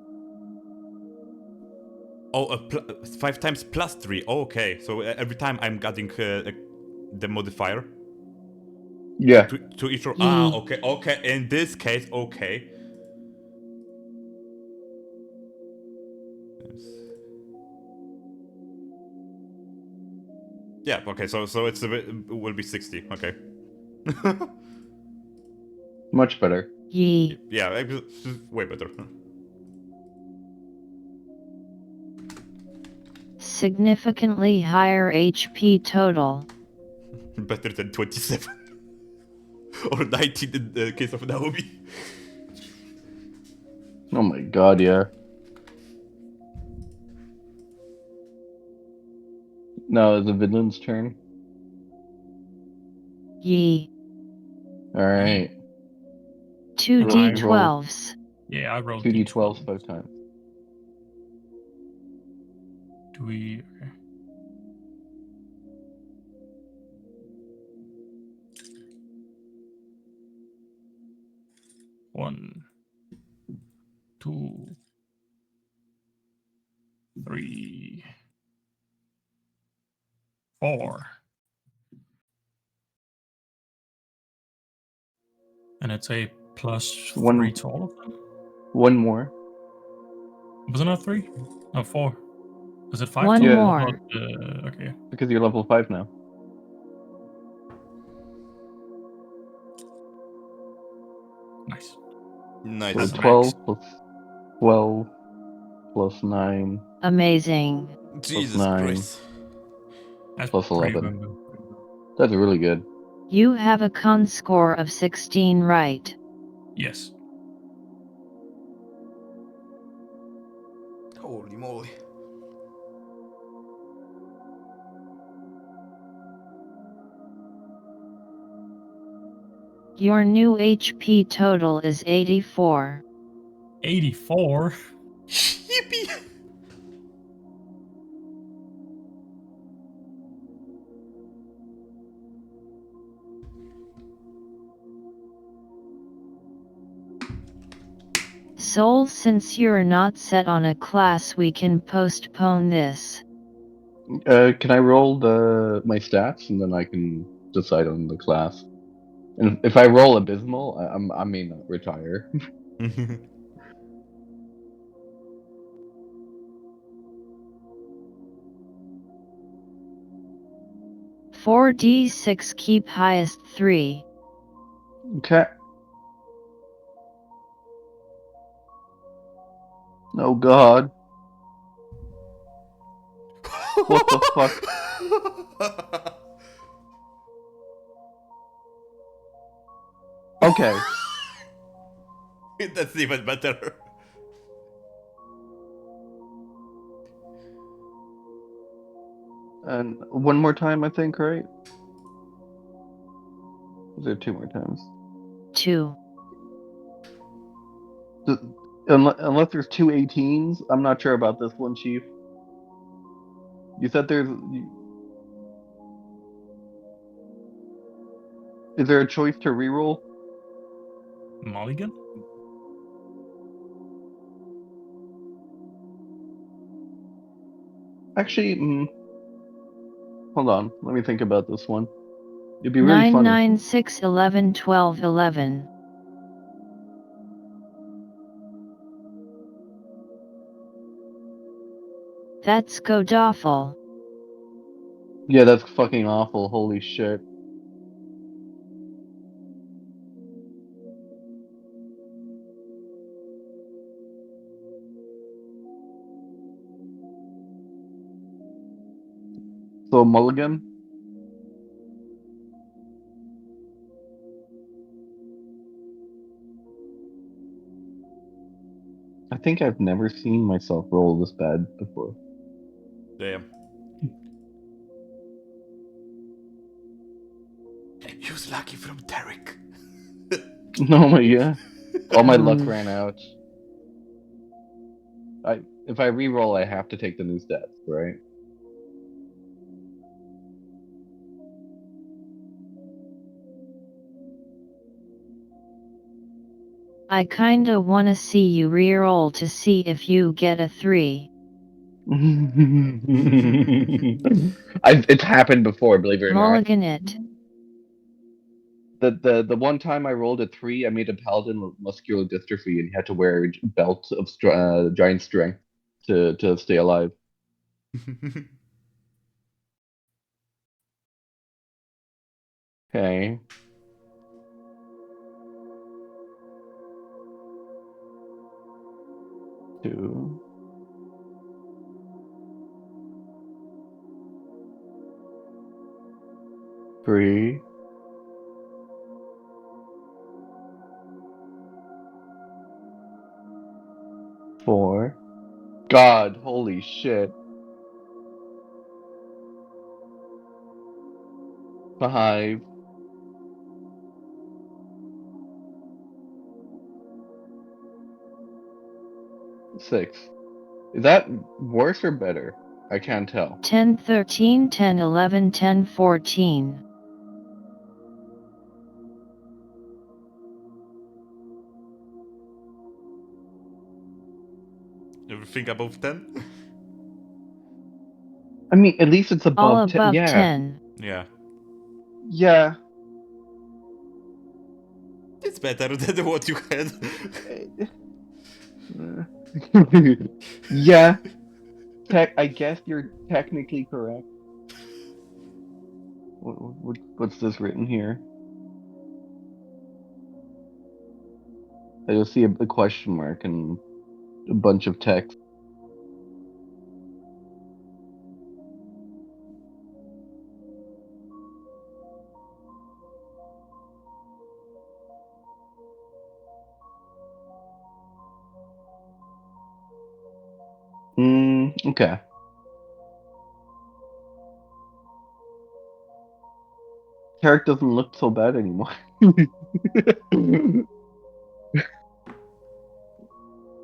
Oh, 5 times plus 3. Oh, okay, so every time I'm adding the modifier Yeah. to each roll. Ye. Okay. In this case, okay. Yeah, okay, so it's it will be 60. Okay. Much better. Ye. Yeah, way better. Significantly higher HP total. Better than 27. Or 19 in the case of Naomi. Oh my god, yeah. Now the villain's turn. Ye. Alright. 2 And I D12s. Yeah, I rolled 2d12s D12. 5 times. Do we... Okay. One, 2, 3, 4. And it's a plus 3 to all of them. One more. Wasn't that 3? No, 4. Is it 5 One total? more. I thought, okay. Because you're level 5 now. Nice. Nice. So That's a 12 max. plus 12 plus 9 Amazing. Jesus 9 Christ. That's plus pretty 11. good. That's really good. You have a con score of 16, right? Yes. Holy moly. Your new HP total is 84. 84? Yippee! Soul, since you're not set on a class, we can postpone this. Can I roll my stats and then I can decide on the class? And if I roll abysmal, I may not retire. 4d6, keep highest 3. Okay. Oh God. What the fuck? Okay. That's even better. And one more time, I think, right? Is there two more times? 2. Unless there's two 18s, I'm not sure about this one, Chief. You said is there a choice to reroll? Mulligan? Actually, hold on. Let me think about this one. It'd be really 9, funny. 9, 6, 11, 12, 11. That's godawful. Yeah, that's fucking awful. Holy shit. So mulligan? I think I've never seen myself roll this bad before. Damn. Use lucky from Derek. Oh my god. All my luck ran out. If I re-roll, I have to take the new stats, right? I kinda wanna see you reroll to see if you get a 3. It's happened before, believe it or not. Mulligan it. The one time I rolled a 3, I made a paladin with muscular dystrophy, and he had to wear a belt of giant strength to stay alive. Okay. Two. Three. Four. God, holy shit. 5. 6. Is that worse or better? I can't tell. 10, 13, 10, 11, 10, 14. Everything above 10? I mean, at least it's All above 10. above Yeah. 10. Yeah. Yeah. It's better than what you had. Yeah. I guess you're technically correct. What's this written here? I just see a question mark and a bunch of text. Okay. Tarek doesn't look so bad anymore.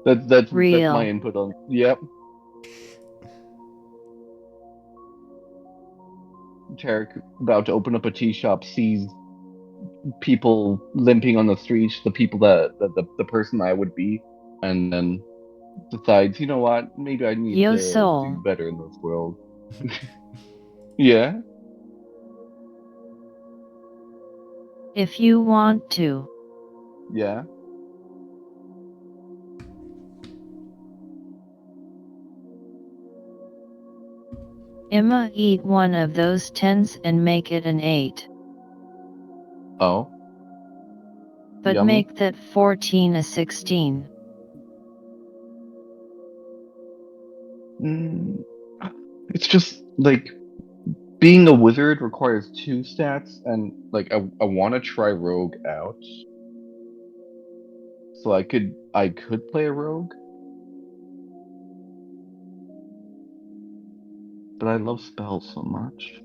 That's my Real. input on. Yep. Tarek about to open up a tea shop sees people limping on the streets, the people the person I would be, and then decides, you know what, maybe I need Yo to do soul. better in this world. Yeah. If you want to. Yeah. Emma, eat one of those 10s and make it an 8. Oh. But Yummy. make that 14 a 16. Mm, it's just like being a wizard requires 2 stats, and like I want to try rogue out, so I could play a rogue, but I love spells so much.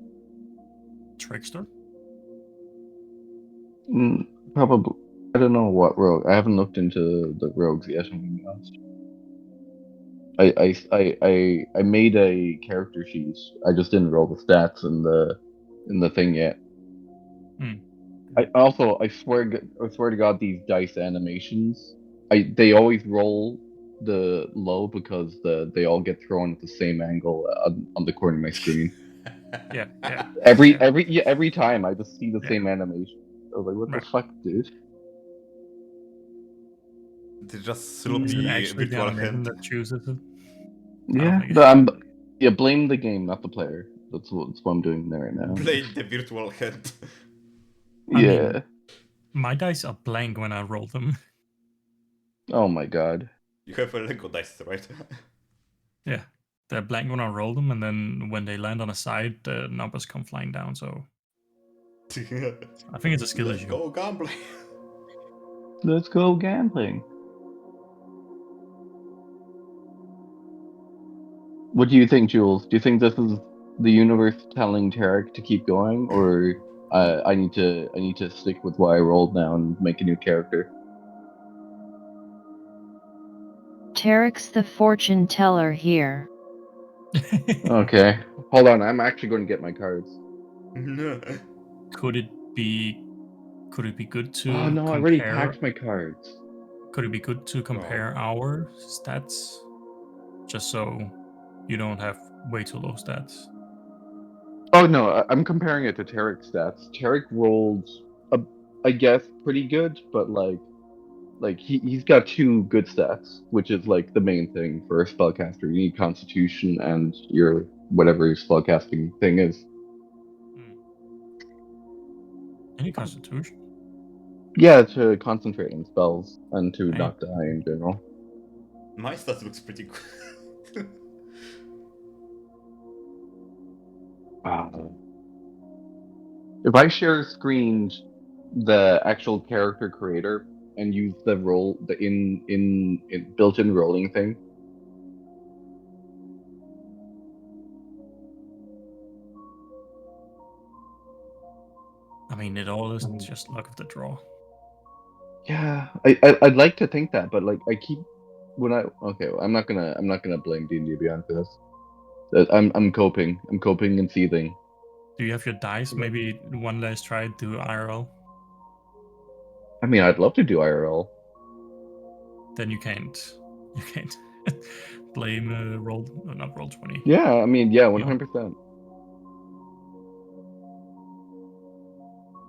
Trickster. Probably. I don't know what rogue. I haven't looked into the rogues yet. I'm gonna be honest. I made a character sheet. I just didn't roll the stats in the thing yet. Hmm. I swear to God, these dice animations. They always roll the low because they all get thrown at the same angle on the corner of my screen. Yeah, yeah, Every yeah. every time I just see the Yeah. same animation. I was like, what the Right. fuck, dude? They just Is it sloppy actually the virtual animation hand. that chooses it? I don't Yeah, think. yeah. Blame the game, not the player. That's what I'm doing there right now. Blade the virtual hand. I mean, Yeah. my dice are blank when I roll them. Oh my god. You have a Lego dice, right? Yeah, they're blank when I roll them, and then when they land on a side, the numbers come flying down. So I think it's a skill Let's issue. go gambling. Let's go gambling. What do you think, Jules? Do you think this is the universe telling Tarek to keep going, or I need to stick with what I rolled now and make a new character? Tarek's the fortune teller here. Okay, hold on. I'm actually going to get my cards. Could it be? Could it be good Oh to no, I already compare? packed my cards. Could it be good to compare Oh. our stats, just so you don't have way too low stats? Oh no, I'm comparing it to Tarek's stats. Tarek rolled, a, I guess, pretty good, but like he's got 2 good stats, which is like the main thing for a spellcaster. You need Constitution and your whatever your spellcasting thing is. Any Constitution? Yeah, to concentrate on spells and to Hey, not die in general. My stats looks pretty good. Wow. If I share screened the actual character creator and use the roll the in built-in rolling thing. I mean, it all isn't just luck of the draw. Yeah, I'd like to think that, but like I keep when I okay, well, I'm not gonna blame D&D Beyond for this. I'm coping and seething. Do you have your dice? Maybe one last try to IRL. I mean, I'd love to do IRL. Then you can't. You can't blame roll. Not roll 20. Yeah, I mean, yeah, You know. 100%.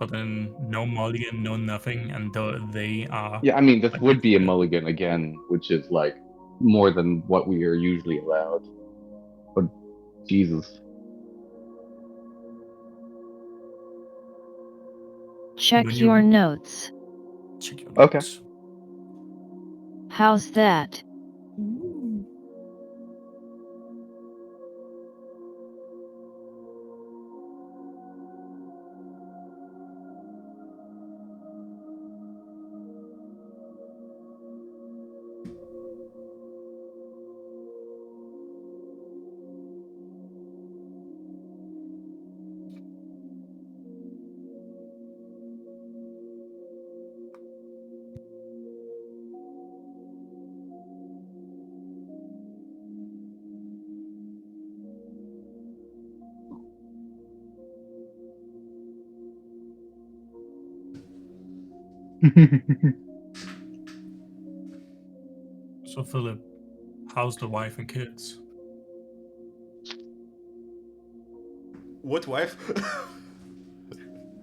But then no mulligan, no nothing, and they are Yeah, I mean, this like would be a literally. mulligan again, which is like more than what we are usually allowed. But Jesus. When Check your you notes. check your Okay. notes. How's that? So, Philip, how's the wife and kids? What wife?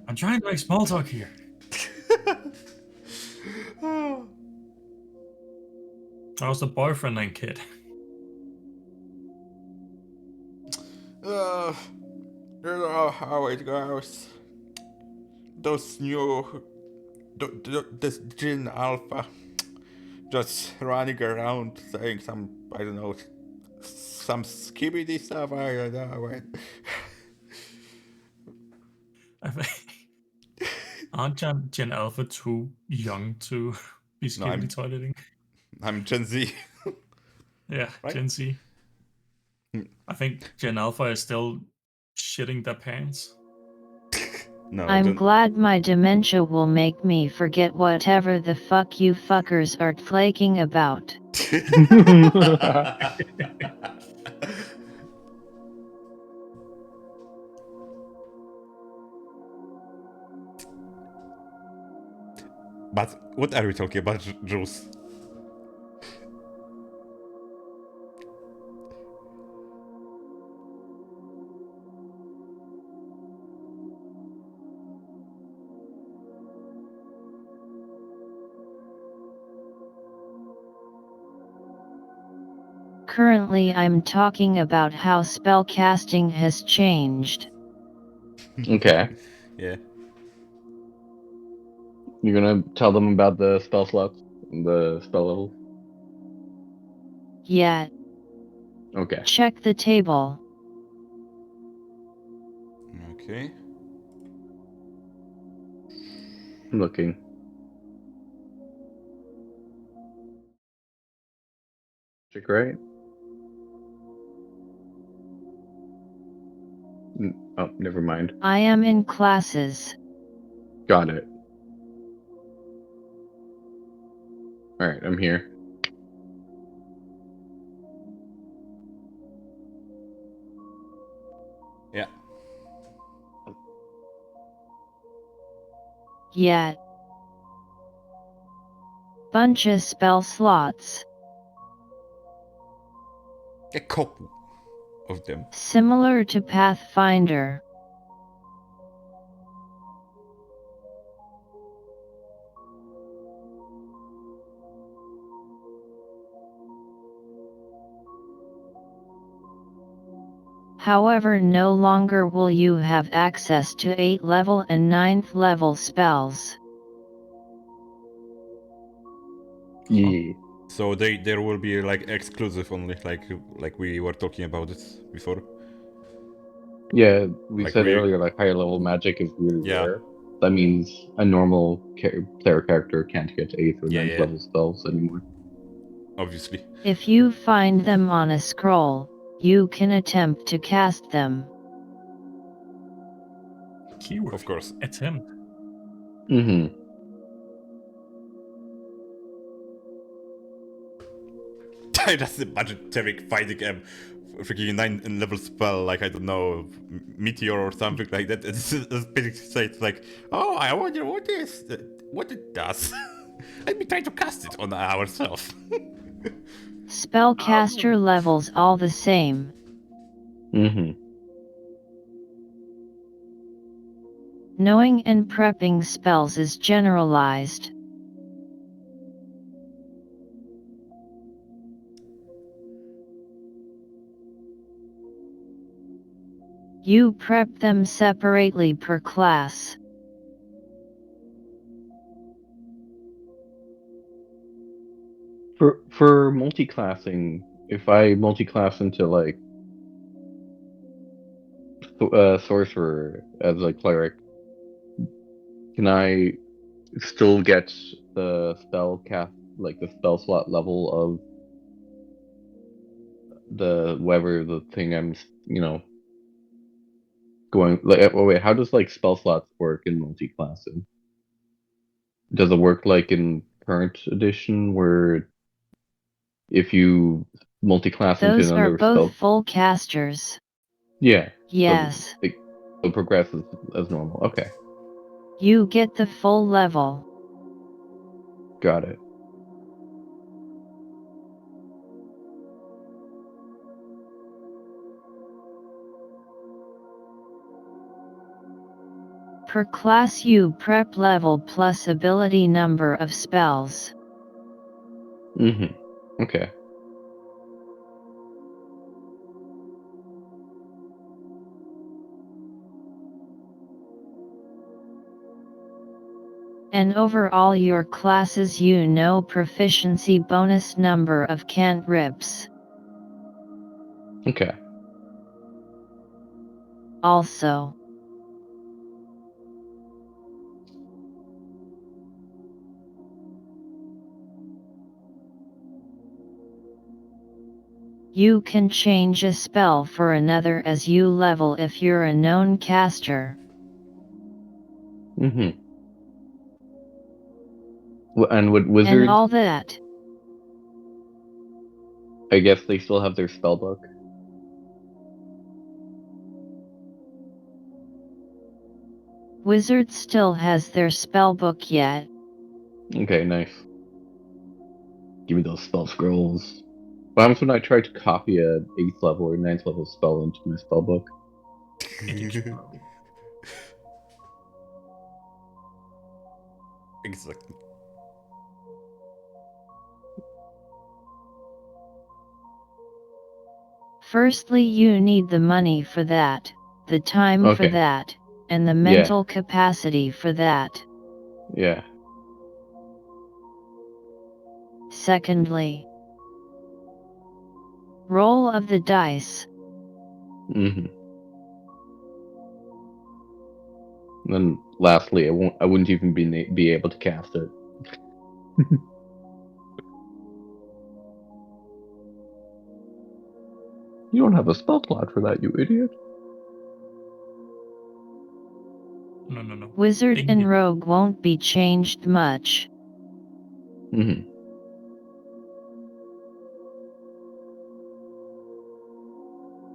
I'm trying to make small talk here. How's the boyfriend and kid? You know how it goes. Those new... This Jin Alpha just running around saying some, I don't know, some skibidi stuff, I don't know. Aren't Gen Alpha too young to be No, I'm- skibbity toileting? I'm Gen Z. Yeah, Right? Gen Z. I think Gen Alpha is still shitting their pants. No, I'm Gen- glad my dementia will make me forget whatever the fuck you fuckers are flaking about. But what are we talking about, Jules? Currently I'm talking about how spellcasting has changed. Okay. Yeah. You're gonna tell them about the spell slots, the spell levels? Yet, Okay. check the table. Okay. I'm looking. Check right? Oh, never mind. I am in classes. Got it. Alright, I'm here. Yeah. Yet, bunch of spell slots. A couple of them. Similar to Pathfinder. However, no longer will you have access to 8th level and 9th level spells. Yeah. So there will be like exclusive only, like we were talking about it before. Yeah, we Like said we- earlier, like higher level magic is really Yeah. rare. That means a normal player character can't get 8th or Yeah, 9th yeah. level spells anymore. Obviously. If you find them on a scroll, you can attempt to cast them. Keyword. Of course. Attempt. Mm-hmm. I just imagine Tarek fighting a freaking 9 level spell, like I don't know, meteor or something like that. It's basically it's like, oh, I wonder what it does. Let me try to cast it on ourselves. Spellcaster levels all the same. Mm-hmm. Knowing and prepping spells is generalized. You prep them separately per class. For multi-classing, if I multi-class into like sorcerer as a cleric, can I still get the spell cast, like the spell slot level of the whatever the thing I'm going like? Oh wait, how does like spell slots work in multi-classing? Does it work like in current edition where if you multi-class into Those are another both spell? full casters. Yeah. Yes. So it progresses as normal. Okay. You get the full level. Got it. Per class you prep level plus ability number of spells. Okay. And over all your classes you know proficiency bonus number of cantrips. Okay. Also, you can change a spell for another as you level if you're a known caster. And with And wizards, all that. I guess they still have their spellbook. Wizard still has their spellbook yet. Okay, nice. Give me those spell scrolls. What happens when I try to copy a 8th level or 9th level spell into my spellbook? It explode. Exactly. Firstly, you need the money for that, the time for Okay. that, and the mental capacity for that. Yeah. Secondly, roll of the dice. And then lastly, I wouldn't even be able to cast it. You don't have a spell slot for that, you idiot. No. Wizard Ding and it. rogue won't be changed much.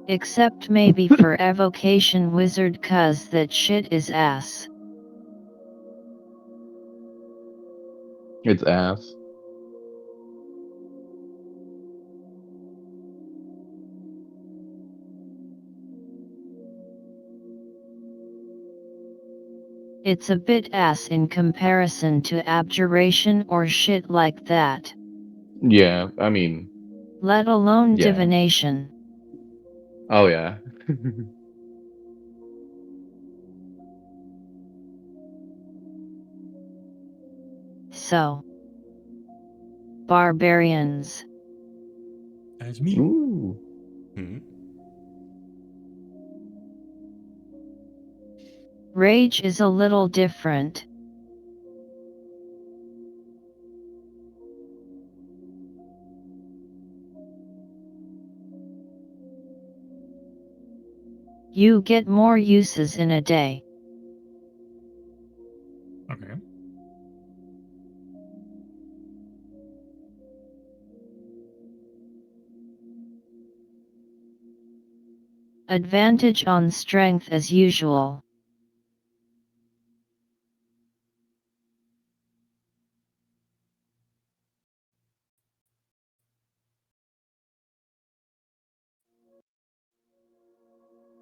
Except maybe for evocation wizard cuz that shit is ass. It's ass. It's a bit ass in comparison to abjuration or shit like that. Yeah, I mean, Let alone yeah. divination. Oh yeah. So, barbarians. That's me. Ooh. Rage is a little different. You get more uses in a day. Okay. Advantage on strength as usual.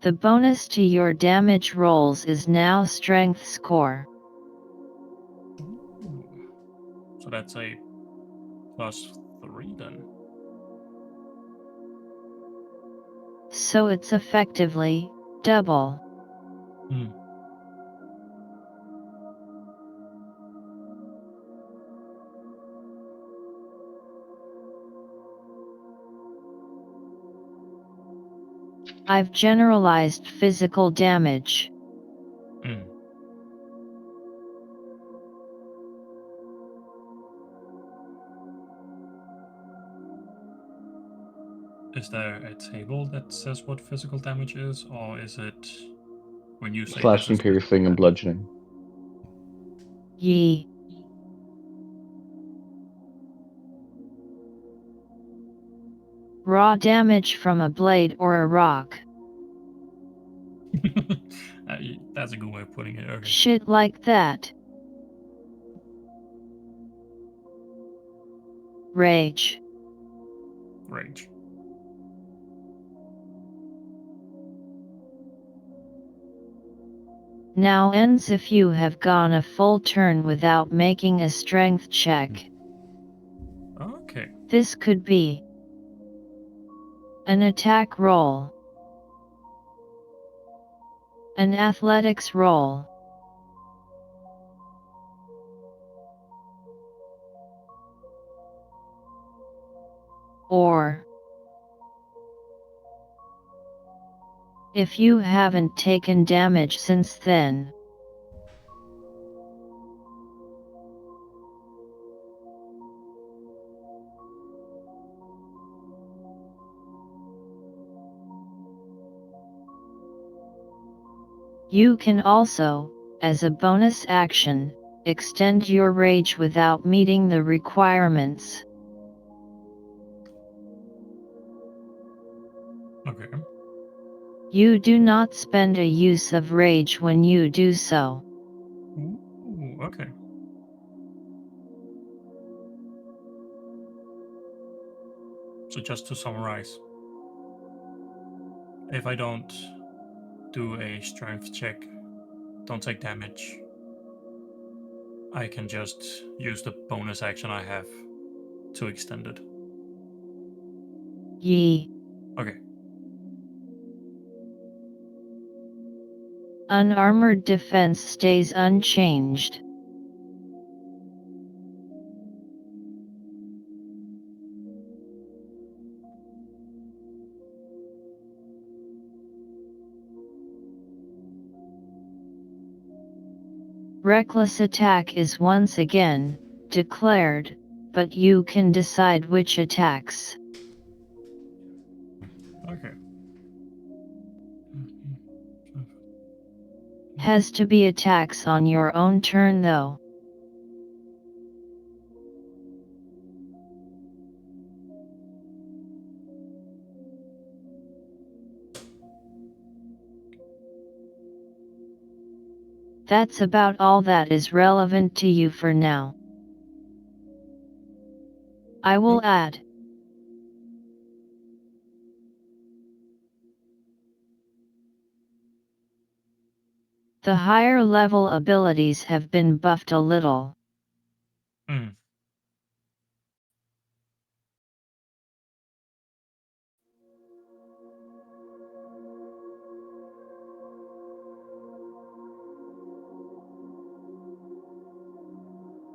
The bonus to your damage rolls is now strength score. Ooh. So that's a +3 then. So it's effectively double. I've generalized physical damage. Is there a table that says what physical damage is, or is it when you say this Slashing, is physical piercing, and damage? bludgeoning. Ye. Raw damage from a blade or a rock. That's a good way of putting it. Okay. Shit like that. Rage. Rage. Now ends if you have gone a full turn without making a strength check. Okay. This could be an attack roll, an athletics roll, or, if you haven't taken damage since then, you can also, as a bonus action, extend your rage without meeting the requirements. Okay. You do not spend a use of rage when you do so. Ooh, okay. So just to summarize, if I don't do a strength check, don't take damage, I can just use the bonus action I have to extend it. Ye. Okay. Unarmored defense stays unchanged. Reckless attack is once again declared, but you can decide which attacks. Okay. Has to be attacks on your own turn though. That's about all that is relevant to you for now. I will add. The higher level abilities have been buffed a little. Mm.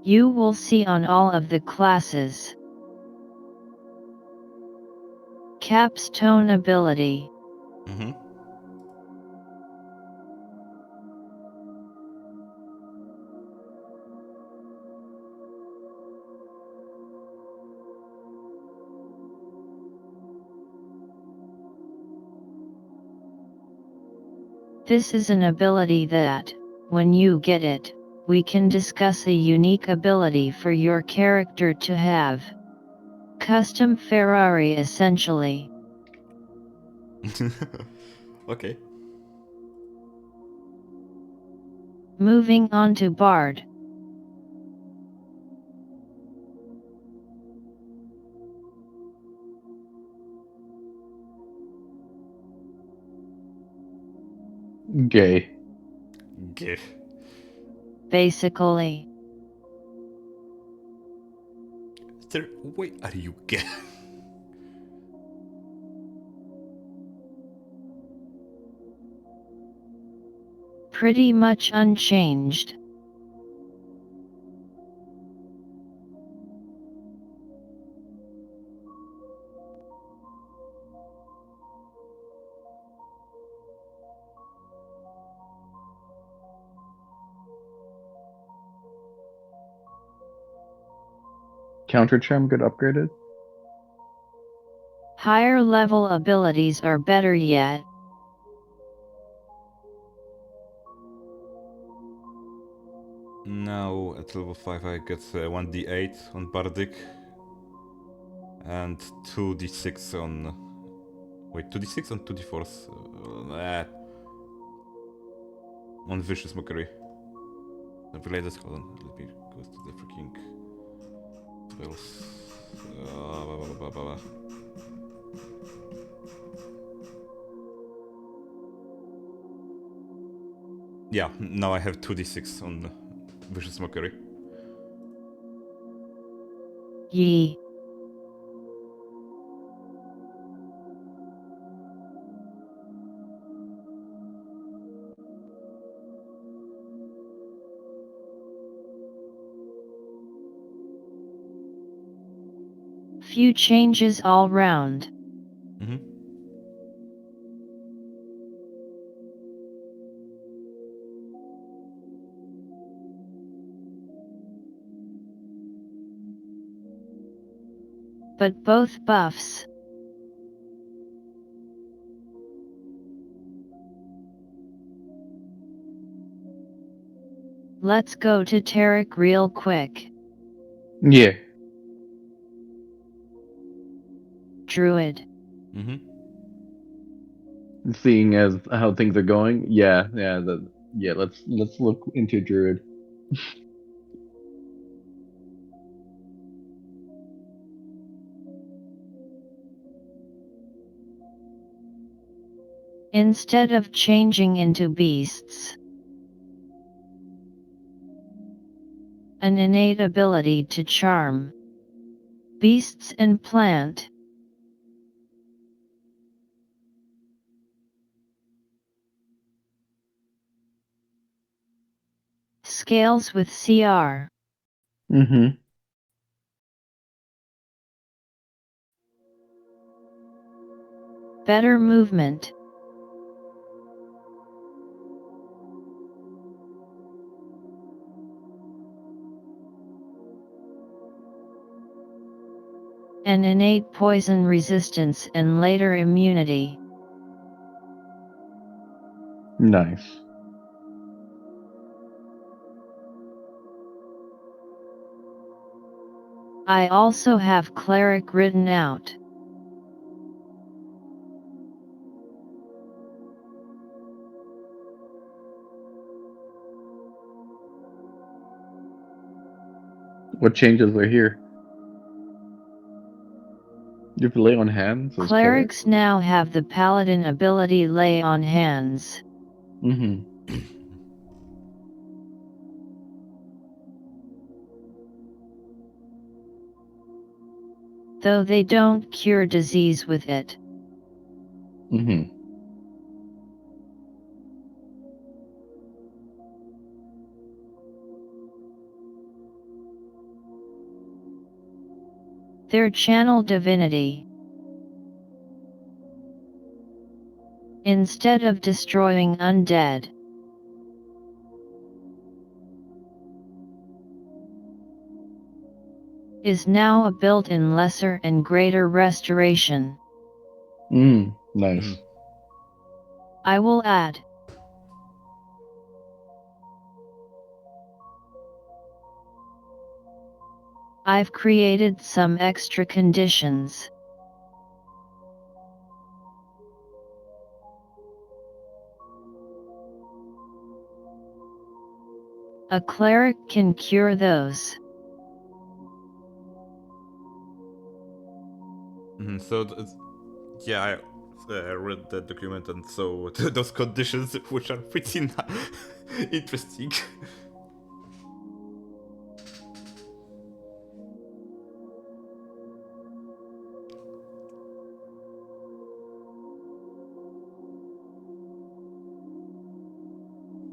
You will see on all of the classes. Capstone ability. Mm-hmm. This is an ability that, when you get it, we can discuss a unique ability for your character to have. Custom Ferrari essentially. Okay. Moving on to Bard. Gay. Gay. Basically. Sir, why are you gay? Pretty much unchanged. Counter Cham get upgraded? Higher level abilities are better yet. Now at level 5 I get 1d8 on Bardic and 2d6 on... Wait, 2d6 on 2d4s? On Vicious Mockery. Related, hold on, let me go to the freaking spells. Yeah, now I have 2d6 on Vicious Mockery. Ye. Few changes all round. Mm-hmm. But both buffs. Let's go to Tarek real quick. Yeah. Druid. Mm-hmm. Seeing as how things are going, yeah. Let's look into Druid. Instead of changing into beasts. An innate ability to charm. Beasts and plant. Scales with CR. Mm-hmm. Better movement. An innate poison resistance and later immunity. Nice. I also have cleric written out. What changes are here? You have to lay on hands as cleric? Clerics now have the paladin ability lay on hands. Mm-hmm. Though they don't cure disease with it. Mm-hmm. Their channel divinity. Instead of destroying undead. Is now a built-in lesser and greater restoration. Nice. Mm-hmm. I will add. I've created some extra conditions. A cleric can cure those. Mm-hmm. So, yeah, I read the document, and so those conditions, which are pretty interesting.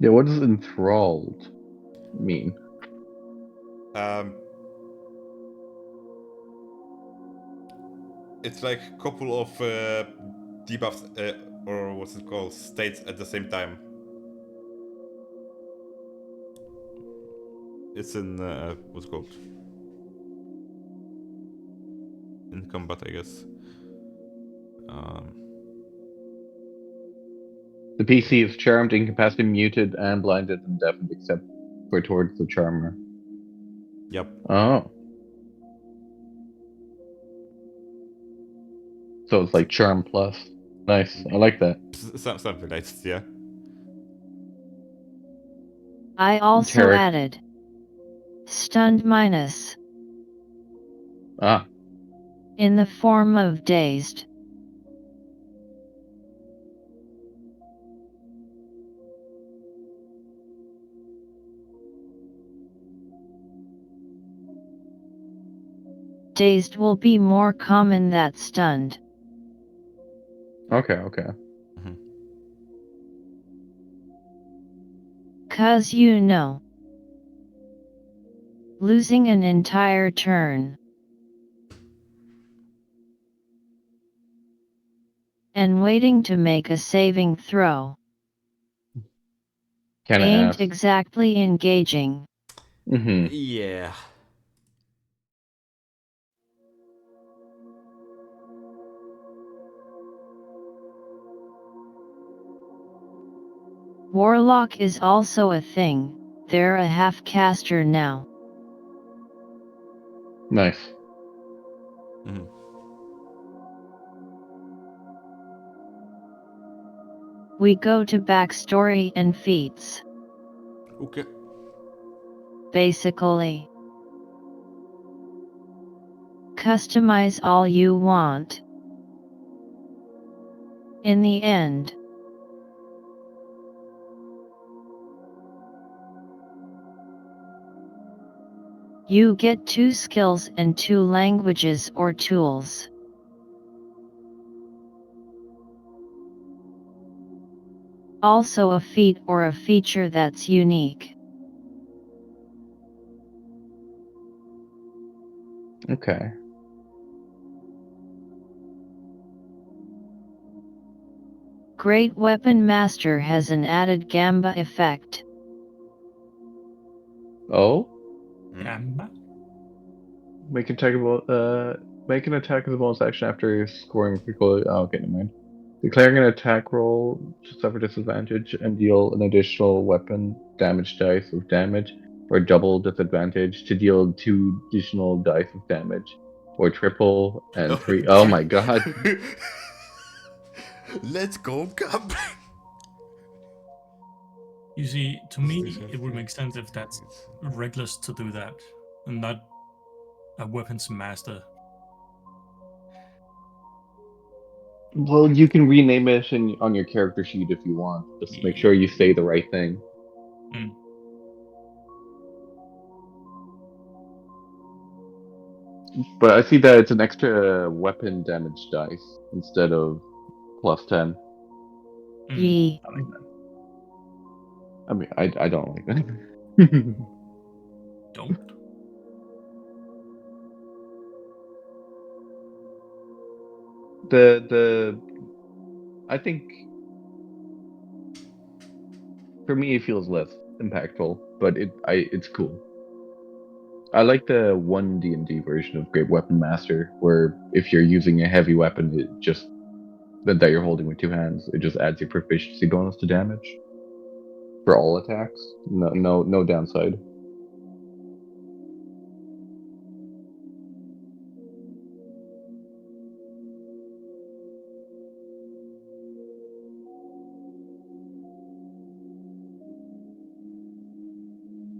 Yeah, what does enthralled mean? Um, it's like a couple of debuffs, or what's it called, states at the same time. It's in what's it called, in combat, I guess. Um, The PC is charmed, incapacitated, muted, and blinded and deafened except for towards the charmer. yep. Oh. So it's like charm plus. Nice. I like that. Something like that, yeah. I also Tarek. added. Stunned minus. Ah. in the form of dazed. Dazed will be more common than stunned. Okay. 'Cause losing an entire turn. And waiting to make a saving throw. Kinda Ain't ass. exactly engaging. Yeah. Warlock is also a thing, they're a half-caster now. Nice. We go to backstory and feats. Okay. Basically, customize all you want. In the end, you get 2 skills and 2 languages or tools. Also a feat or a feature that's unique. Okay. Great Weapon Master has an added Gamba effect. Oh? Gamba? Make an attack as a bonus action after scoring critical. Oh, okay, never mind. Declaring an attack roll to suffer disadvantage and deal an additional weapon damage dice of damage, or double disadvantage to deal 2 additional dice of damage, or triple and 3. Oh my god. Let's go, Gab. You see, to me, it would make sense if that's Regulus to do that, and not a weapons master. Well, you can rename it on your character sheet if you want. Just make sure you say the right thing. Mm. But I see that it's an extra weapon damage dice instead of +10. Yee. I like that. I mean, I don't like that. Don't. I think for me it feels less impactful, but it's cool. I like the one D&D version of Great Weapon Master, where if you're using a heavy weapon, it just that you're holding with 2 hands, it just adds your proficiency bonus to damage for all attacks. No downside.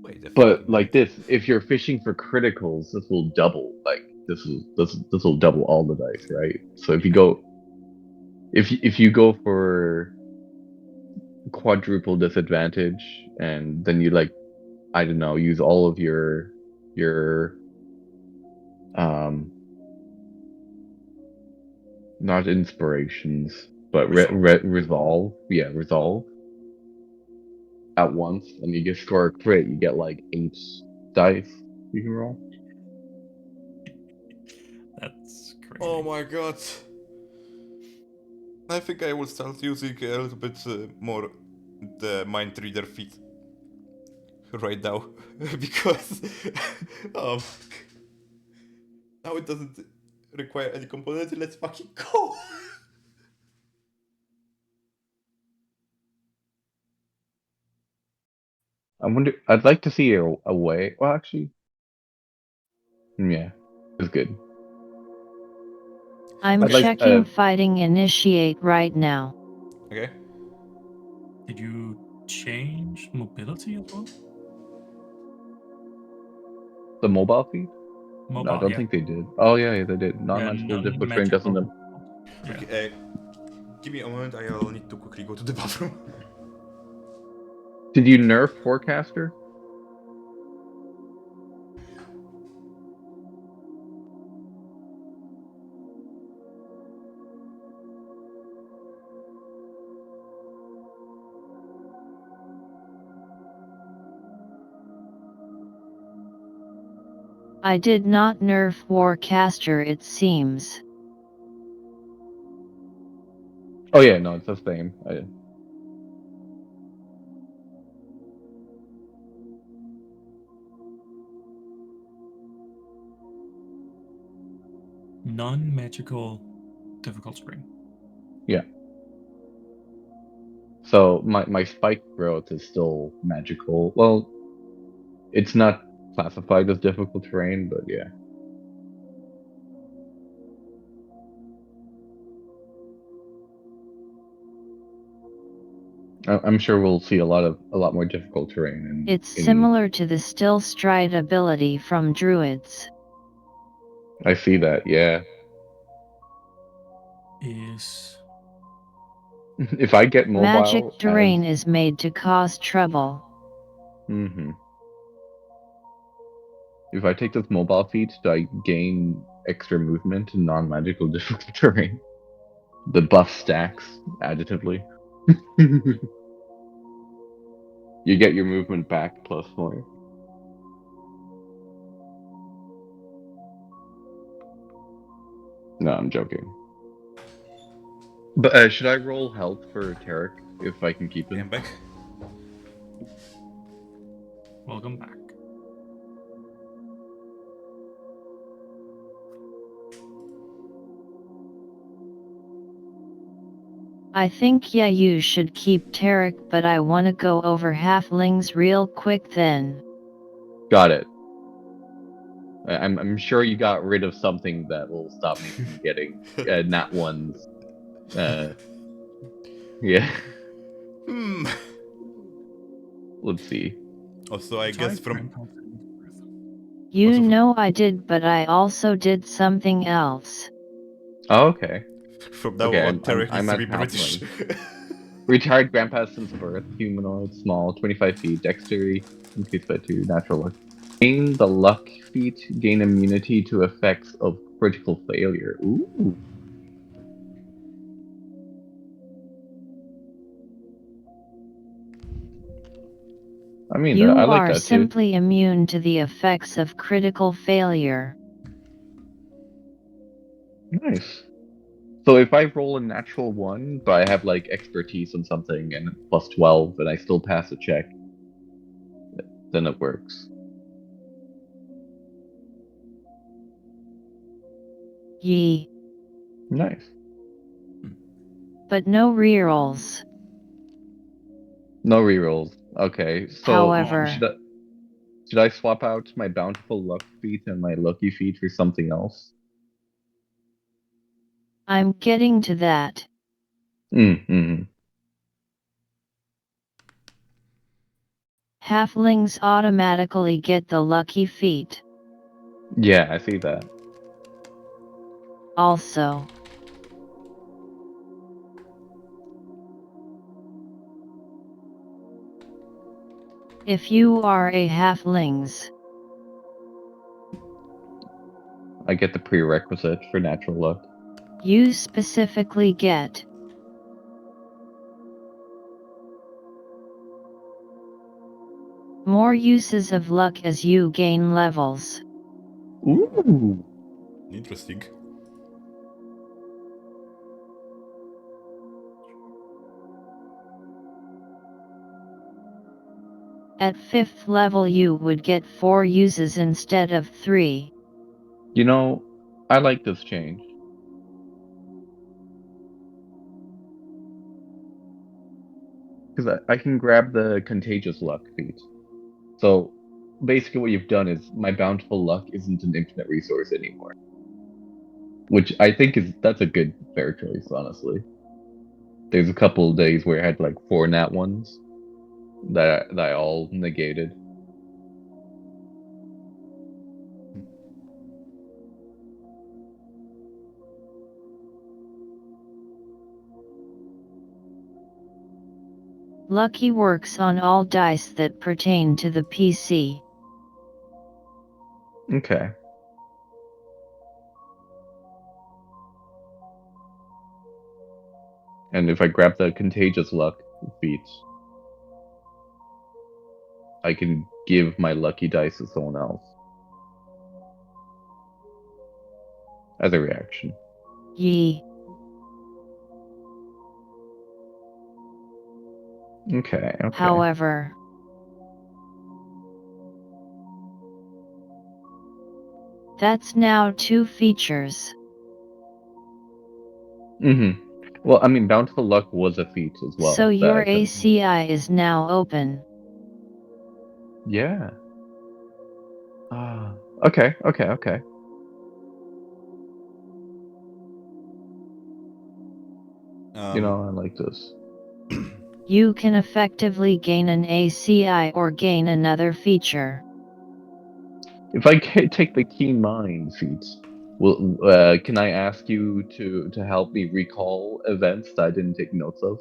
Wait a But fucking like minute. this, if you're fishing for criticals, this will double. Like this will double all the dice, right? So if you go for quadruple disadvantage, and then you like, I don't know, use all of your um not inspirations, but resolve, yeah, resolve at once, and you get score a crit, you get like 8 dice you can roll. That's crazy. Oh my god. I think I will start using a little bit more the mind reader feat right now because um, now it doesn't require any component. Let's fucking go. I wonder. I'd like to see a way. Well, actually, yeah, it's good. I'm I'd like. checking fighting initiate right now. Okay. Did you change mobility as well? The mobile feed. Mobile, I don't yeah. think they did. Oh yeah, they did. Non-magical difficult terrain doesn't. Yeah. Okay, give me a moment. I'll need to quickly go to the bathroom. Did you nerf Forecaster? I did not nerf Warcaster, it seems. Oh yeah, no, it's the same. Non-magical difficult terrain. Yeah. So my spike growth is still magical. Well, it's not classified as difficult terrain, but yeah. I'm sure we'll see a lot more difficult terrain. It's similar to the Still Stride ability from Druids. I see that, yeah. Is If I get mobile, magic terrain is made to cause trouble. If I take this mobile feat, do I gain extra movement in non-magical difficult terrain? The buff stacks additively. You get your movement back plus more. No, I'm joking. But should I roll health for Tarek if I can keep I'm him? back. welcome back. I think yeah you should keep Tarek, but I wanna go over halflings real quick then. Got it. I'm sure you got rid of something that will stop me from getting nat ones. Yeah. Let's see. Also, I guess from You Also- know I did, but I also did something else. Oh, okay. from now Okay, on, Tarek needs I'm to at be British. halfling. Retired grandpa since birth, humanoid, small, 25 feet, dexterity, increased by 2, natural luck. Gain the luck feat, gain immunity to effects of critical failure. Ooh. I mean, You I like are that too. simply immune to the effects of critical failure. Nice. So if I roll a natural 1, but I have like expertise on something and plus 12, and I still pass a check, then it works. Yee. Nice. But no rerolls. No rerolls. Okay, so However, should I swap out my bountiful luck feat and my lucky feat for something else? I'm getting to that. Mm-hmm. Halflings automatically get the lucky feat. Yeah, I see that. Also, if you are a halflings, I get the prerequisite for natural luck. you specifically get more uses of luck as you gain levels. Ooh. Interesting. At 5th level you would get 4 uses instead of 3. You know, I like this change. Because I can grab the contagious luck feat. So basically what you've done is my bountiful luck isn't an infinite resource anymore. Which I think that's a good fair choice, honestly. There's a couple of days where I had like 4 nat ones that I all negated. Lucky works on all dice that pertain to the PC. Okay. And if I grab the contagious luck feat, I can give my lucky dice to someone else as a reaction. Yee. Okay. However, that's now 2 features. Well, I mean, Bountiful Luck was a feat as well. So that your I couldn't- ACI is now open. Yeah. Okay. I like this. You can effectively gain an ACI or gain another feature. If I take the Keen Mind feat, can I ask you to help me recall events that I didn't take notes of?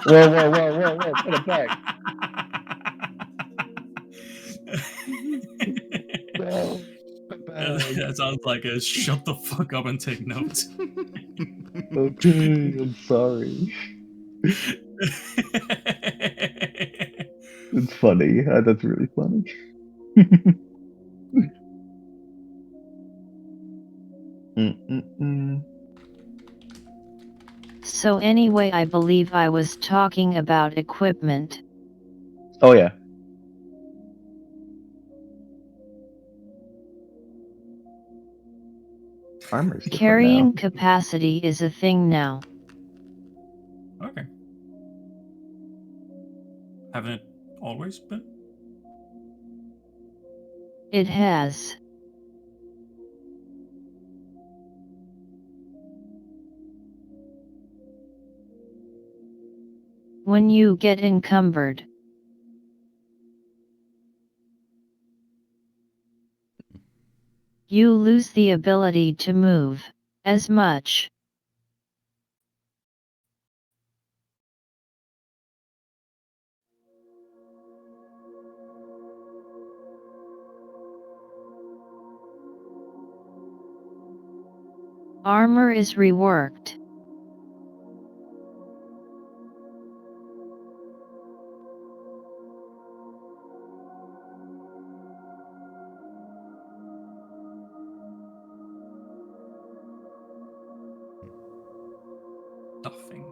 Whoa! Put it back. No, put it back. That sounds like a shut the fuck up and take notes. Okay, I'm sorry. It's funny. That's really funny. So anyway, I believe I was talking about equipment. Oh yeah. Armor's different Carrying now. capacity is a thing now. Okay. Haven't it always been? It has. When you get encumbered, you lose the ability to move as much. Armor is reworked. Nothing.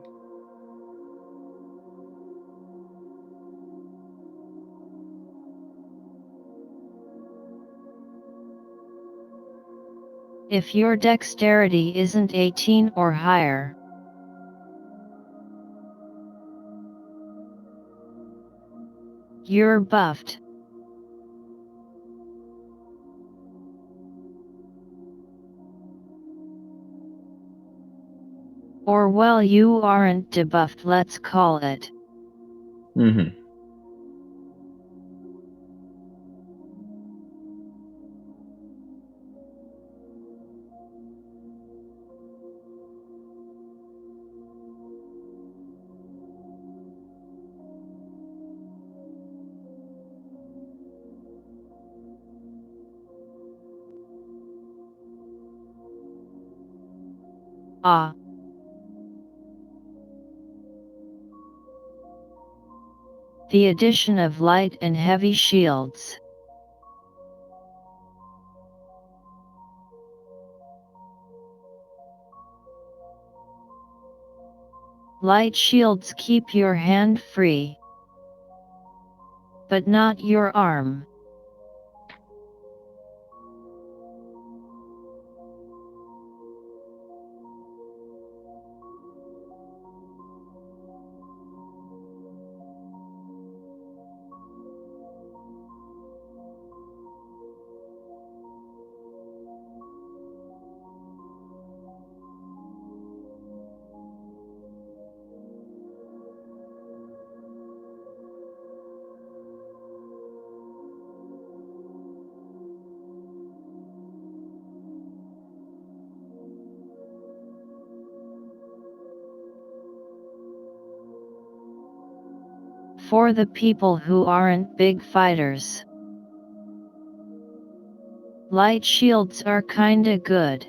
If your dexterity isn't 18 or higher, you're buffed. Or well, you aren't debuffed, let's call it. The addition of light and heavy shields. Light shields keep your hand free, but not your arm. For the people who aren't big fighters, light shields are kinda good.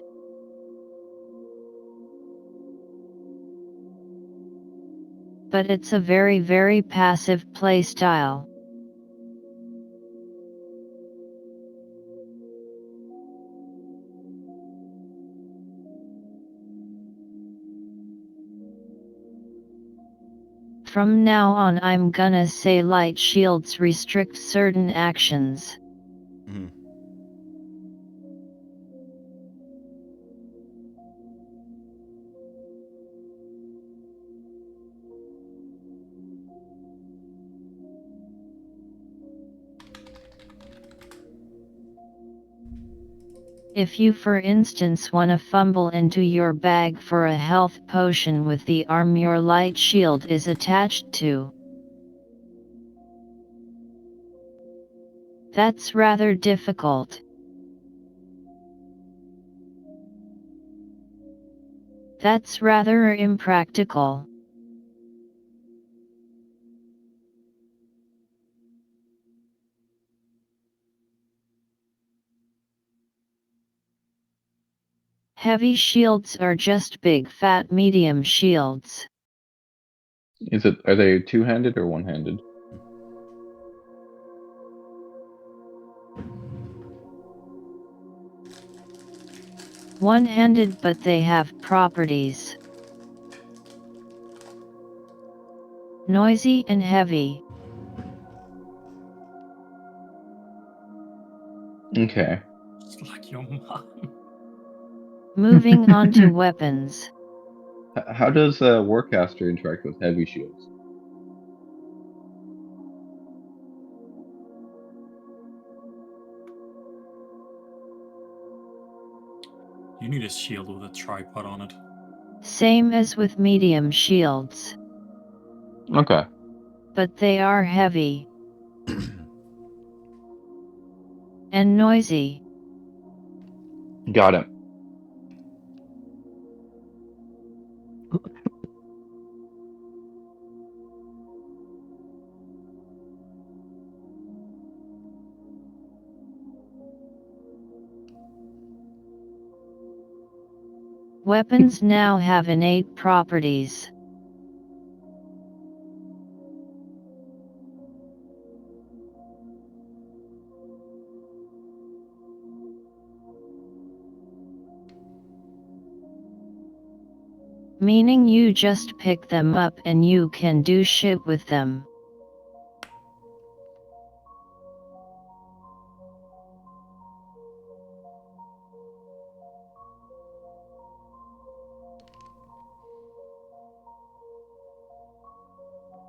But it's a very passive playstyle. From now on I'm gonna say light shields restrict certain actions. Mhm. If you for instance wanna fumble into your bag for a health potion with the arm your light shield is attached to, that's rather difficult. That's rather impractical. Heavy shields are just big fat medium shields. Are they two-handed or one-handed? One-handed, but they have properties. Noisy and heavy. Okay. It's like your mom. Moving on to weapons. How does Warcaster interact with heavy shields? You need a shield with a tripod on it. Same as with medium shields. Okay. But they are heavy. And noisy. Got it. Weapons now have innate properties. Meaning you just pick them up and you can do shit with them.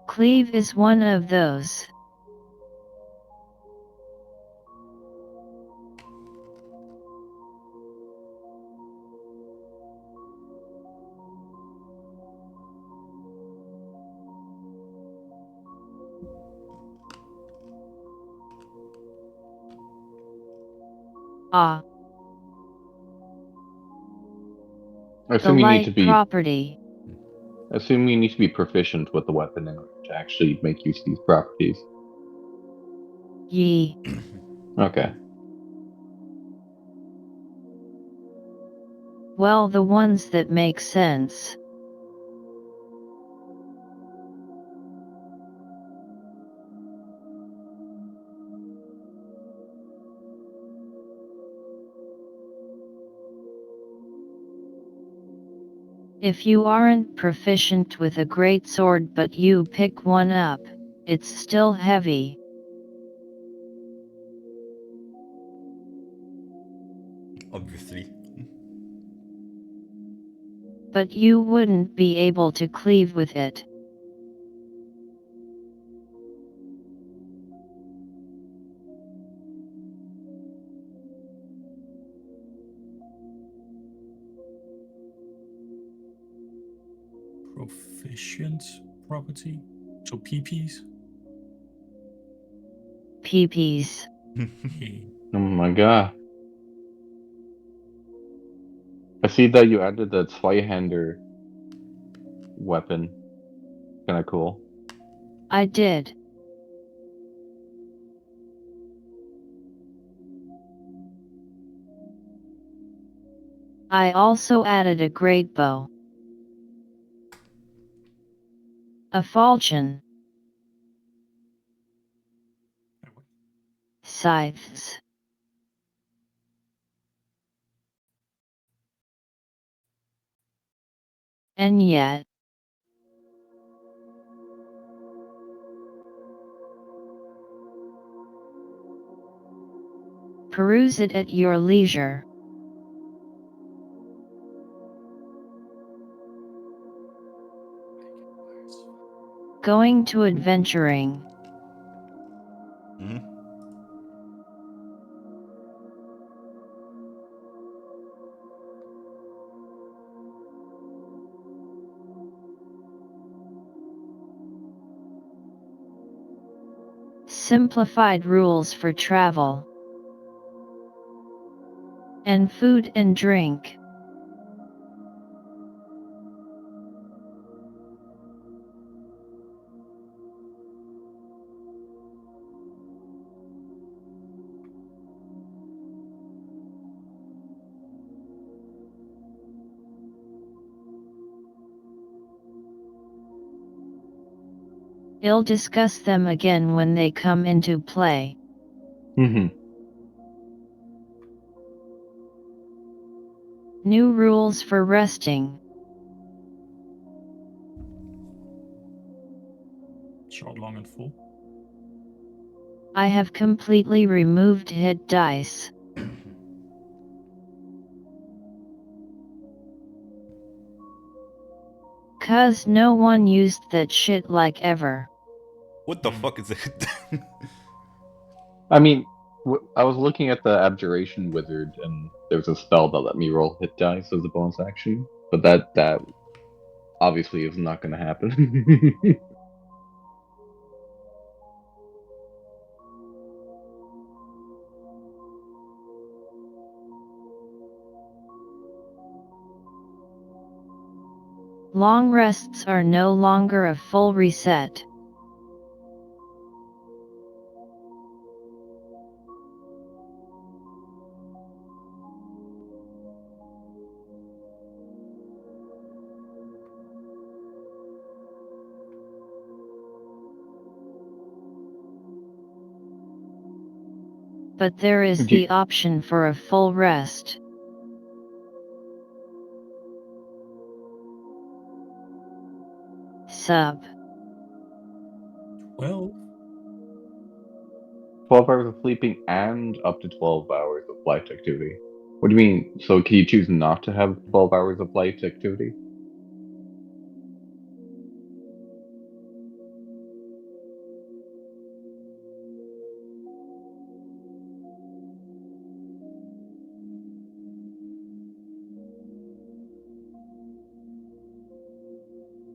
Cleave is one of those. I The assume you need to light be. property. I assume you need to be proficient with the weapon in order to actually make use of these properties. Ye. Okay. Well, the ones that make sense. If you aren't proficient with a greatsword but you pick one up, it's still heavy. Obviously. But you wouldn't be able to cleave with it. Proficient property. So PPs. PPs. Yeah. Oh my god. I see that you added that Zweihander weapon. Kinda cool. I did. I also added a great bow. A falchion. Scythes. And yet, peruse it at your leisure. Going to adventuring. Mhm. Simplified rules for travel. And food and drink. I'll discuss them again when they come into play. Mm-hmm. New rules for resting. Short, long, and full. I have completely removed hit dice. Cause no one used that shit like ever. What the fuck is it? I mean, I was looking at the Abjuration Wizard, and there's a spell that let me roll hit dice as a bonus action, but that obviously is not going to happen. Long rests are no longer a full reset. But there is Do the option for a full rest. Sub. Well, 12 hours of sleeping and up to 12 hours of light activity. What do you mean? So can you choose not to have 12 hours of light activity?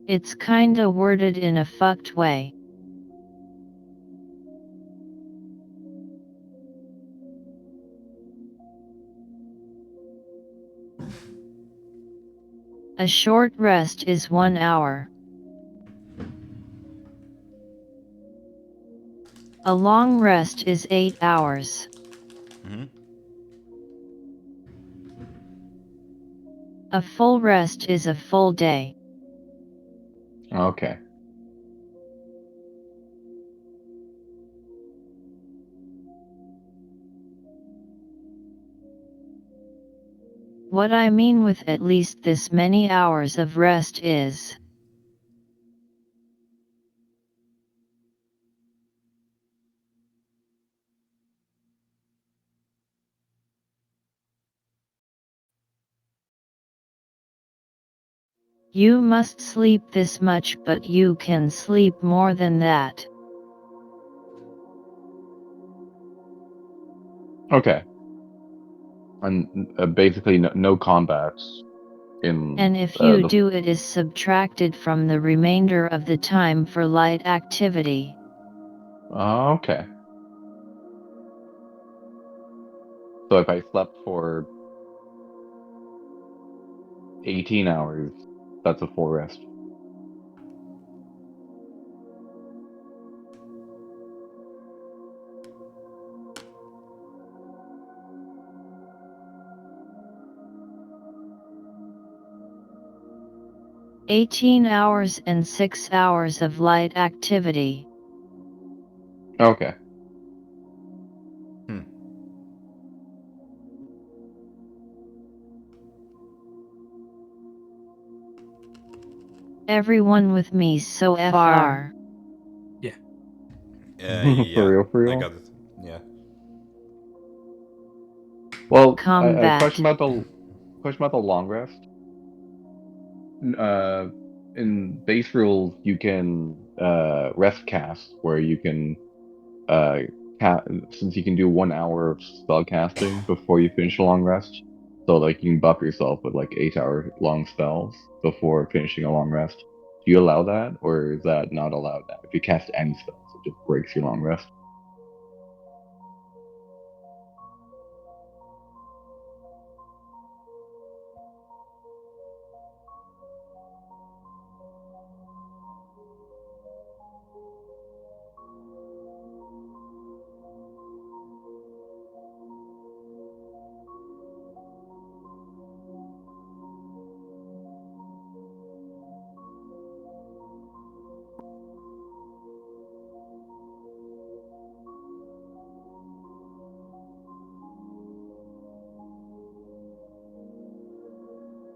It's kinda worded in a fucked way. A short rest is 1 hour. A long rest is 8 hours. Mhm. A full rest is a full day. Okay. What I mean with at least this many hours of rest is you must sleep this much, but you can sleep more than that. Okay. And basically no combats in And if you the. do, it is subtracted from the remainder of the time for light activity. Okay. So if I slept for 18 hours, that's a full rest. 18 hours and 6 hours of light activity. Okay. Everyone with me so far. Yeah. Yeah, For I real. got it. Yeah. Well, Combat. question about the long rest. In base rules, you can rest cast, where you can since you can do 1 hour of spell casting before you finish a long rest. So like you can buff yourself with like 8 hour long spells before finishing a long rest. Do you allow that, or is that not allowed now? If you cast any spells, it just breaks your long rest.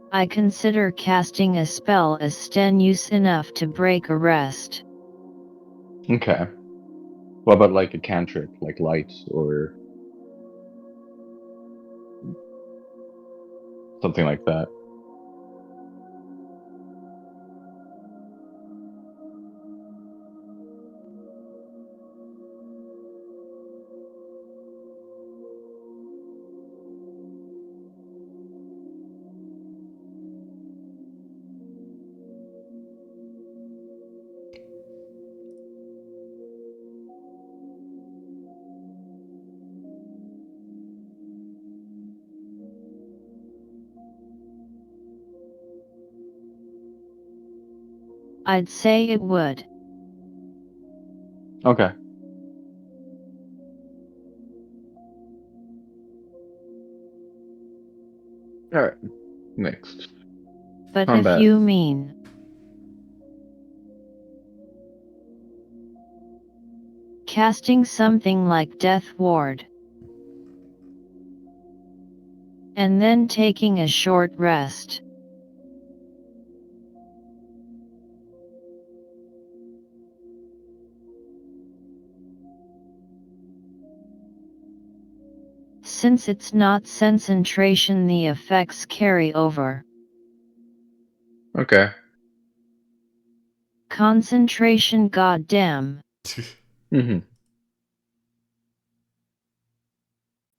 I consider casting a spell as strenuous enough to break a rest. Okay. What about like a cantrip, like light or something like that? I'd say it would. Okay. All right. Next. But Combat. if you mean casting something like Death Ward, and then taking a short rest. Since it's not concentration, the effects carry over. Okay. Concentration, goddamn. Mm-hmm.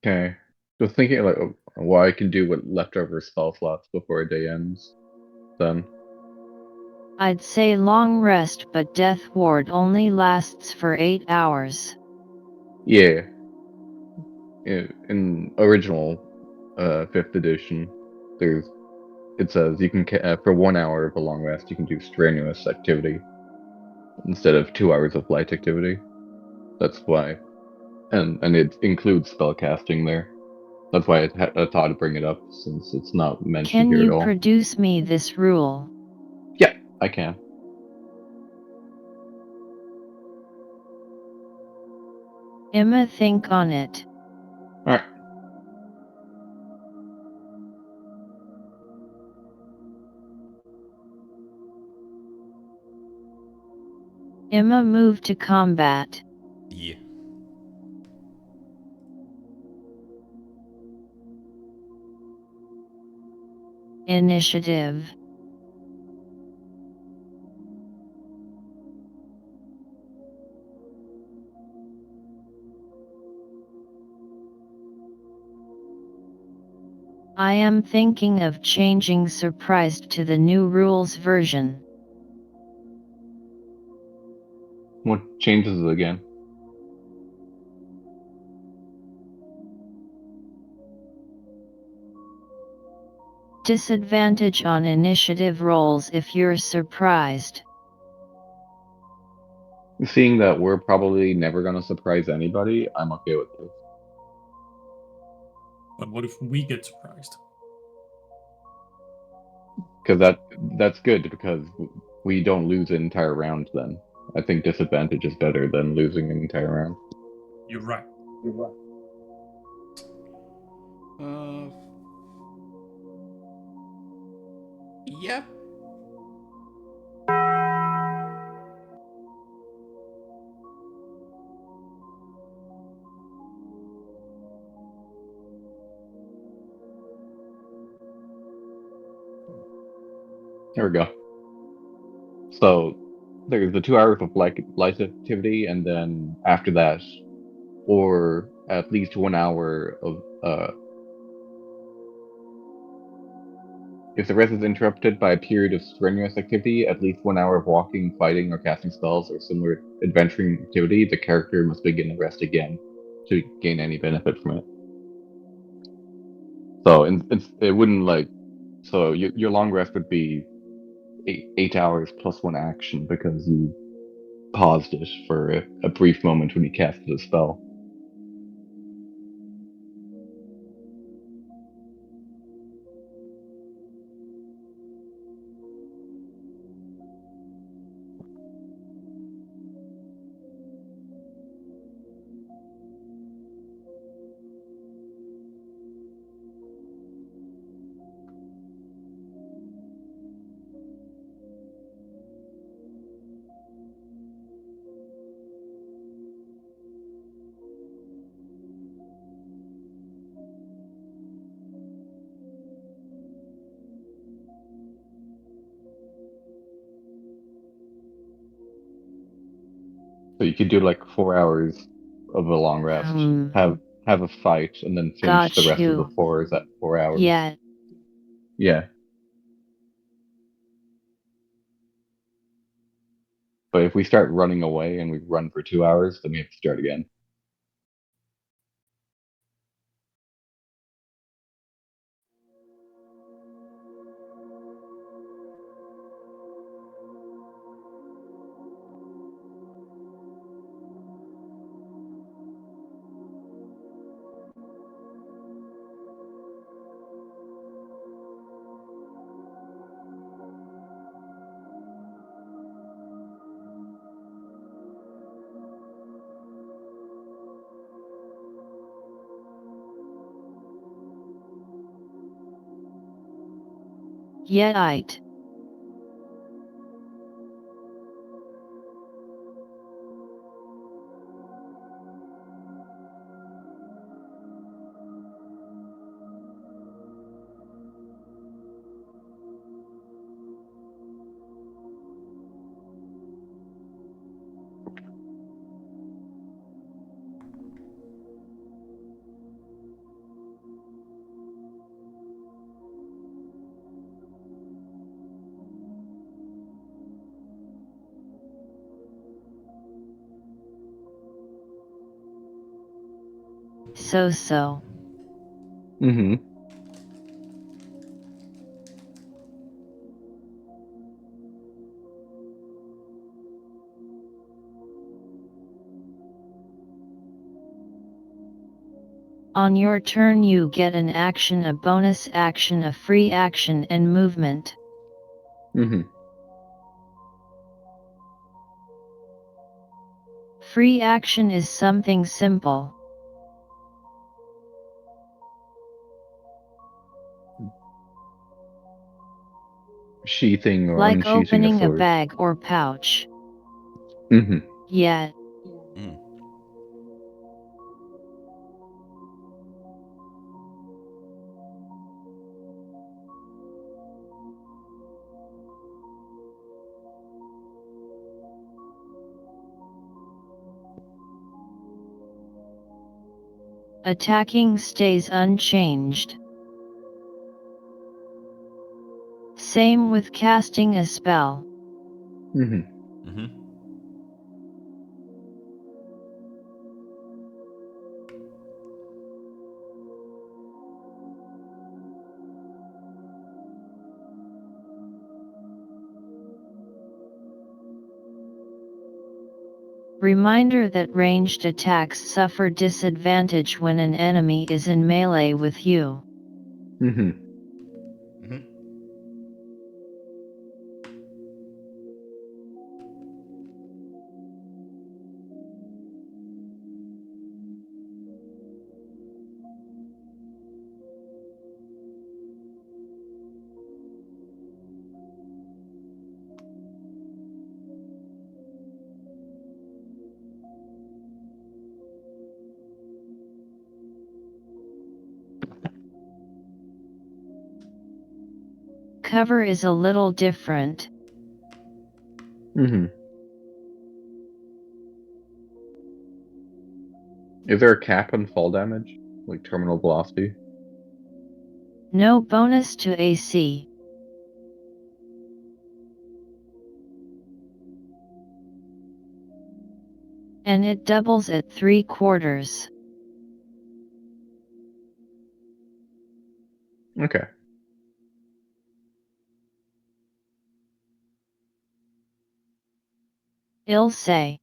Okay. Just thinking like what I can do with leftover spell slots before a day ends. Then. I'd say long rest, but Death Ward only lasts for 8 hours. Yeah. In original 5th edition, it says you can for 1 hour of a long rest you can do strenuous activity instead of 2 hours of light activity. That's why, and it includes spell casting there. That's why I thought to bring it up since it's not mentioned Can here you at all. produce me this rule? Yeah, I can. Emma, think on it. All right. Emma, move to combat. Yeah. Initiative. I am thinking of changing surprised to the new rules version. What changes it again? Disadvantage on initiative rolls if you're surprised. Seeing that we're probably never gonna surprise anybody, I'm okay with this. But what if we get surprised? Because that's good because we don't lose an entire round then. I think disadvantage is better than losing an entire round. You're right. Yeah. There we go. So there's the 2 hours of light activity, and then after that, or at least 1 hour of if the rest is interrupted by a period of strenuous activity, at least 1 hour of walking, fighting, or casting spells or similar adventuring activity, the character must begin the rest again to gain any benefit from it. So it wouldn't like so your long rest would be 8 hours plus 1 action because you paused it for a brief moment when you casted a spell. So you could do like 4 hours of a long rest, have a fight, and then finish the Got rest of the you. 4 hours. Yeah. Yeah. But if we start running away and we run for 2 hours, then we have to start again. Yet. So. Mm-hmm. On your turn you get an action, a bonus action, a free action and movement. Mm-hmm. Free action is something simple. Sheathing or like unsheathing opening a a sword. bag or pouch. Mm-hmm. Yet. Attacking stays unchanged. Same with casting a spell. Mm-hmm. Reminder that ranged attacks suffer disadvantage when an enemy is in melee with you. Mm-hmm. cover is a little different. Is there a cap on fall damage, like terminal velocity? No bonus to AC. And it doubles at 3/4. Okay. I'll say.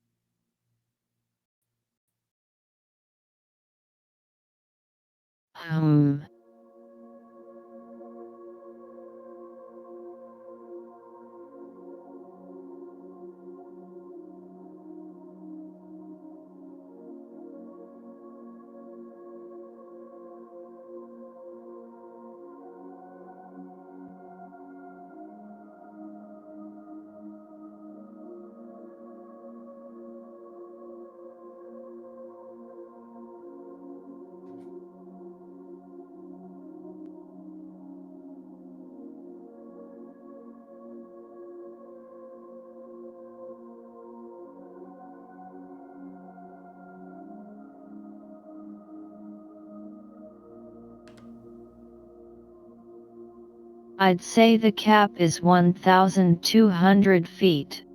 I'd say the cap is 1,200 feet.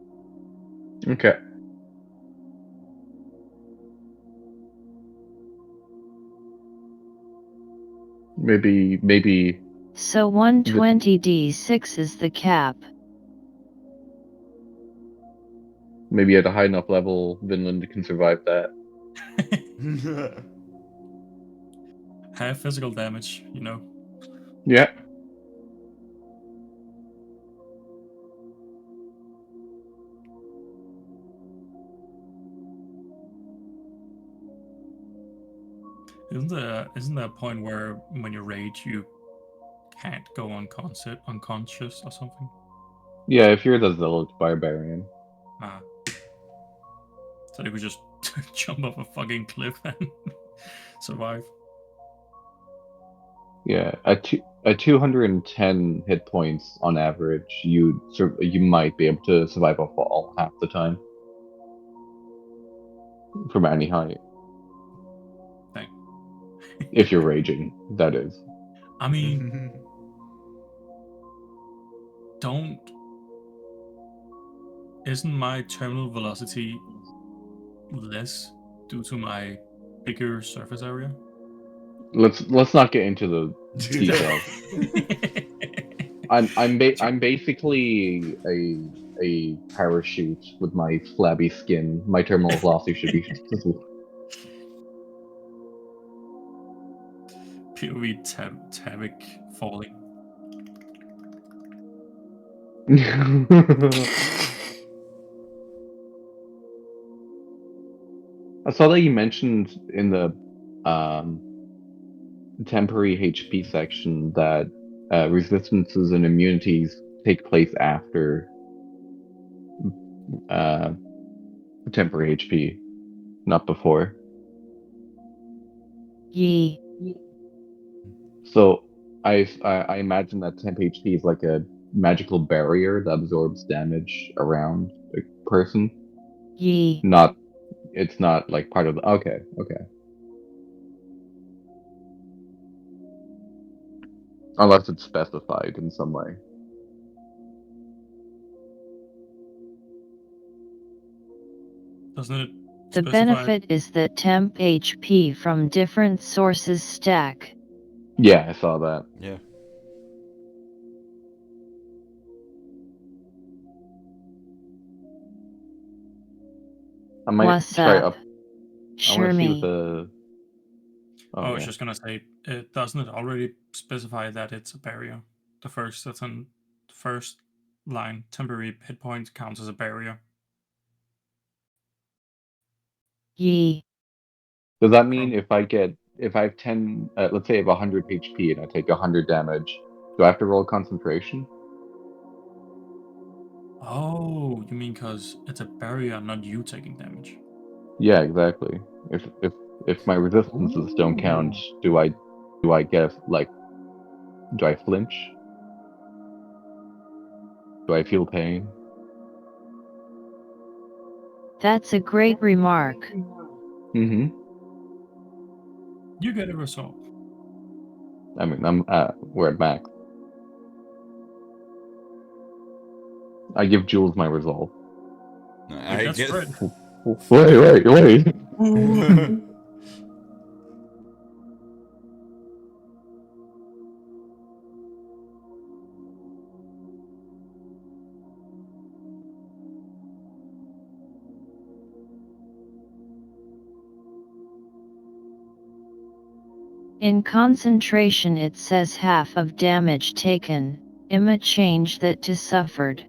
Okay. Maybe. So 120d6 is the cap. Maybe at a high enough level, Vinland can survive that. Have physical damage, you know. Yeah. Isn't there a point where when you rage you can't go unconscious or something? Yeah, if you're the Zealot Barbarian. Ah. So you could just jump off a fucking cliff and survive. Yeah, at 210 hit points on average, you might be able to survive a fall half the time from any height. Thank. If you're raging, that is. I mean, isn't my terminal velocity less due to my bigger surface area? Let's not get into the details. I'm basically a parachute with my flabby skin. My terminal velocity should be POV Tavik falling. I saw that you mentioned in the temporary HP section that resistances and immunities take place after temporary HP, not before. Yee. So I imagine that temp HP is like a magical barrier that absorbs damage around a person. Yee. It's not like part of the. Okay. Unless it's specified in some way. Doesn't it? The benefit is that temp HP from different sources stack. Yeah, I saw that. Yeah. I might What's try up? I want to see what Sure the. Oh, I was just gonna say, doesn't it already specify that it's a barrier? The first line, temporary hit point counts as a barrier. Yee. Does that mean if I have 10, let's say I have 100 HP and I take 100 damage, do I have to roll concentration? Oh, you mean because it's a barrier, not you taking damage? Yeah, exactly. If my resistances don't count, do I get like, do I flinch? Do I feel pain? That's a great remark. Mm-hmm. You get a result. I mean, we're at max. I give Jules my resolve. I That's guess. right. Wait. In concentration it says half of damage taken, Imma change that to suffered.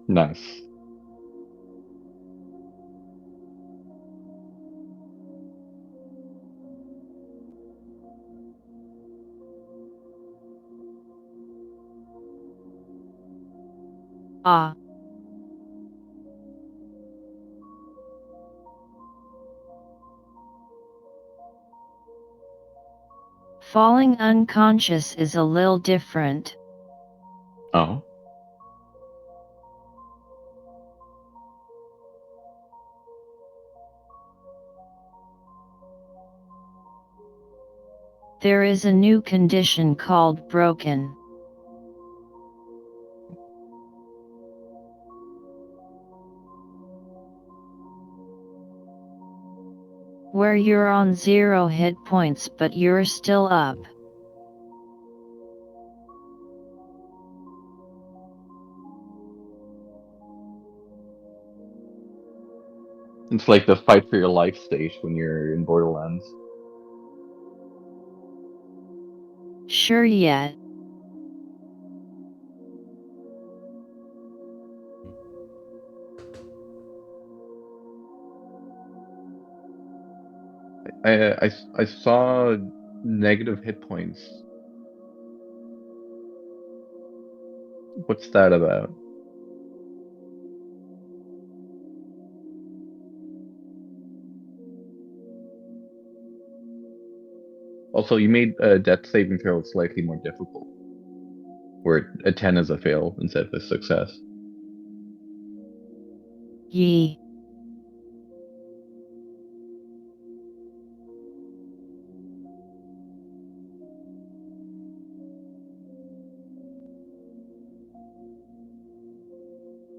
Nice. Ah. Falling unconscious is a little different. Oh. There is a new condition called broken. Where you're on 0 hit points but you're still up. It's like the fight for your life stage when you're in Borderlands. Sure yet. I saw negative hit points. What's that about? Also, you made death saving throw slightly more difficult, where a 10 is a fail instead of a success. Yee.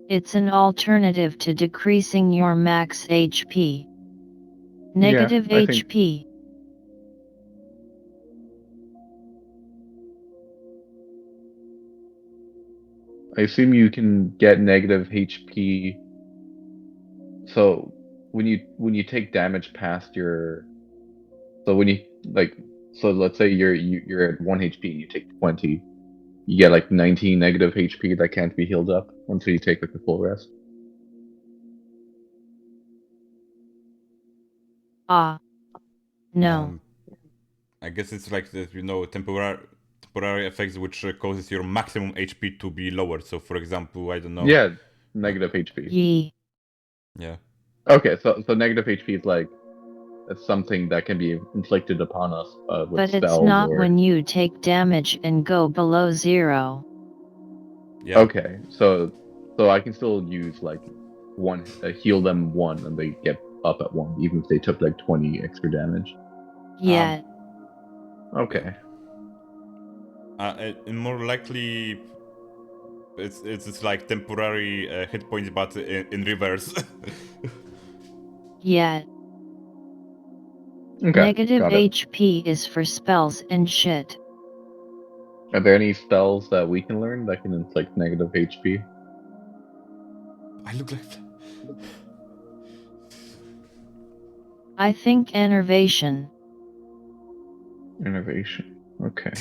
It's an alternative to decreasing your max HP. Negative I think HP. I assume you can get negative HP. So when you take damage past your, so when you like, so let's say you're at 1 HP and you take 20, you get like 19 negative HP that can't be healed up until you take like a full rest. Ah. No. Um, I guess it's like the, temporary effects which causes your maximum HP to be lowered. So, for example, I don't know. Yeah, negative HP. Yee. Yeah. Okay, so negative HP is like it's something that can be inflicted upon us with But it's spells not or. when you take damage and go below 0. Yeah. Okay, so I can still use like one heal them 1 and they get up at 1 even if they took like 20 extra damage. Yet. Okay. And more likely, it's like temporary hit points, but in reverse. Yet. Okay, Negative got it. HP is for spells and shit. Are there any spells that we can learn that can inflict negative HP? I look like. I think enervation. Innovation. Okay.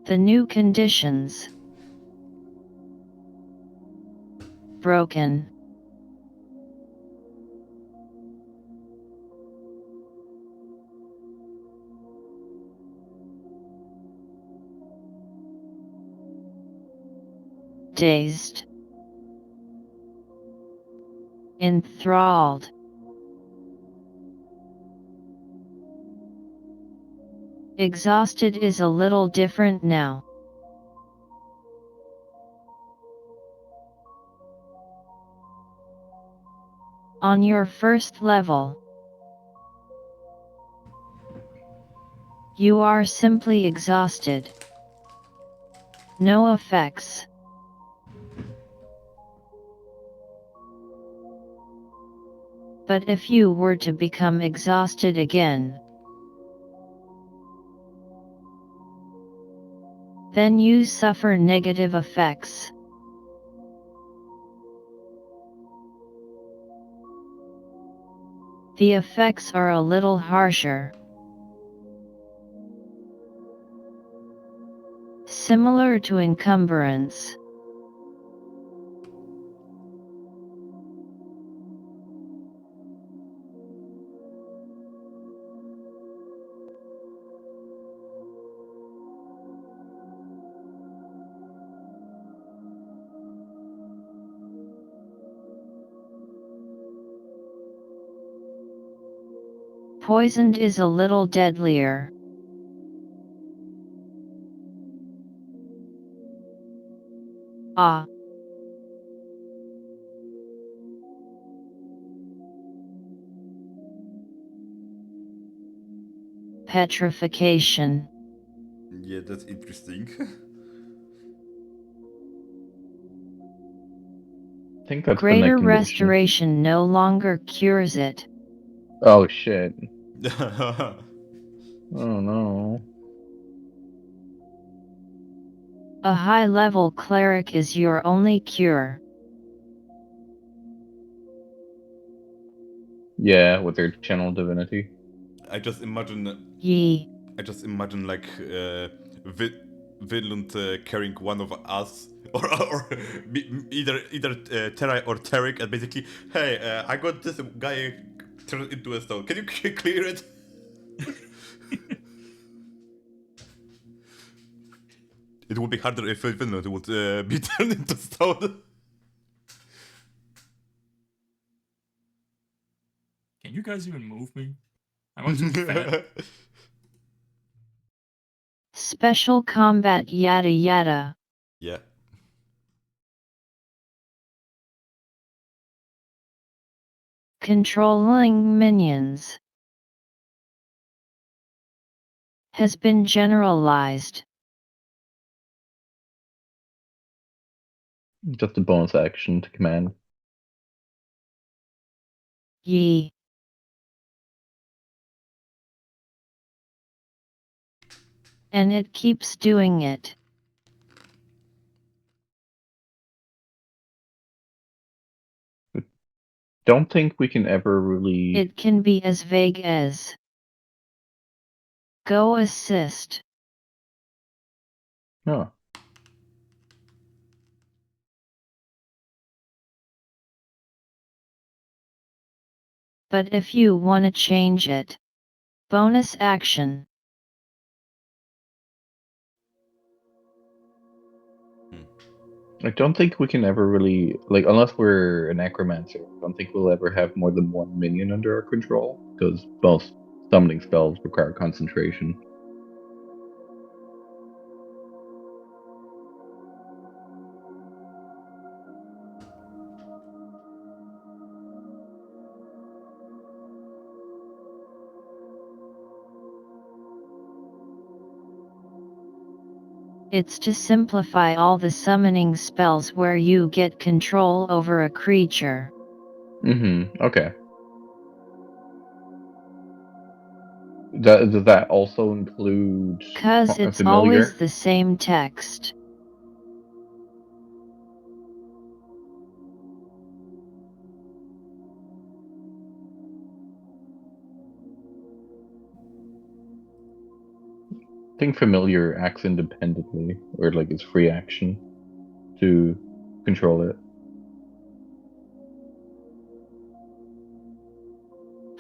The new conditions. Broken. Dazed. Enthralled. Exhausted is a little different now. On your first level, you are simply exhausted. No effects. But if you were to become exhausted again, then you suffer negative effects. The effects are a little harsher. Similar to encumbrance. Poisoned is a little deadlier. Ah. Petrification. Yeah, that's interesting. I think that's been a Greater condition. restoration no longer cures it. Oh shit. Oh no. A high-level cleric is your only cure. Yeah, with their channel divinity. I just imagine Ye. like Vinland carrying one of us, or either Terra or Tarek, and basically, hey, I got this guy turned into a stone. Can you clear it? It would be harder if Vinland would be turned into stone. Can you guys even move me? I'm going to be fat. Special combat yada yada. Yeah. Controlling minions has been generalized. Just a bonus action to command. Ye. And it keeps doing it. Don't think we can ever really. It can be as vague as go assist. Oh. But if you want to change it, bonus action. I don't think we can ever really, like, unless we're a necromancer, I don't think we'll ever have more than one minion under our control, because most summoning spells require concentration. It's to simplify all the summoning spells where you get control over a creature. Okay. Does that also include 'Cause it's familiar? always the same text. I think familiar acts independently, or like it's free action to control it.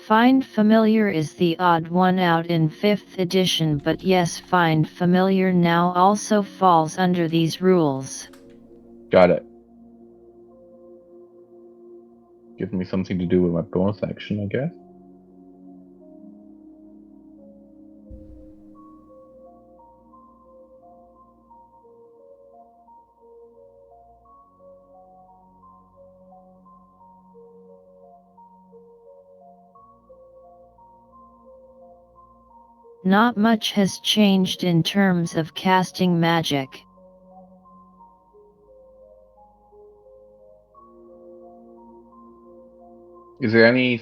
Find Familiar is the odd one out in 5th edition, but yes, Find Familiar now also falls under these rules. Got it. Give me something to do with my bonus action, I guess. Not much has changed in terms of casting magic. Is there any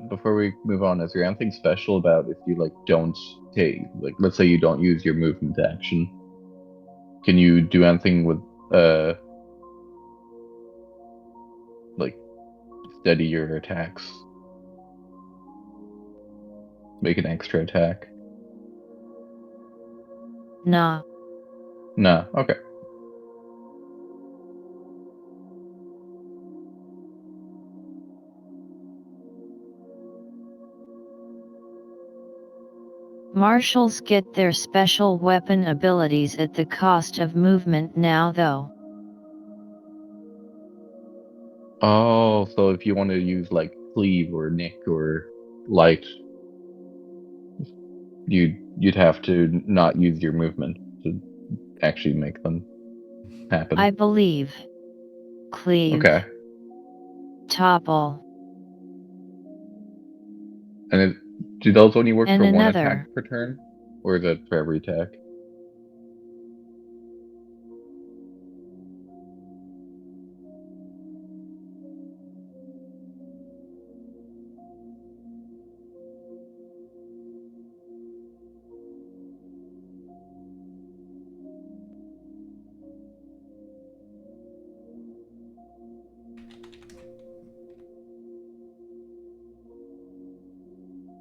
before we move on, is there anything special about if you like don't take, like, let's say you don't use your movement action? Can you do anything with like steady your attacks? Make an extra attack? Nah. No, okay. Marshals get their special weapon abilities at the cost of movement now though. Oh, so if you want to use like cleave or nick or light, you'd have to not use your movement to actually make them happen. I believe. Cleave. Okay. Topple. And do those only work And for one another. attack per turn? Or is it for every attack?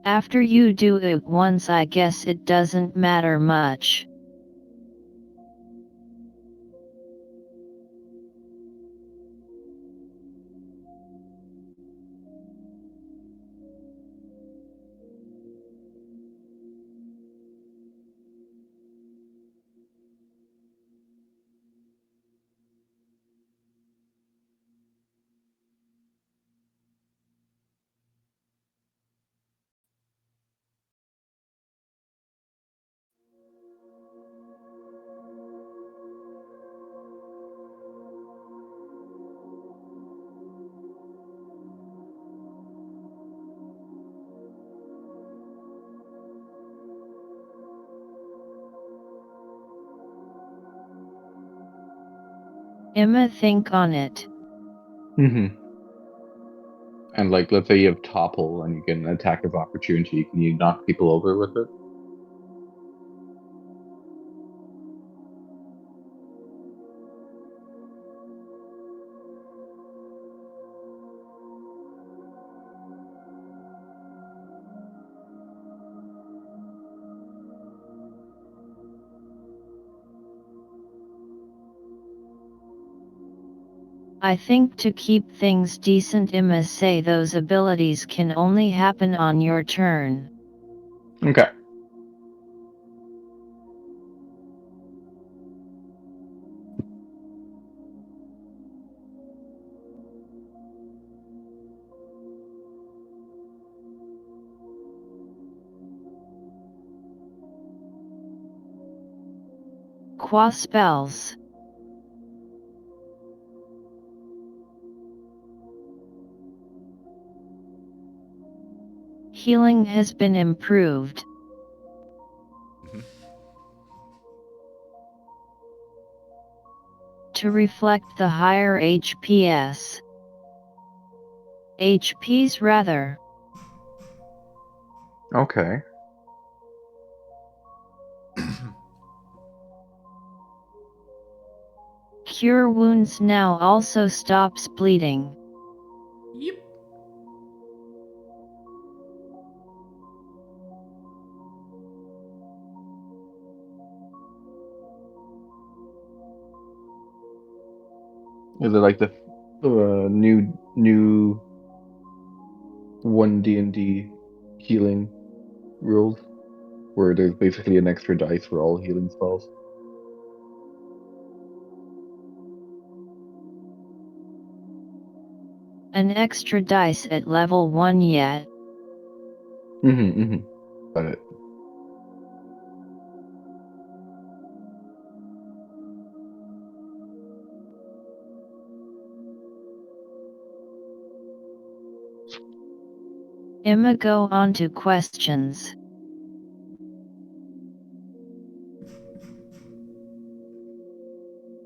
After you do it once, I guess it doesn't matter much. Emma, think on it. Mm-hmm. And like, let's say you have topple and you get an attack of opportunity, can you knock people over with it? I think to keep things decent, Emma, say those abilities can only happen on your turn. Okay. Qua spells. Healing has been improved. To reflect the higher HPs. HPs rather. Okay. Cure wounds now also stops bleeding. Yep. Is it like the new one D&D healing rules, where there's basically an extra dice for all healing spells? An extra dice at level 1 yet. Mm-hmm. Got it. Emma, go on to questions.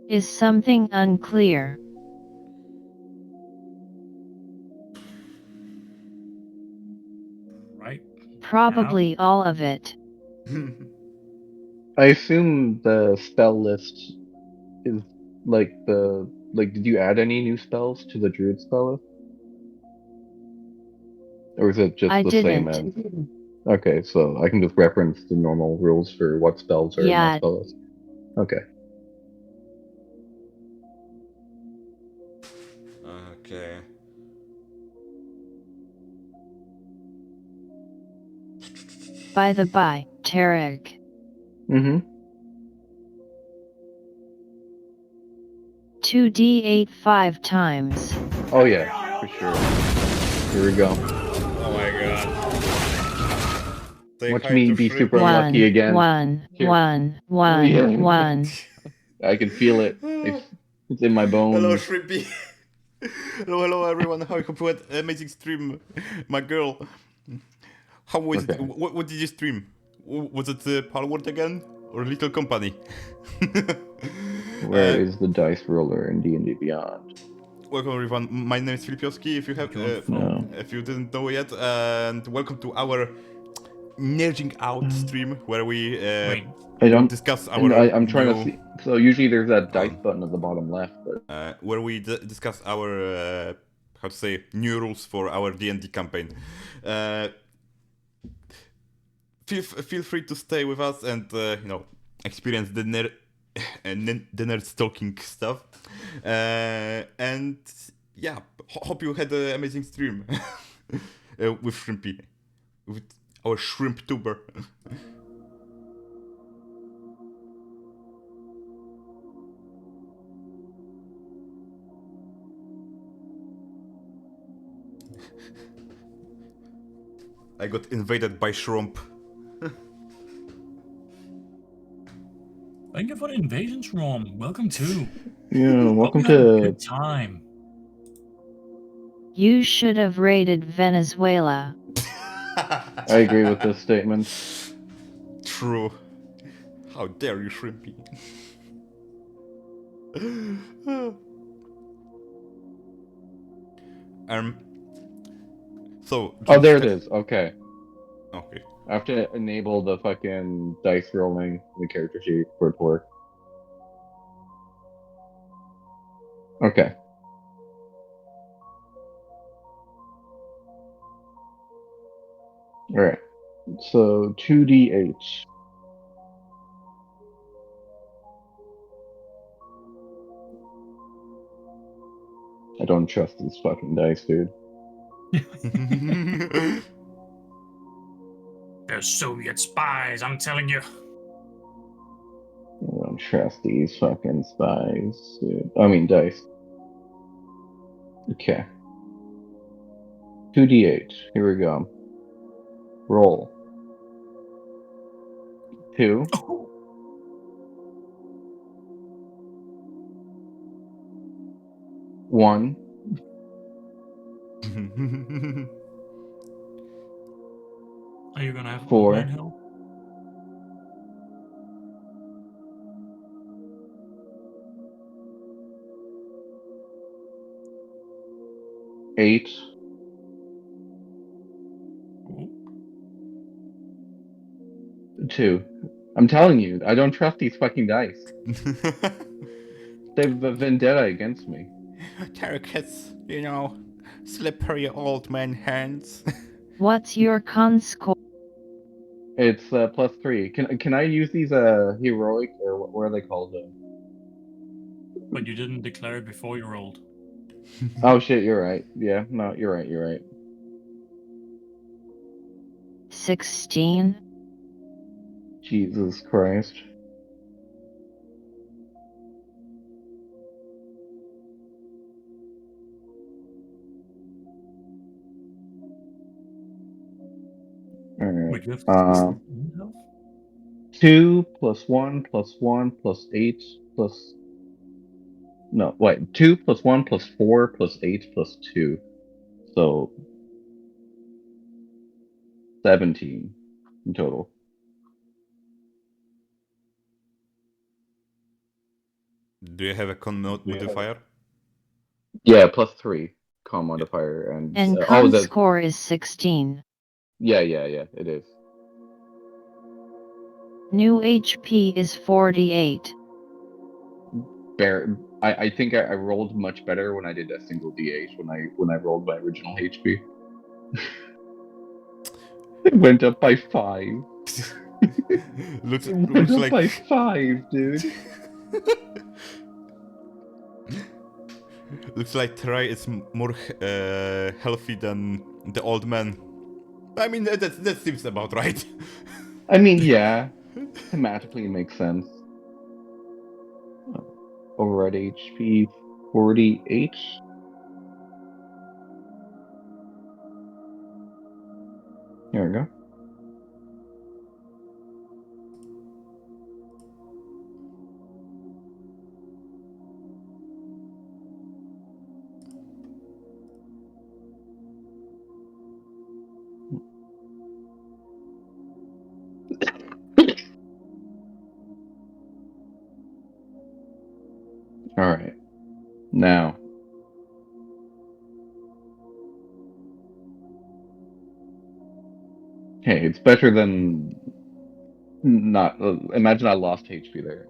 Is something unclear? Right? Probably all of it. I assume the spell list is did you add any new spells to the druid spell list? Or is it just I the same didn't. as? Okay, so I can just reference the normal rules for what spells are in my Yeah. spell list. Okay. Okay. By the by, Tarek. Mm-hmm. 2d8 5 times. Oh yeah, for sure. Here we go. Oh my god. Say Watch hi me to be Shrimp. super unlucky again. Here. Yeah. One. I can feel it. It's in my Hello, bones. Shrimpy. Hello, everyone. How hope you had an amazing stream, my girl. How was it? Okay. What did you stream? Was it Palworld again or Little Company? Where is the dice roller in D&D Beyond? Welcome everyone. My name is Filip. No. If you didn't know yet, and welcome to our nerding out stream where we Wait, I don't. discuss And our I'm trying to new see. So usually there's that dice on button at the bottom left, but where we discuss our how to say new rules for our D&D campaign. Feel free to stay with us and experience the nerd stalking stuff. And yeah, hope you had an amazing stream with Shrimpy, with our shrimp tuber. I got invaded by shrimp. thank you for the invasion, Rom. Welcome to. yeah. Hope Welcome you had a to. good time. You should have raided Venezuela. I agree with this statement. True. How dare you, Shrimpy? um. So. Oh, there it is. Okay. Okay. I have to enable the fucking dice rolling in the character sheet for it to work. Okay. All right. So 2d8. I don't trust these fucking dice, dude. They're Soviet spies, I'm telling you. I don't trust these fucking spies, dude. I mean, dice. Okay. 2d8. Here we go. Roll. 2. 1. Are you gonna have 4. online help? 8. Ooh. 2. I'm telling you, I don't trust these fucking dice. They have a vendetta against me. Tarek has, slippery old man hands. What's your con score? It's +3. Can I use these heroic or what are they called? But you didn't declare it before you rolled. Oh shit, you're right. Yeah, no, you're right. You're right. 16. Jesus Christ. All right. Wait, you have 16 health? 2 + 1 + 1 + 8 plus. No, wait. 2 + 1 + 4 + 8 + 2. So 17 in total. Do you have a con modifier? Yeah, +3 con modifier, And oh, con that's score is 16. yeah, it is. New HP is 48. I think I rolled much better when I did a single DH when I rolled my original HP. It went up by 5. looks It went up like by 5, dude. looks like Terai is more healthy than the old man. I mean, that seems about right. I mean, yeah, thematically it makes sense. Override HP 48. There we go. All right. Now, hey, it's better than not. Imagine I lost HP there.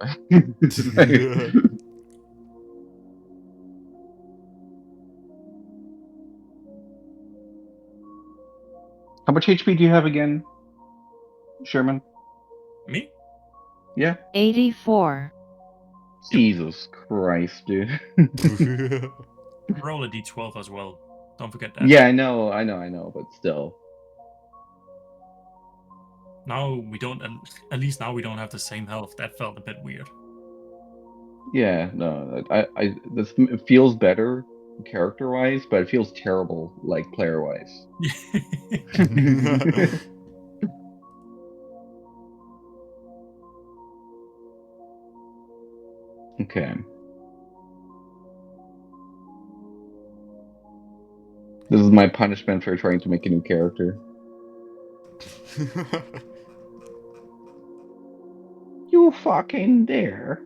How much HP do you have again, Sherman? Me? Yeah. 84. Jesus Christ, dude. Roll a d12 as well. Don't forget that. Yeah, I know, but still. Now we don't. At least now we don't have the same health. That felt a bit weird. Yeah, no, this it feels better character-wise, but it feels terrible, like player-wise. Okay. This is my punishment for trying to make a new character. You fucking dare.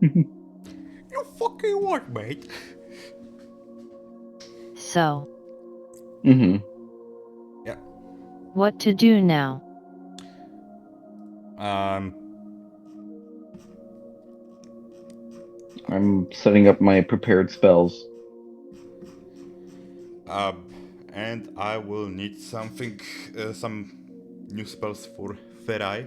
You fucking what, mate? So, Mm-hmm. Yeah. what to do now? I'm setting up my prepared spells. And I will need something, some new spells for Ferai.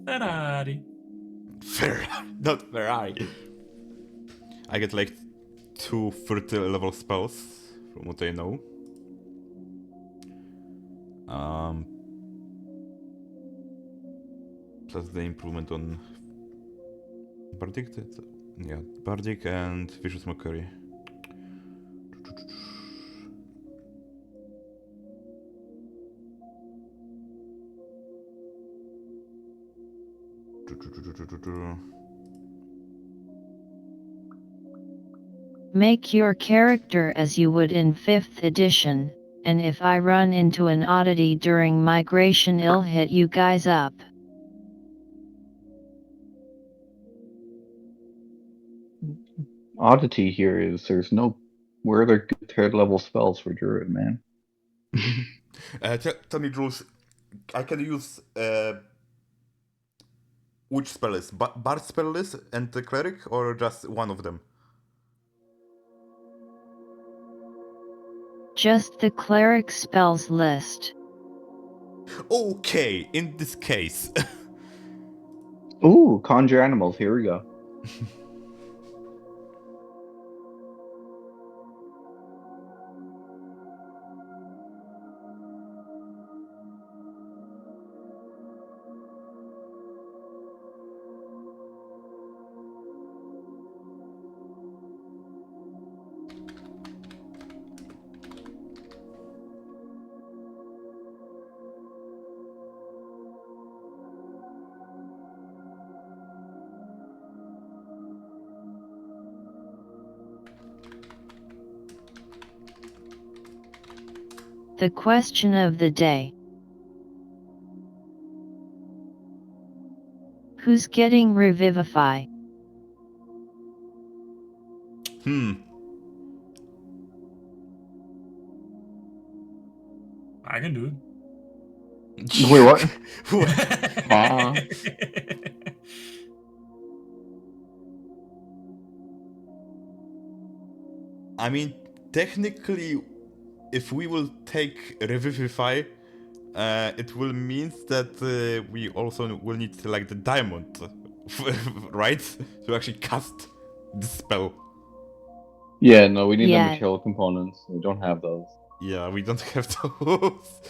Ferrari. Not Ferai. I get like 2 30 level spells, from what I know. Plus the improvement on Bardic, yeah, Bardic and Vicious Mockery. Make your character as you would in 5th edition, and if I run into an oddity during migration, it'll hit you guys up. Oddity here is there's no where are there good 3rd level spells for Druid, man. Tell me, Jules, I can use which spell list? Bard spell list and the cleric, or just one of them? Just the cleric spells list. Okay, in this case. Ooh, conjure animals. Here we go. The question of the day. Who's getting Revivify? I can do Wait, what? it. Huh? I mean, technically, if we will take Revivify, it will mean that we also will need like the diamond, right? To actually cast the spell. Yeah, no, we need the Yeah. material components. We don't have those. Yeah, we don't have those.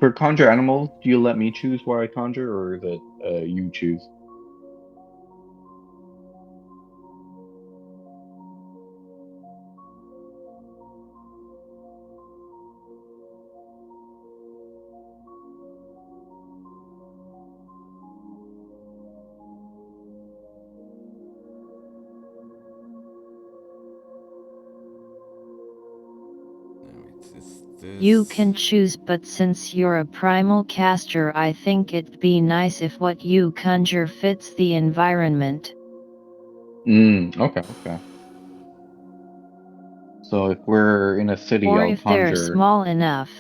For conjure animals, do you let me choose where I conjure, or is it you choose? You can choose, but since you're a primal caster, I think it'd be nice if what you conjure fits the environment. Okay, okay. So if we're in a city, Or I'll if they're conjure. small enough.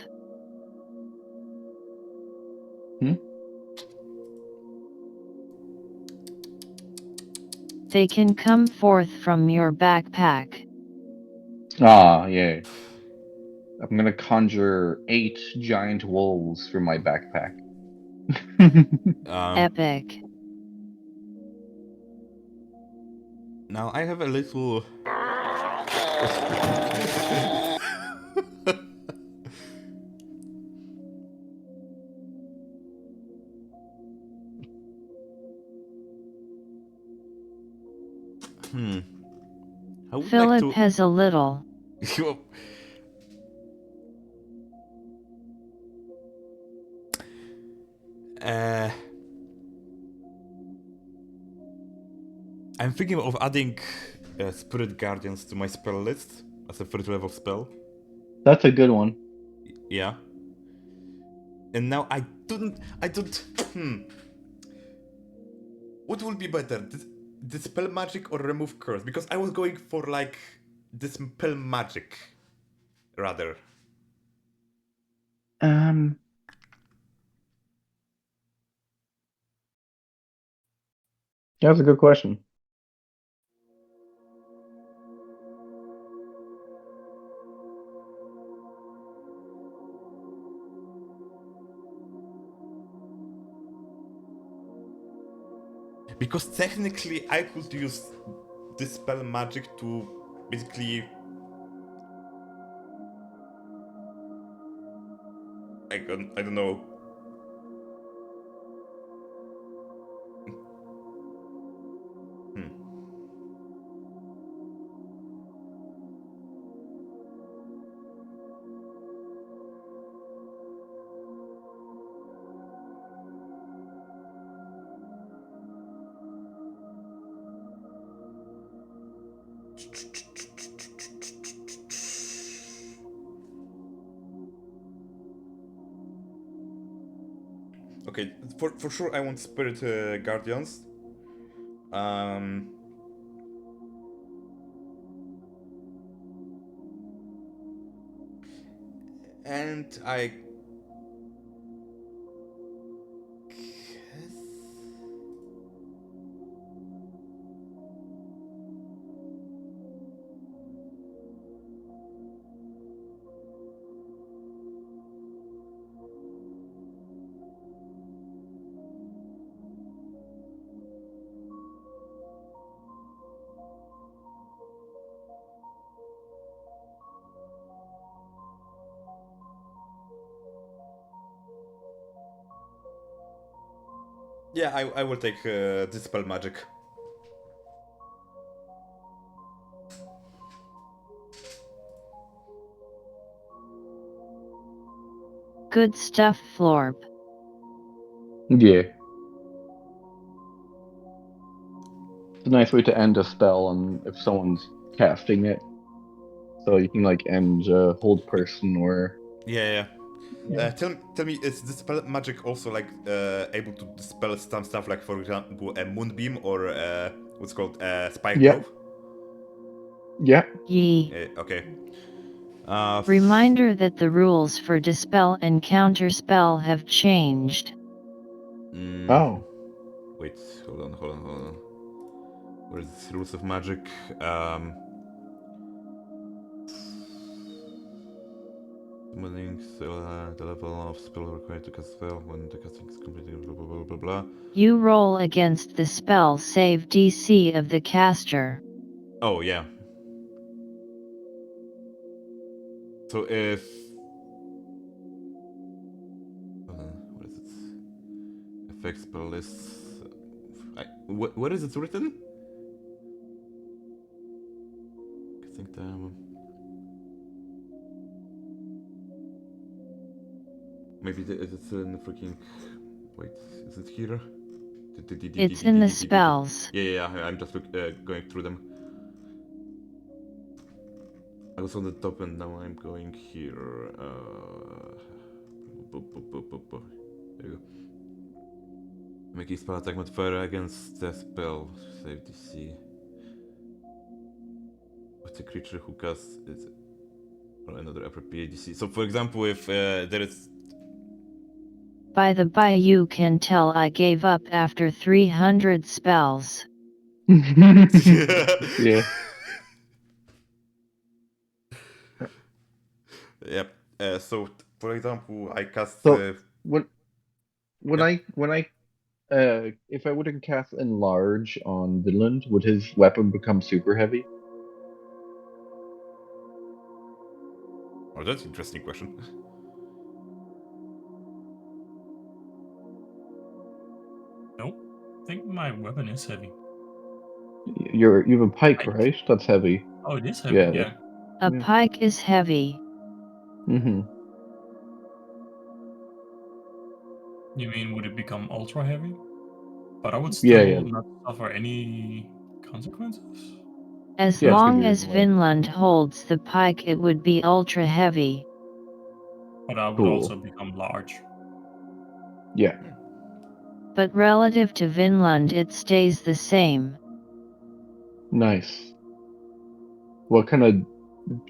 Hmm? They can come forth from your backpack. Ah, yeah. I'm gonna conjure 8 giant wolves from my backpack. Epic. Now I have a little. I would like Filip to. has a little. uh, I'm thinking of adding Spirit Guardians to my spell list as a third level spell. That's a good one. Yeah. And now I don't. What will be better? Dispel magic or remove curse? Because I was going for like dispel magic rather. Um, that's a good question. Because technically I could use dispel magic to basically I don't know. Okay, for sure I want Spirit Guardians. Um, and I guess yeah, I will take dispel magic. Good stuff, Florp. Yeah. a nice way to end a spell, and if someone's casting it, so you can like end hold person or Yeah. Yeah. Tell me, is dispel magic also like able to dispel some stuff like, for example, a moonbeam or what's called spike yeah, growth? yeah. Ye. Okay. Reminder that the rules for Dispel and Counterspell have changed. Oh, Wait, hold on. Where is the rules of magic? Summoning the level of spell required to cast spell when the casting is completed. Blah blah blah blah blah. You roll against the spell save DC of the caster. Oh yeah. So if what is it? Effect spell lists. Where is it written? I think maybe it's in the freaking. Wait, is it here? It's in the spells. Yeah. I'm just going through them. I was on the top and now I'm going here. There you go. Making spell attack modifier against the spell. Save DC. With a creature who casts it or another appropriate DC. So, for example, if there is. By the by, you can tell I gave up after 300 spells. yeah. Yep. So, for example, I cast. So when Yep. I if I were to cast enlarge on Vinland, would his weapon become super heavy? Oh, that's an interesting question. Nope. I think my weapon is heavy. You have a pike, Pike? right? That's heavy. Oh, it is heavy, Yeah. yeah. A Yeah. pike is heavy. Mm-hmm. You mean, would it become ultra heavy? But I would Yeah, still yeah. not suffer any consequences? As Yeah, it's long because as you're like Vinland holds the pike, it would be ultra heavy. But I would cool. also become large. Yeah. But relative to Vinland, it stays the same. Nice. What kind of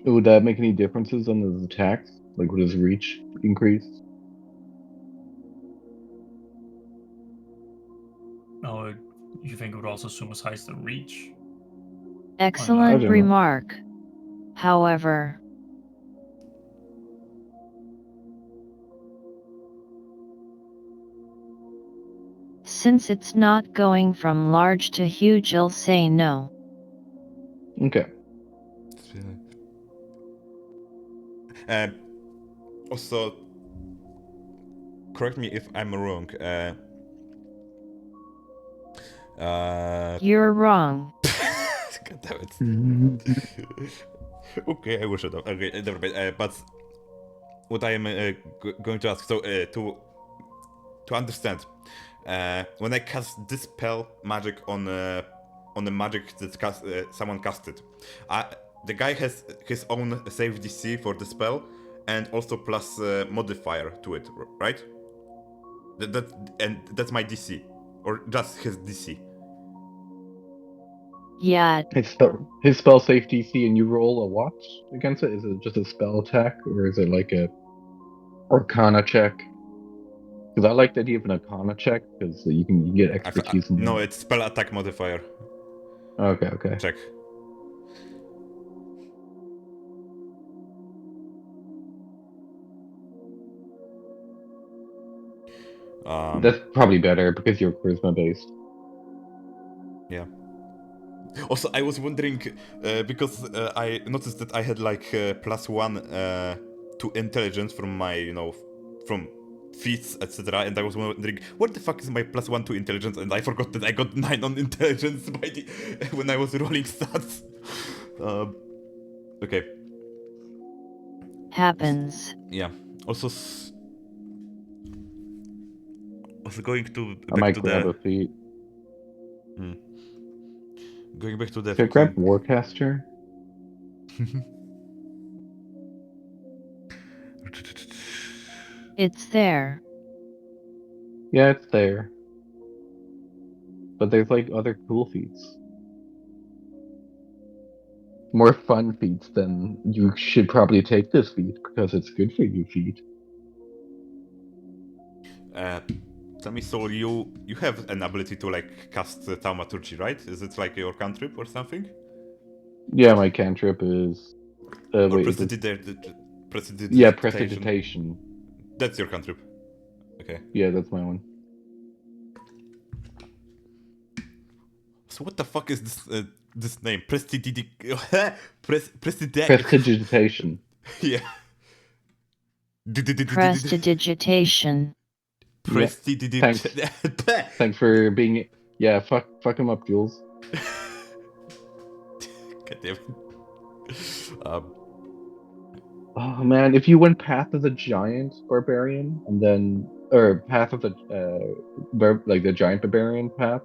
would that make any differences on his attacks? Like would his reach increase? Oh, you think it would also supersize the reach? I Excellent don't know. remark. However, since it's not going from large to huge, I'll say no. Okay. Also, correct me if I'm wrong. You're wrong. God damn it. Okay, I will shut up. Okay, never mind. But what I am going to ask, so to understand, when I cast dispel magic on the magic that someone casted, the guy has his own save DC for the spell and also plus modifier to it, right? And that's my DC, or just his DC. Yeah, His spell safe DC, and you roll a what against it? Is it just a spell attack or is it like a Arcana check? Because I like the idea of an Arcana check because you can get expertise in No, that. it's spell attack modifier Okay. check. That's probably better because you're charisma based. Yeah. Also, I was wondering because I noticed that I had like +1 to intelligence from my, from feats, etc. And I was wondering, what the fuck is my +1 to intelligence? And I forgot that I got 9 on intelligence when I was rolling stats. Okay. happens. Yeah. Also, going to I back might to grab the. a feat. Going back to the Should I grab fucking... Warcaster? It's there. Yeah, it's there. But there's like other cool feats. More fun feats than you should probably take this feat because it's good for you feat. Tell me, Soul, you have an ability to like cast thaumaturgy, right? Is it like your cantrip or something? Yeah, my cantrip is. Or Wait, is it? Yeah, prestidigitation? Prestidigitation. That's your cantrip. Okay. Yeah, that's my one. So what the fuck is this name? Prestidigitation. Yeah. Prestidigitation. Yeah. Thanks. Thanks for being. Yeah, fuck him up, Jules. God damn it. Oh man, if you went Path of the Giant Barbarian and then, or Path of the like the Giant Barbarian path,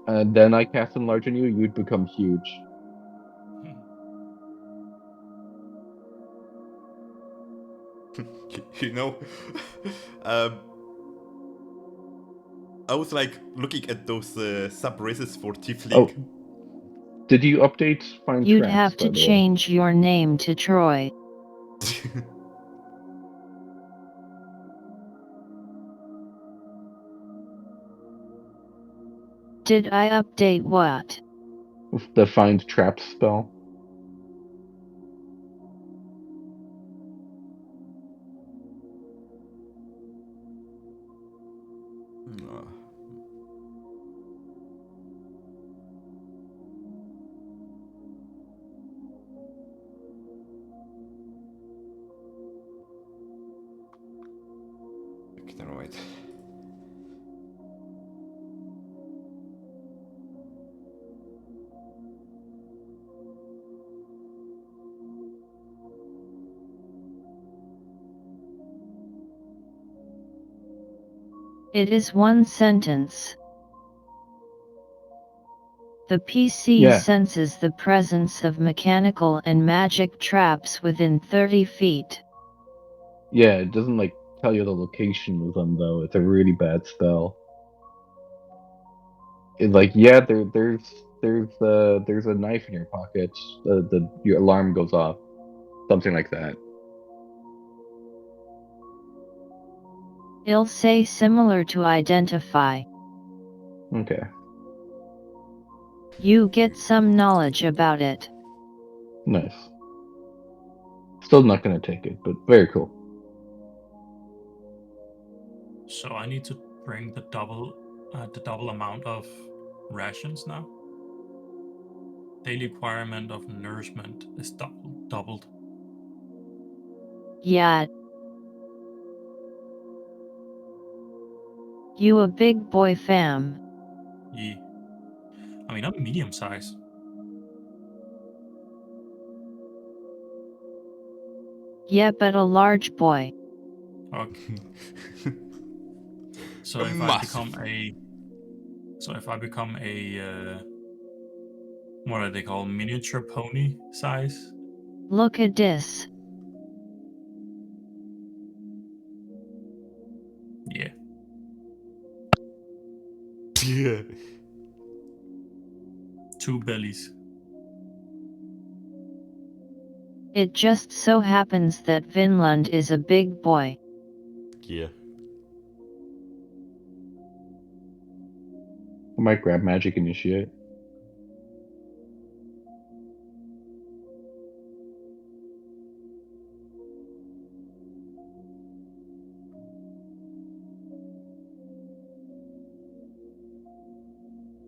and then I cast Enlarge on you, you'd become huge. You know, um, I was like looking at those sub races for Tiefling. Oh, did you update Find You'd Traps, have to by the way? change your name to Troy. Did I update what? The Find Traps spell. Never mind. It is one sentence. The PC Yeah. senses the presence of mechanical and magic traps within 30 feet. Yeah, it doesn't like tell you the location of them though. It's a really bad spell. It's like, yeah, there's a knife in your pocket. Your alarm goes off. Something like that. It'll say similar to identify. Okay. You get some knowledge about it. Nice. Still not gonna take it, but very cool. So I need to bring the double amount of rations now. Daily requirement of nourishment is doubled. Yeah. You a big boy fam. Yeah. I mean, I'm medium size. Yeah, but a large boy. Okay. So A if massive. I become a what are they called? Miniature pony size? Look at this. Yeah. Yeah. 2 bellies. It just so happens that Vinland is a big boy. Yeah. I might grab Magic Initiate.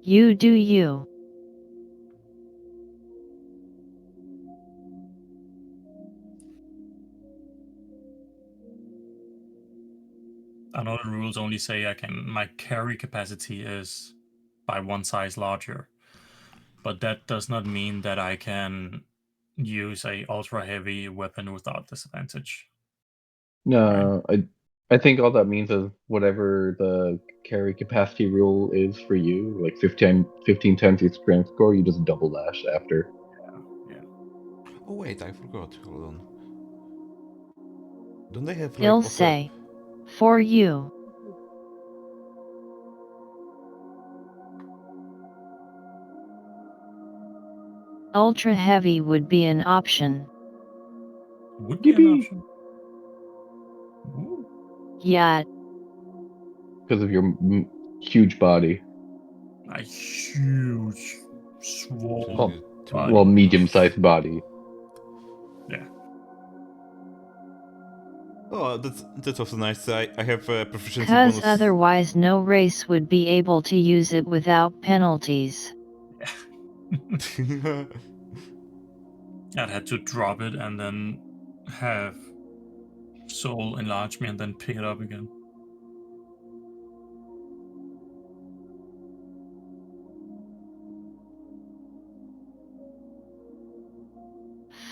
You do you. Another rules only say my carry capacity is by 1 size larger. But that does not mean that I can use a ultra heavy weapon without disadvantage. No, I think all that means is whatever the carry capacity rule is for you, like 15 times your strength score, you just double dash after. Yeah. Oh wait, I forgot. Hold on. Don't they have like He'll also? say. For you. Ultra heavy would be an option. Would be an Yippee! option. Ooh. Yeah, Because of your huge body. A huge, swole Well, body. well, medium-sized body. Yeah. Oh, that's also nice. I have a proficiency cause bonus. otherwise no race would be able to use it without penalties. I'd had to drop it and then have soul enlarge me and then pick it up again.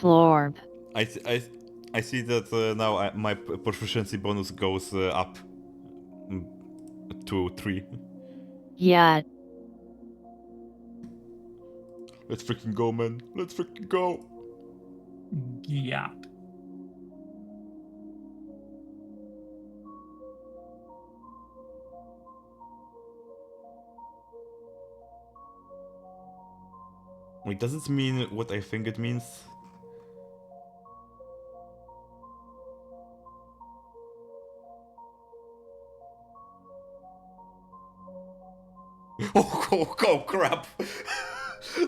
Florb. I see that now my proficiency bonus goes up to 3. Yeah, Let's freaking go, man. Let's freaking go. Yeah. Wait, does it mean what I think it means? Oh crap!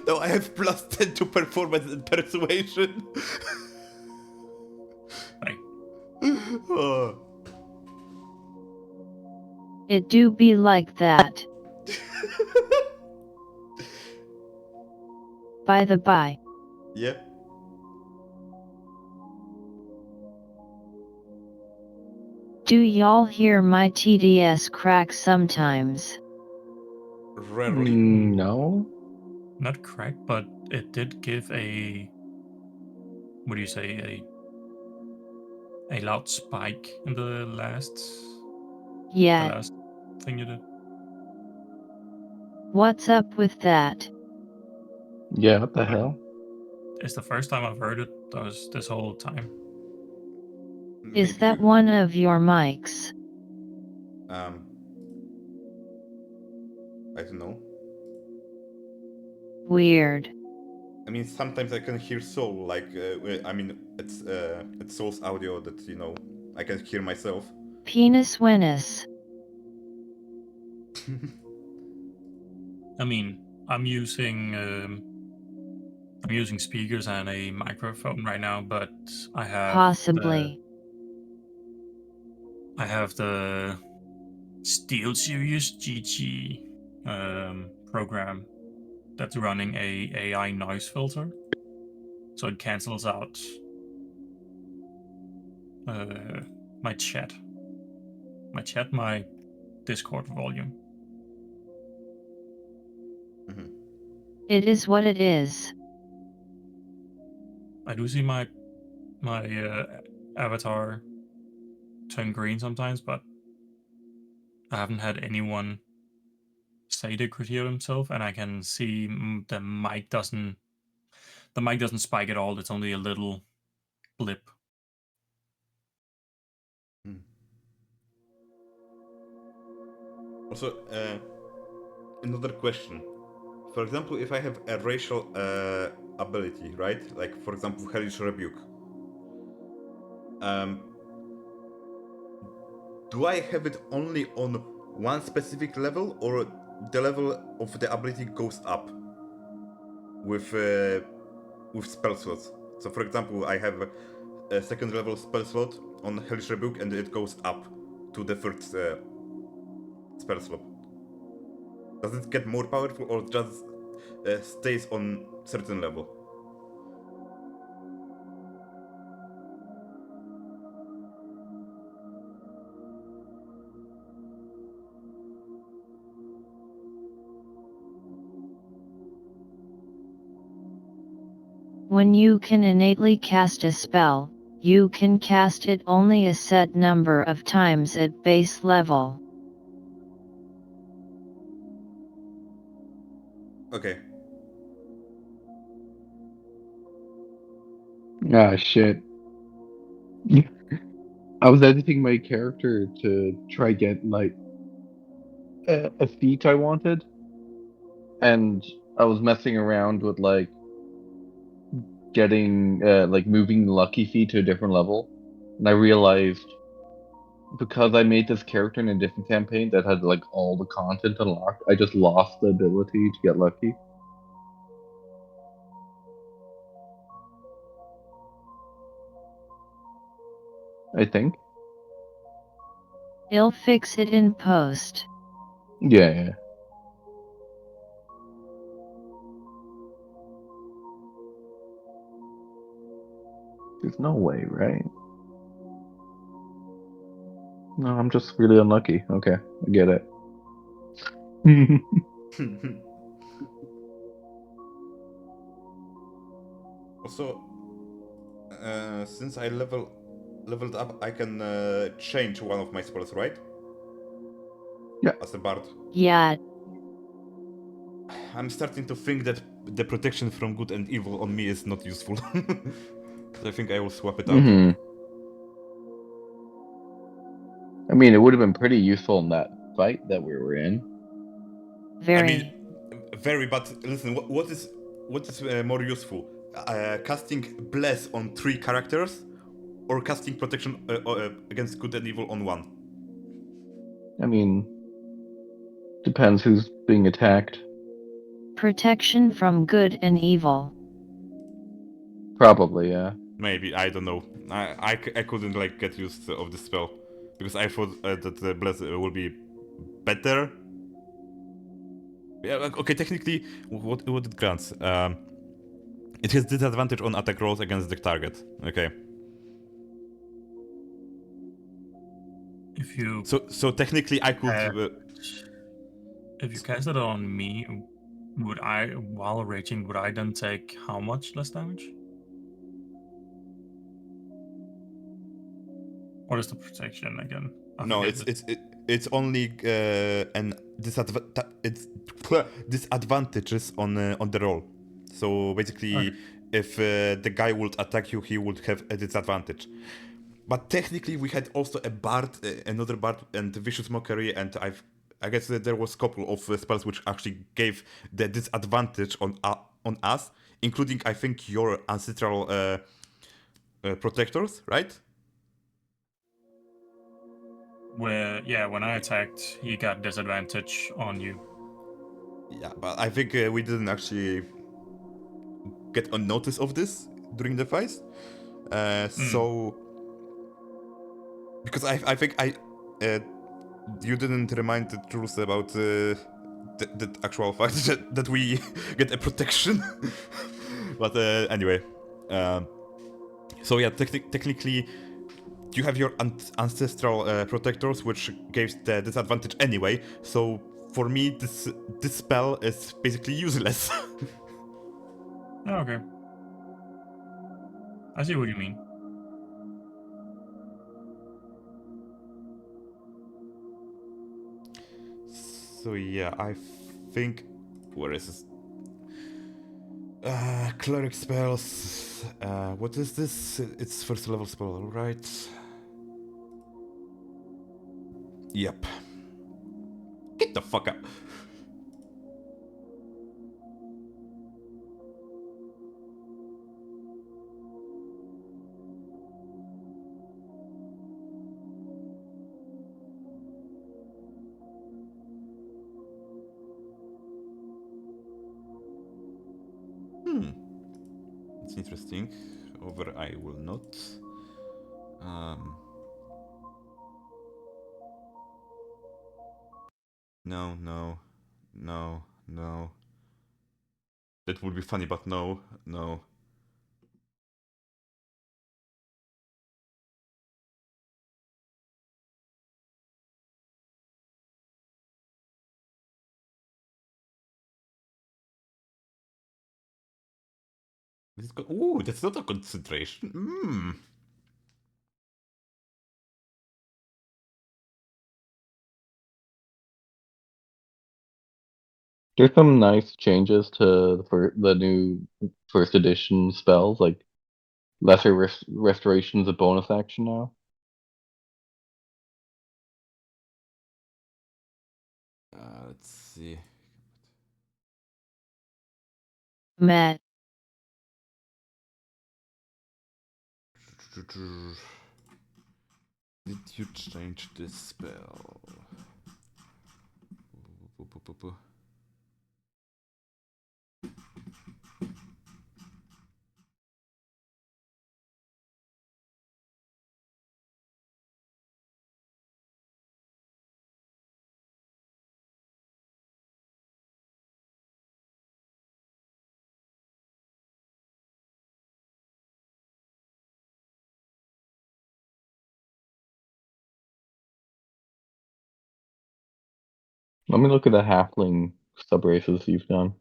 No, I have plus 10 to performance and persuasion. Like, Oh. it do be like that. By the by, Yep. do y'all hear my TDS crack sometimes? Rarely. No? not crack, but it did give a, what do you say, a loud spike in the last Yeah, thing you did. what's up with that? Yeah, what the hell? It's the first time I've heard it this whole time. Is Maybe that you. one of your mics? Um. I don't know. Weird. I mean, sometimes I can hear Soul, like, I mean, it's Soul's audio that, I can hear myself. Penis Wenus. I mean, I'm using speakers and a microphone right now, but I have Possibly. the Steel Series GG program that's running a AI noise filter, so it cancels out my chat, my Discord volume. Mhm. It is what it is. I do see my avatar turn green sometimes, but I haven't had anyone say they could hear himself, and I can see the mic doesn't spike at all. It's only a little blip. Hmm. Also, another question. For example, if I have a racial ability, right? Like, for example, Hellish Rebuke. Um, do I have it only on one specific level, or the level of the ability goes up with spell slots? So, for example, I have a second level spell slot on Hellish Rebuke, and it goes up to the third spell slot. Does it get more powerful, or just stays on certain level? When you can innately cast a spell, You can cast it only a set number of times at base level. Okay. Ah, shit. I was editing my character to try get like a feat I wanted, and I was messing around with like getting like moving the lucky feat to a different level, and I realized because I made this character in a different campaign that had like all the content unlocked, I just lost the ability to get lucky. I think. I'll fix it in post. Yeah, yeah. There's no way, right? No, I'm just really unlucky. Okay, I get it. Also, since I leveled up, I can change one of my spells, right? Yeah. As a bard. Yeah, I'm starting to think that the protection from good and evil on me is not useful. I think I will swap it out. Hmm. I mean, it would have been pretty useful in that fight that we were in. I very. mean, very. But listen, what is more useful? Casting bless on 3 characters, or casting protection against good and evil on 1? I mean, depends who's being attacked. Protection from good and evil. Probably, yeah. Maybe, I don't know. I couldn't like get used of the spell because I thought that the bless will be better. Yeah, okay. Technically, what it grants? It has disadvantage on attack rolls against the target. Okay. If you So technically, I could. if you cast it on me, would I, while raging, would I then take how much less damage? What is the protection again? I No, forget it's only an disadvantages on the roll. So basically, Okay. if the guy would attack you, he would have a disadvantage. But technically, we had also a bard, another bard, and vicious mockery, and I guess that there was a couple of spells which actually gave the disadvantage on us, including I think your ancestral protectors, right? When I attacked, he got disadvantage on you. Yeah, but I think we didn't actually get on notice of this during the fight. So because I think you didn't remind the truth about the actual fact that we get a protection. But anyway, um, so yeah, technically you have your ancestral protectors, which gives the disadvantage anyway. So for me, this spell is basically useless. Oh, okay. I see what you mean. So yeah, I think where is this? Cleric spells. What is this? It's first level spell, right? Yep. Get the fuck up. It's interesting. Over I will not. Um. No, no, no, no. That would be funny, but no, no. Ooh, that's not a concentration. There's some nice changes to the new first edition spells, like lesser restoration's a bonus action now. Let's see. Met. Did you change this spell? Let me look at the halfling sub races you've done.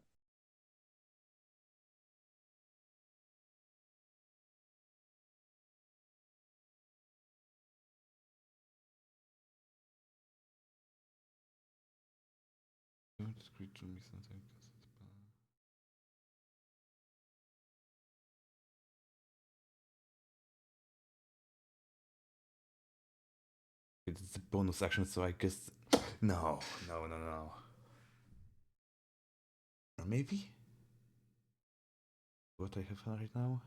It's a bonus action, so I guess no. Or maybe what I have right now.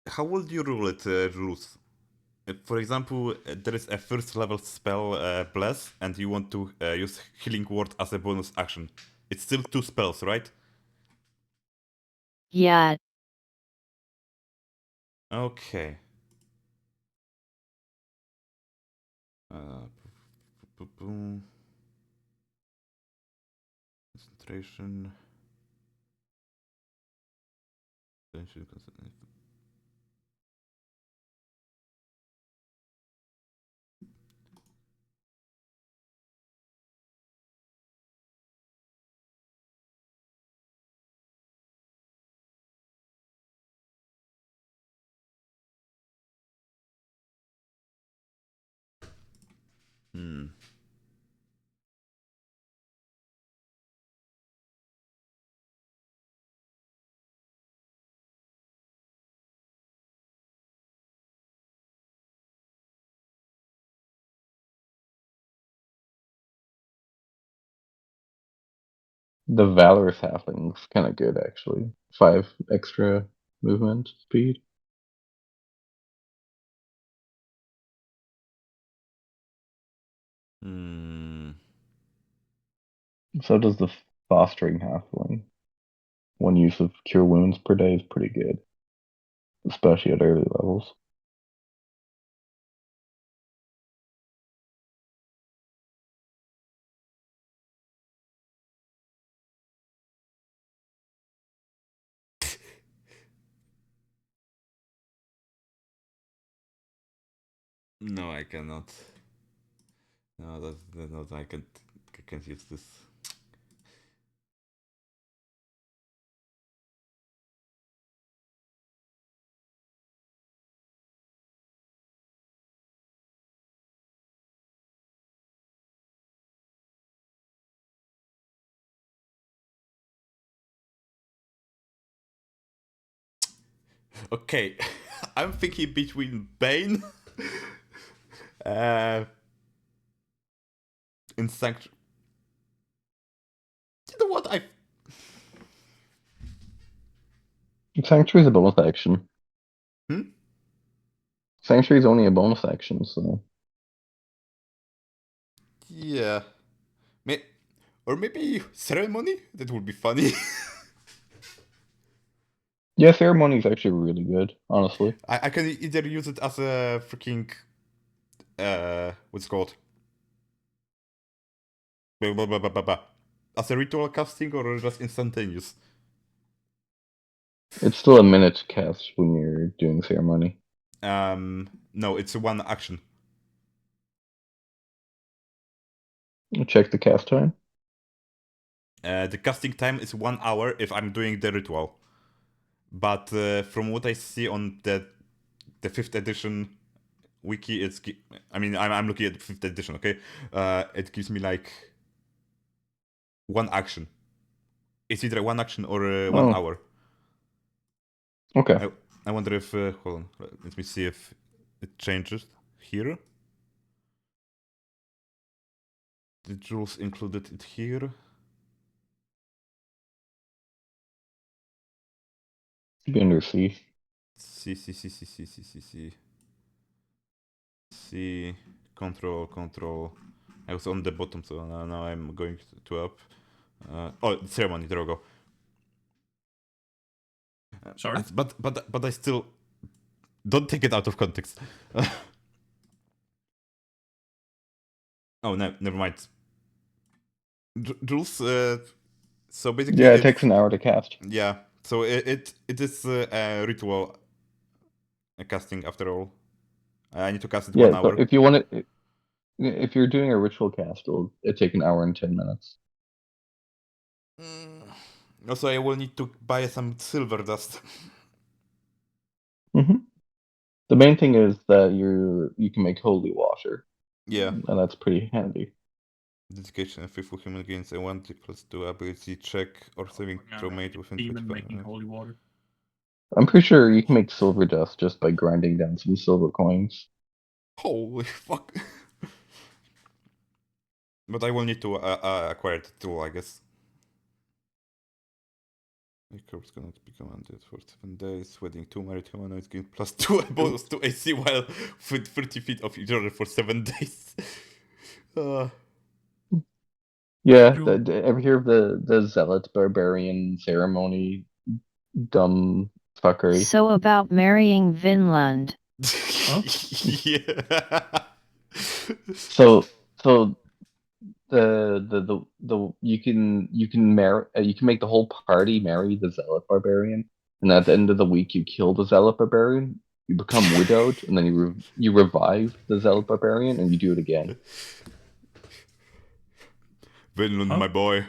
How would you rule it, rules? For example, there is a first level spell, Bless, and you want to use Healing Word as a bonus action. It's still 2 spells, right? Yeah. Okay. Concentration. Hmm. The Valorous halfling's kind of good actually. 5 extra movement speed. So does the Fostering halfling. 1 use of Cure Wounds per day is pretty good, especially at early levels. No, I cannot. No, that's not. I can't use this. Okay, I'm thinking between Bane and Sanctuary. You know what? Sanctuary's a bonus action. Hmm? Sanctuary's only a bonus action, so. Yeah. Or maybe Ceremony? That would be funny. Yeah, Ceremony's actually really good, honestly. I can either use it as a freaking. What's it called? Blah, blah, blah, blah, blah, blah. As a ritual casting or just instantaneous? It's still a minute cast when you're doing Ceremony. No, it's 1 action. Check the cast time. The casting time is 1 hour if I'm doing the ritual. But from what I see on the 5th edition wiki, I'm looking at the 5th edition, okay? It gives me like 1 action. It's either 1 action or 1 Oh, hour. okay. I wonder if hold on, let me see if it changes here. The rules included it here. Be under C. C, control. I was on the bottom, so now I'm going to up. Ceremony, there we go. Sorry? But I still don't take it out of context. Oh no, never mind. Jules, so basically Yeah, it takes an hour to cast. Yeah, so it is a ritual casting after all. I need to cast it 1 Yeah, so hour. if you want it, if you're doing a ritual cast, it'll take an hour and 10 minutes. Also, I will need to buy some silver dust. Hmm. The main thing is that you can make holy water, Yeah. and that's pretty handy. Dedication and faithful human gains a 1+2 ability check or saving throw made within Demon 25 making holy water. I'm pretty sure you can make silver dust just by grinding down some silver coins. Holy fuck. But I will need to acquire the tool, I guess. A corpse cannot be commanded for 7 days. Wedding 2 married humanoids gain +2 bonus to AC while with 30 feet of each other for 7 days. Yeah, Cool. ever hear of the zealot barbarian ceremony? Dumb fuckery. So about marrying Vinland. Huh? Yeah. So the you can make the whole party marry the zealot barbarian, and at the end of the week you kill the zealot barbarian. You become widowed, and then you revive the zealot barbarian, and you do it again. Vinland, Huh? my boy.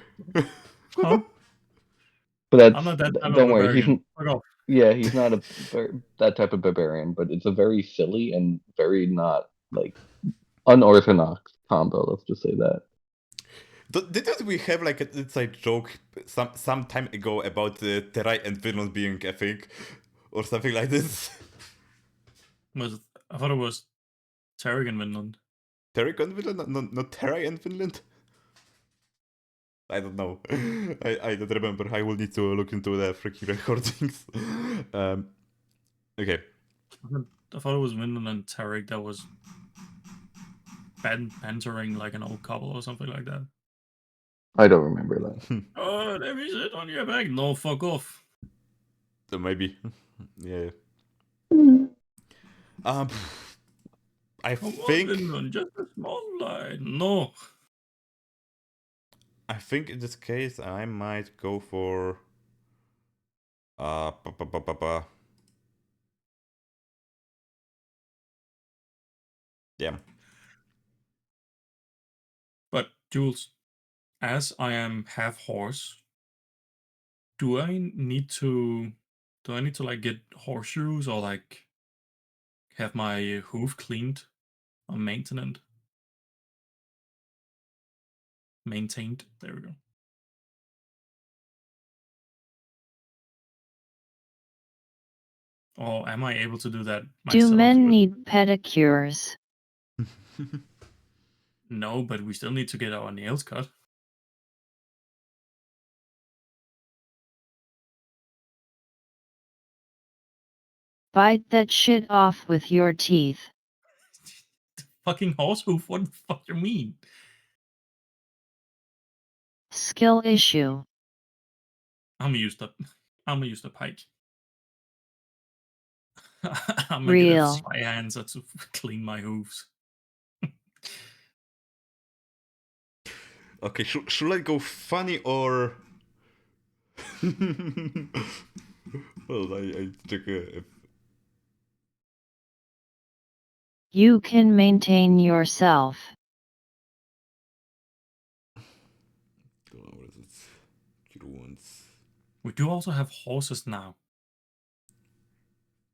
Huh? But I'm not that type of don't worry, barbarian. Fuck off. he's not that type of barbarian, but it's a very silly and very not like unorthodox combo. Let's just say that. Didn't we have like an inside joke some time ago about Terai and Vinland being a thing? Or something like this? I thought it was Tarek in Vinland. Terai and Vinland? Not Terai and Vinland? I don't know. I don't remember. I will need to look into the freaking recordings. Okay. I thought it was Vinland and Tarek that was bantering like an old couple or something like that. I don't remember that. Oh, let me sit on your back. No, fuck off. So maybe. Yeah. Um, I Come on, think Vinland, just a small lie. No. in this case I might go for uh ba, ba, ba, ba, ba. Yeah. But Jules, as I am half horse, do I need to like get horseshoes or like have my hoof cleaned or maintained? Maintained. There we go. Or am I able to do that myself? Do men need pedicures? No, but we still need to get our nails cut. Bite that shit off with your teeth. Fucking horse hoof, what the fuck you mean? Skill issue. I'm gonna use the pike. I'm gonna get a Real. spy hands to clean my hooves. Okay, should I go funny or? Well, I check if. You can maintain yourself. What is it? We do also have horses now.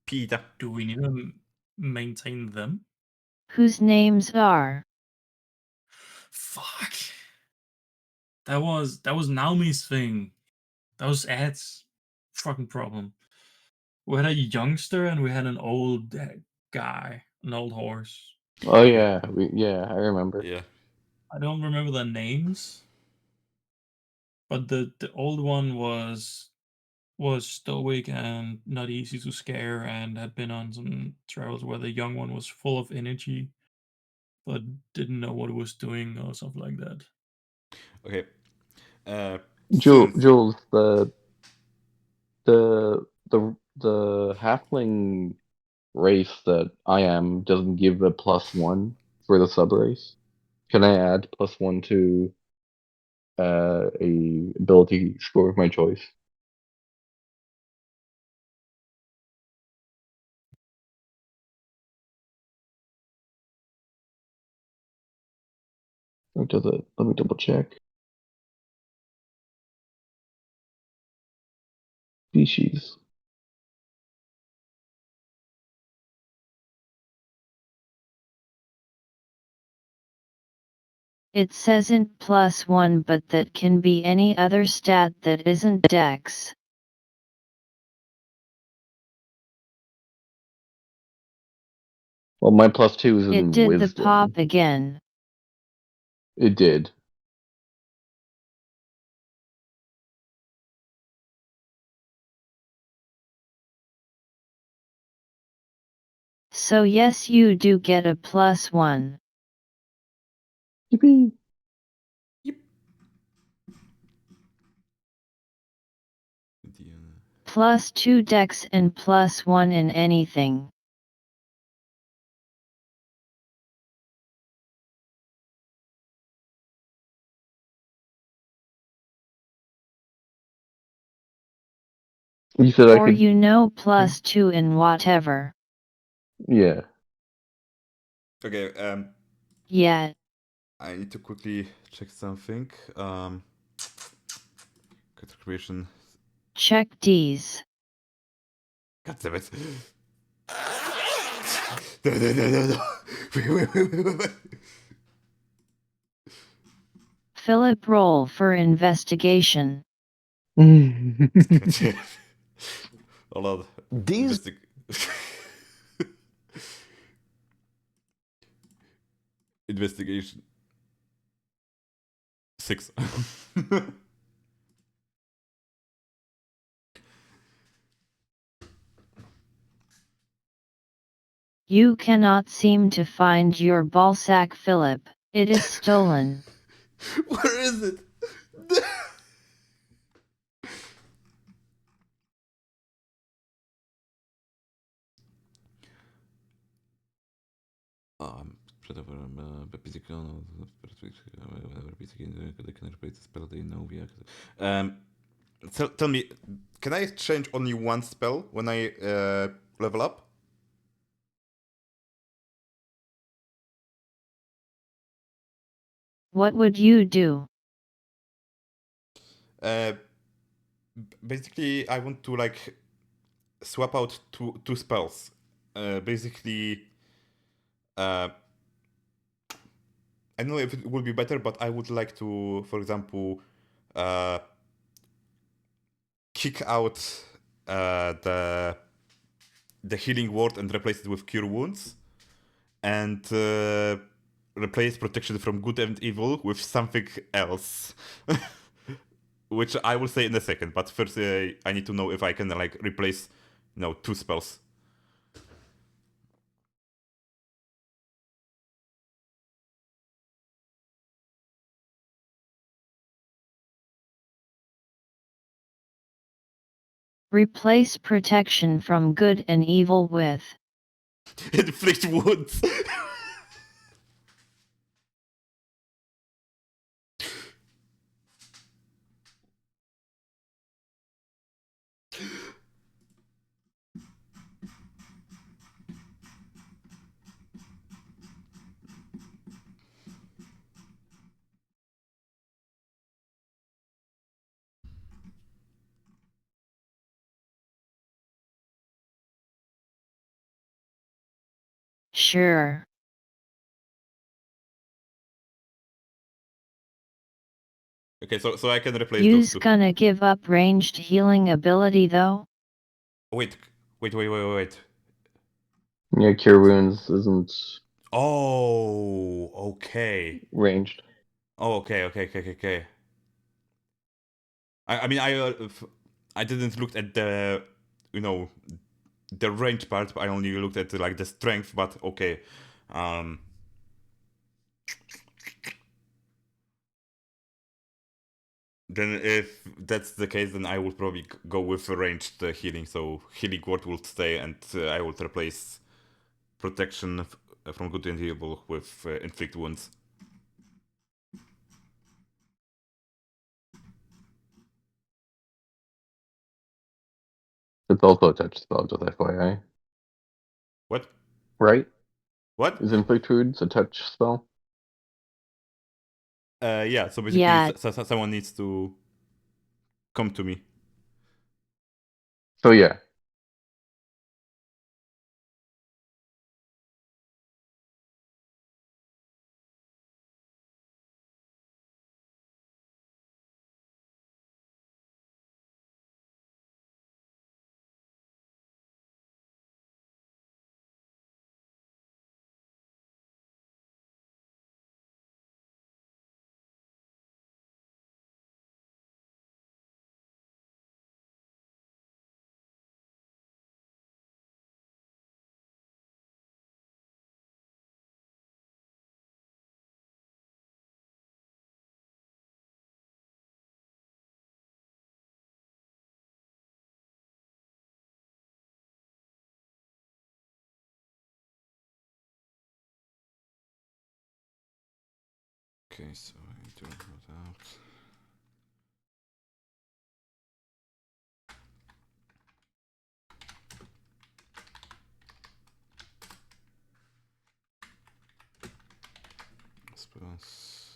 Peter. Do we need to maintain them? Whose names are? Fuck. That was Naomi's thing. That was Ed's fucking problem. We had a youngster and we had an old guy, an old horse. Oh yeah, I remember. Yeah. I don't remember their names, but the old one was stoic and not easy to scare, and had been on some travels where the young one was full of energy, but didn't know what it was doing or something like that. Okay. Jules, Since the halfling race that I am doesn't give a +1 for the sub race. Can I add +1 to a ability score of my choice? Or does it? Let me double check. Species. It saysn't +1, but that can be any other stat that isn't dex. Well, my +2 is It in did the wisdom. pop again. It did. So yes, you do get a +1. Yippee! +2 dex and +1 in anything. You said I Or could. +2 in whatever. Yeah. okay, Yeah. I need to quickly check something. Character creation. Check D's. God damn it. No. Wait. Filip, roll for investigation. Hold on. These Investigation. 6. You cannot seem to find your ballsack, Filip. It is stolen. Where is it? Tell me, can I change only one spell when I level up? What would you do? Basically, I want to like swap out two spells. Basically, I don't know if it would be better, but I would like to, for example, kick out the healing word and replace it with cure wounds, and replace protection from good and evil with something else. Which I will say in a second, but first I need to know if I can like replace, two spells. Replace protection from good and evil with. Inflict wounds. Sure. Okay, so I can replace You's those two. gonna give up ranged healing ability though? Wait. Yeah, Cure Wounds isn't Oh, okay. ranged. Oh, okay. I mean, I didn't look at the, the range part. I only looked at like the strength. But okay. Then if that's the case, then I would probably go with ranged healing. So healing word will stay, and I will replace protection from good and evil with inflict wounds. It's also a touch spell, just FYI. What? Right? What? Is Inflict Wounds a touch spell? Yeah. So basically, Yeah. someone needs to come to me. So yeah. Okay, so I need to run that out. Spells.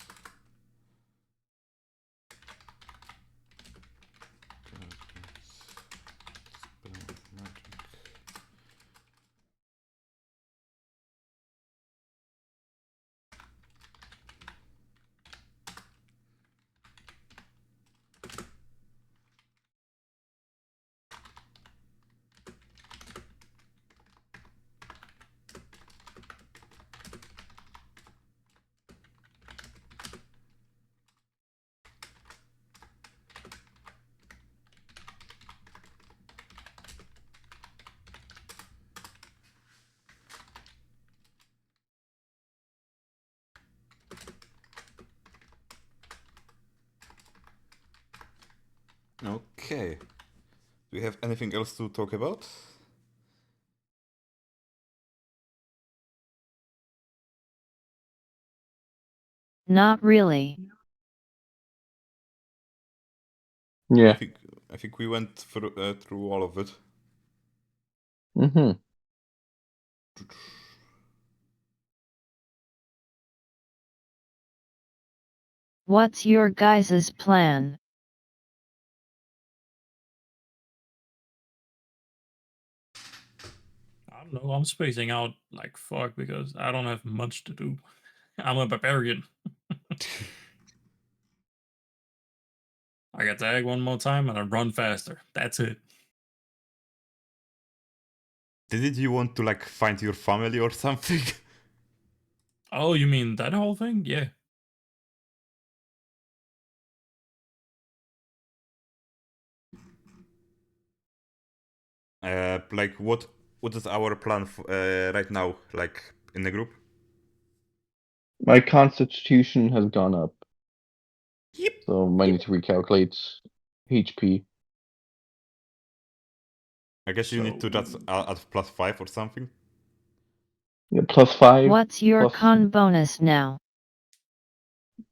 Spell magic. Okay. Do you have anything else to talk about? Not really. Yeah. I think we went through all of it. Mm-hmm. What's your guys' plan? I don't know. I'm spacing out like fuck because I don't have much to do. I'm a barbarian. I attack one more time and I run faster. That's it. Didn't you want to like find your family or something? Oh, you mean that whole thing? Yeah. Like what is our plan right now? Like in the group? My constitution has gone up. Yep. So I need to recalculate HP. I guess you need to just add +5 or something. Yeah, +5. What's your plus con bonus now?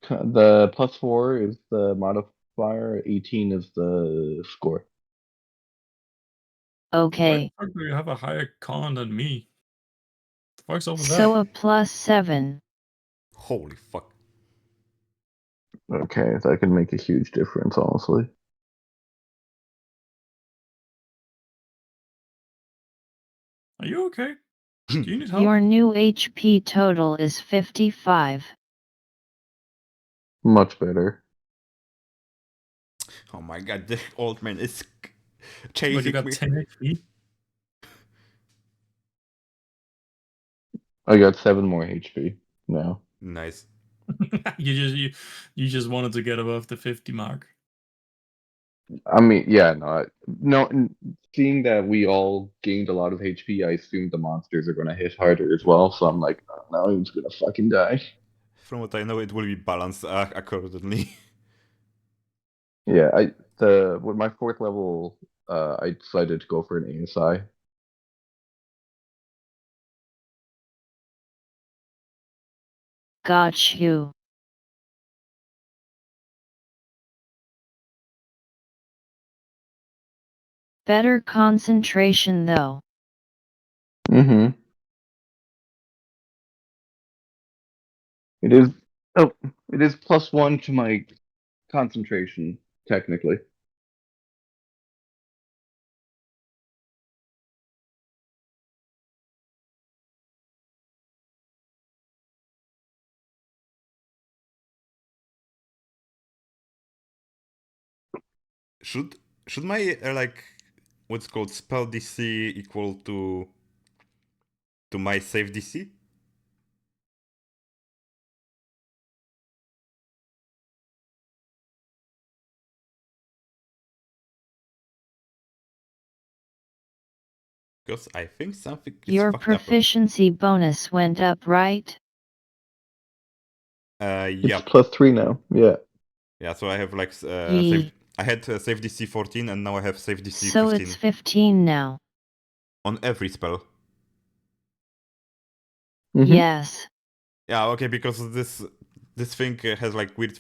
the +4 is the modifier. 18 is the score. Why the Okay. fuck do you have a higher con than me? The fuck's over So there? a +7. Holy fuck. Okay, that could make a huge difference, honestly. Are you okay? Do you need help? Your new HP total is 55. Much better. Oh my god, the old man is But chasing you got me. 10 HP. I got 7 more HP now. Nice. you just wanted to get above the 50 mark. I mean, yeah, no, seeing that we all gained a lot of HP, I assume the monsters are gonna hit harder as well. So I'm like, oh, now he's gonna fucking die. From what I know, it will be balanced accordingly. Yeah, with my 4th level, I decided to go for an ASI. Got you. Better concentration though. Mm-hmm. It is. Oh, it is +1 to my concentration, technically. should should my like what's called spell DC equal to my save DC? Because I think something is Your fucked up. proficiency bonus went up, right? It's Yeah. +3 now. Yeah. Yeah, so I have like Yee. I had save DC 14 and now I have save DC So 15 it's 15 now. on every spell. Mm-hmm. Yes. Yeah, okay, because this thing has like weird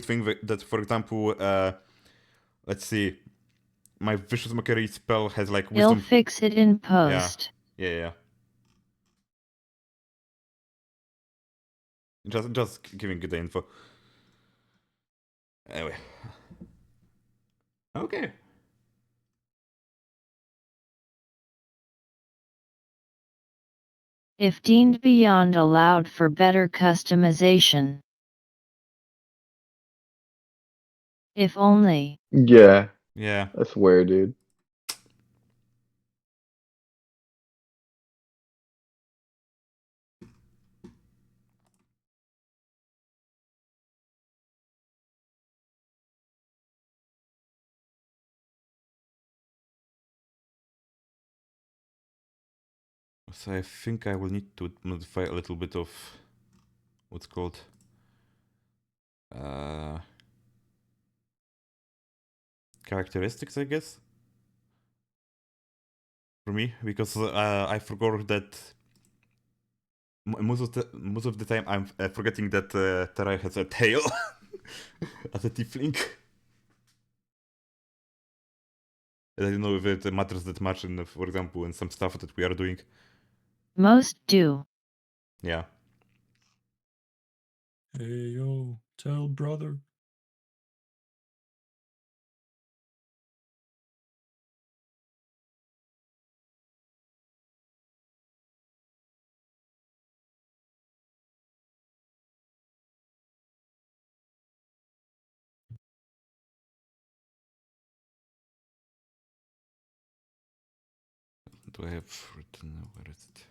thing that for example, let's see, my vicious mockery spell has like I'll wisdom. fix it in Yeah, post. yeah. Just giving you the info. Anyway. Okay. If deemed beyond allowed for better customization. If only. Yeah, Yeah. I swear, dude. So I think I will need to modify a little bit of what's called characteristics, I guess. For me, because I forgot that most of the time I'm forgetting that Terra has a tail as a tiefling. I don't know if it matters that much in, for example, in some stuff that we are doing. Most do. Yeah. Hey yo, tell brother. Do I have written where is it?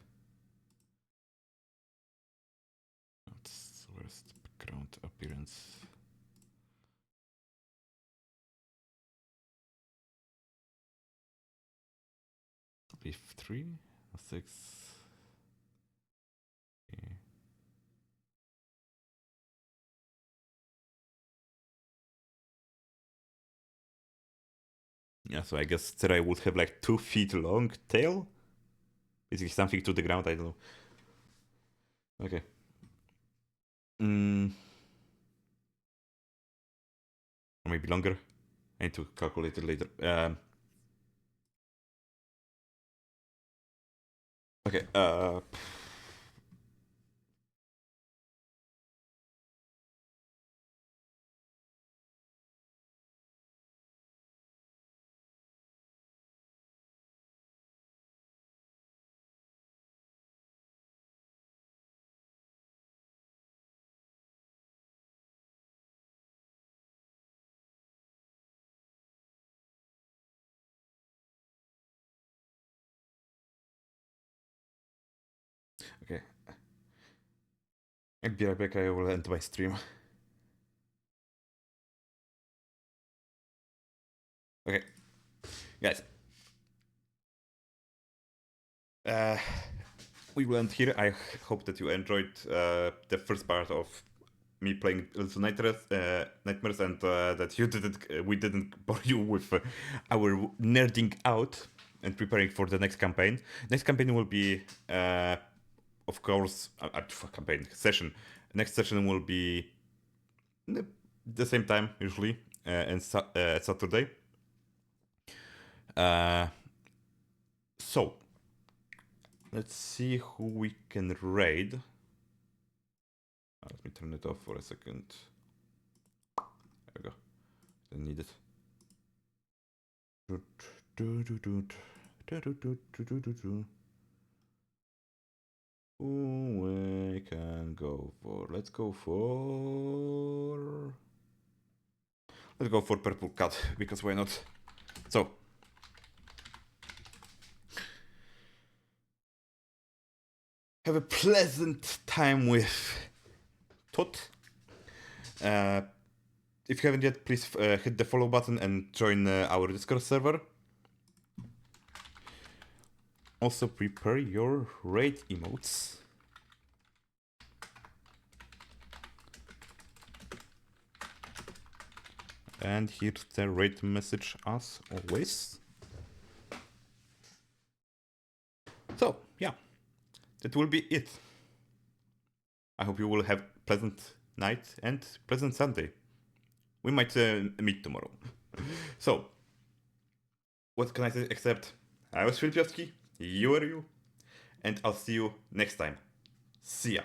Where's the background appearance? Beef 3, 6. Okay. Yeah, so I guess Terra would have like 2 feet long tail. Basically something to the ground, I don't know. Okay. Or maybe longer. I need to calculate it later. Okay. Okay. I'll be right back. I will end my stream. Okay, guys. We will end here. I hope that you enjoyed the first part of me playing Little Nightmares, and that you we didn't bore you with our nerding out and preparing for the next campaign. Next campaign will be, of course, campaign session. Next session will be the same time usually, and Saturday. So let's see who we can raid. Let me turn it off for a second. There we go. Didn't need it. Who we can go for? Let's go for Purple Cat, because why not? So have a pleasant time with Todd. If you haven't yet, please hit the follow button and join our Discord server. Also prepare your raid emotes. And here's the raid message as always. So yeah, that will be it. I hope you will have pleasant night and pleasant Sunday. We might meet tomorrow. So, what can I say except I was Filip, you are you, and I'll see you next time. See ya.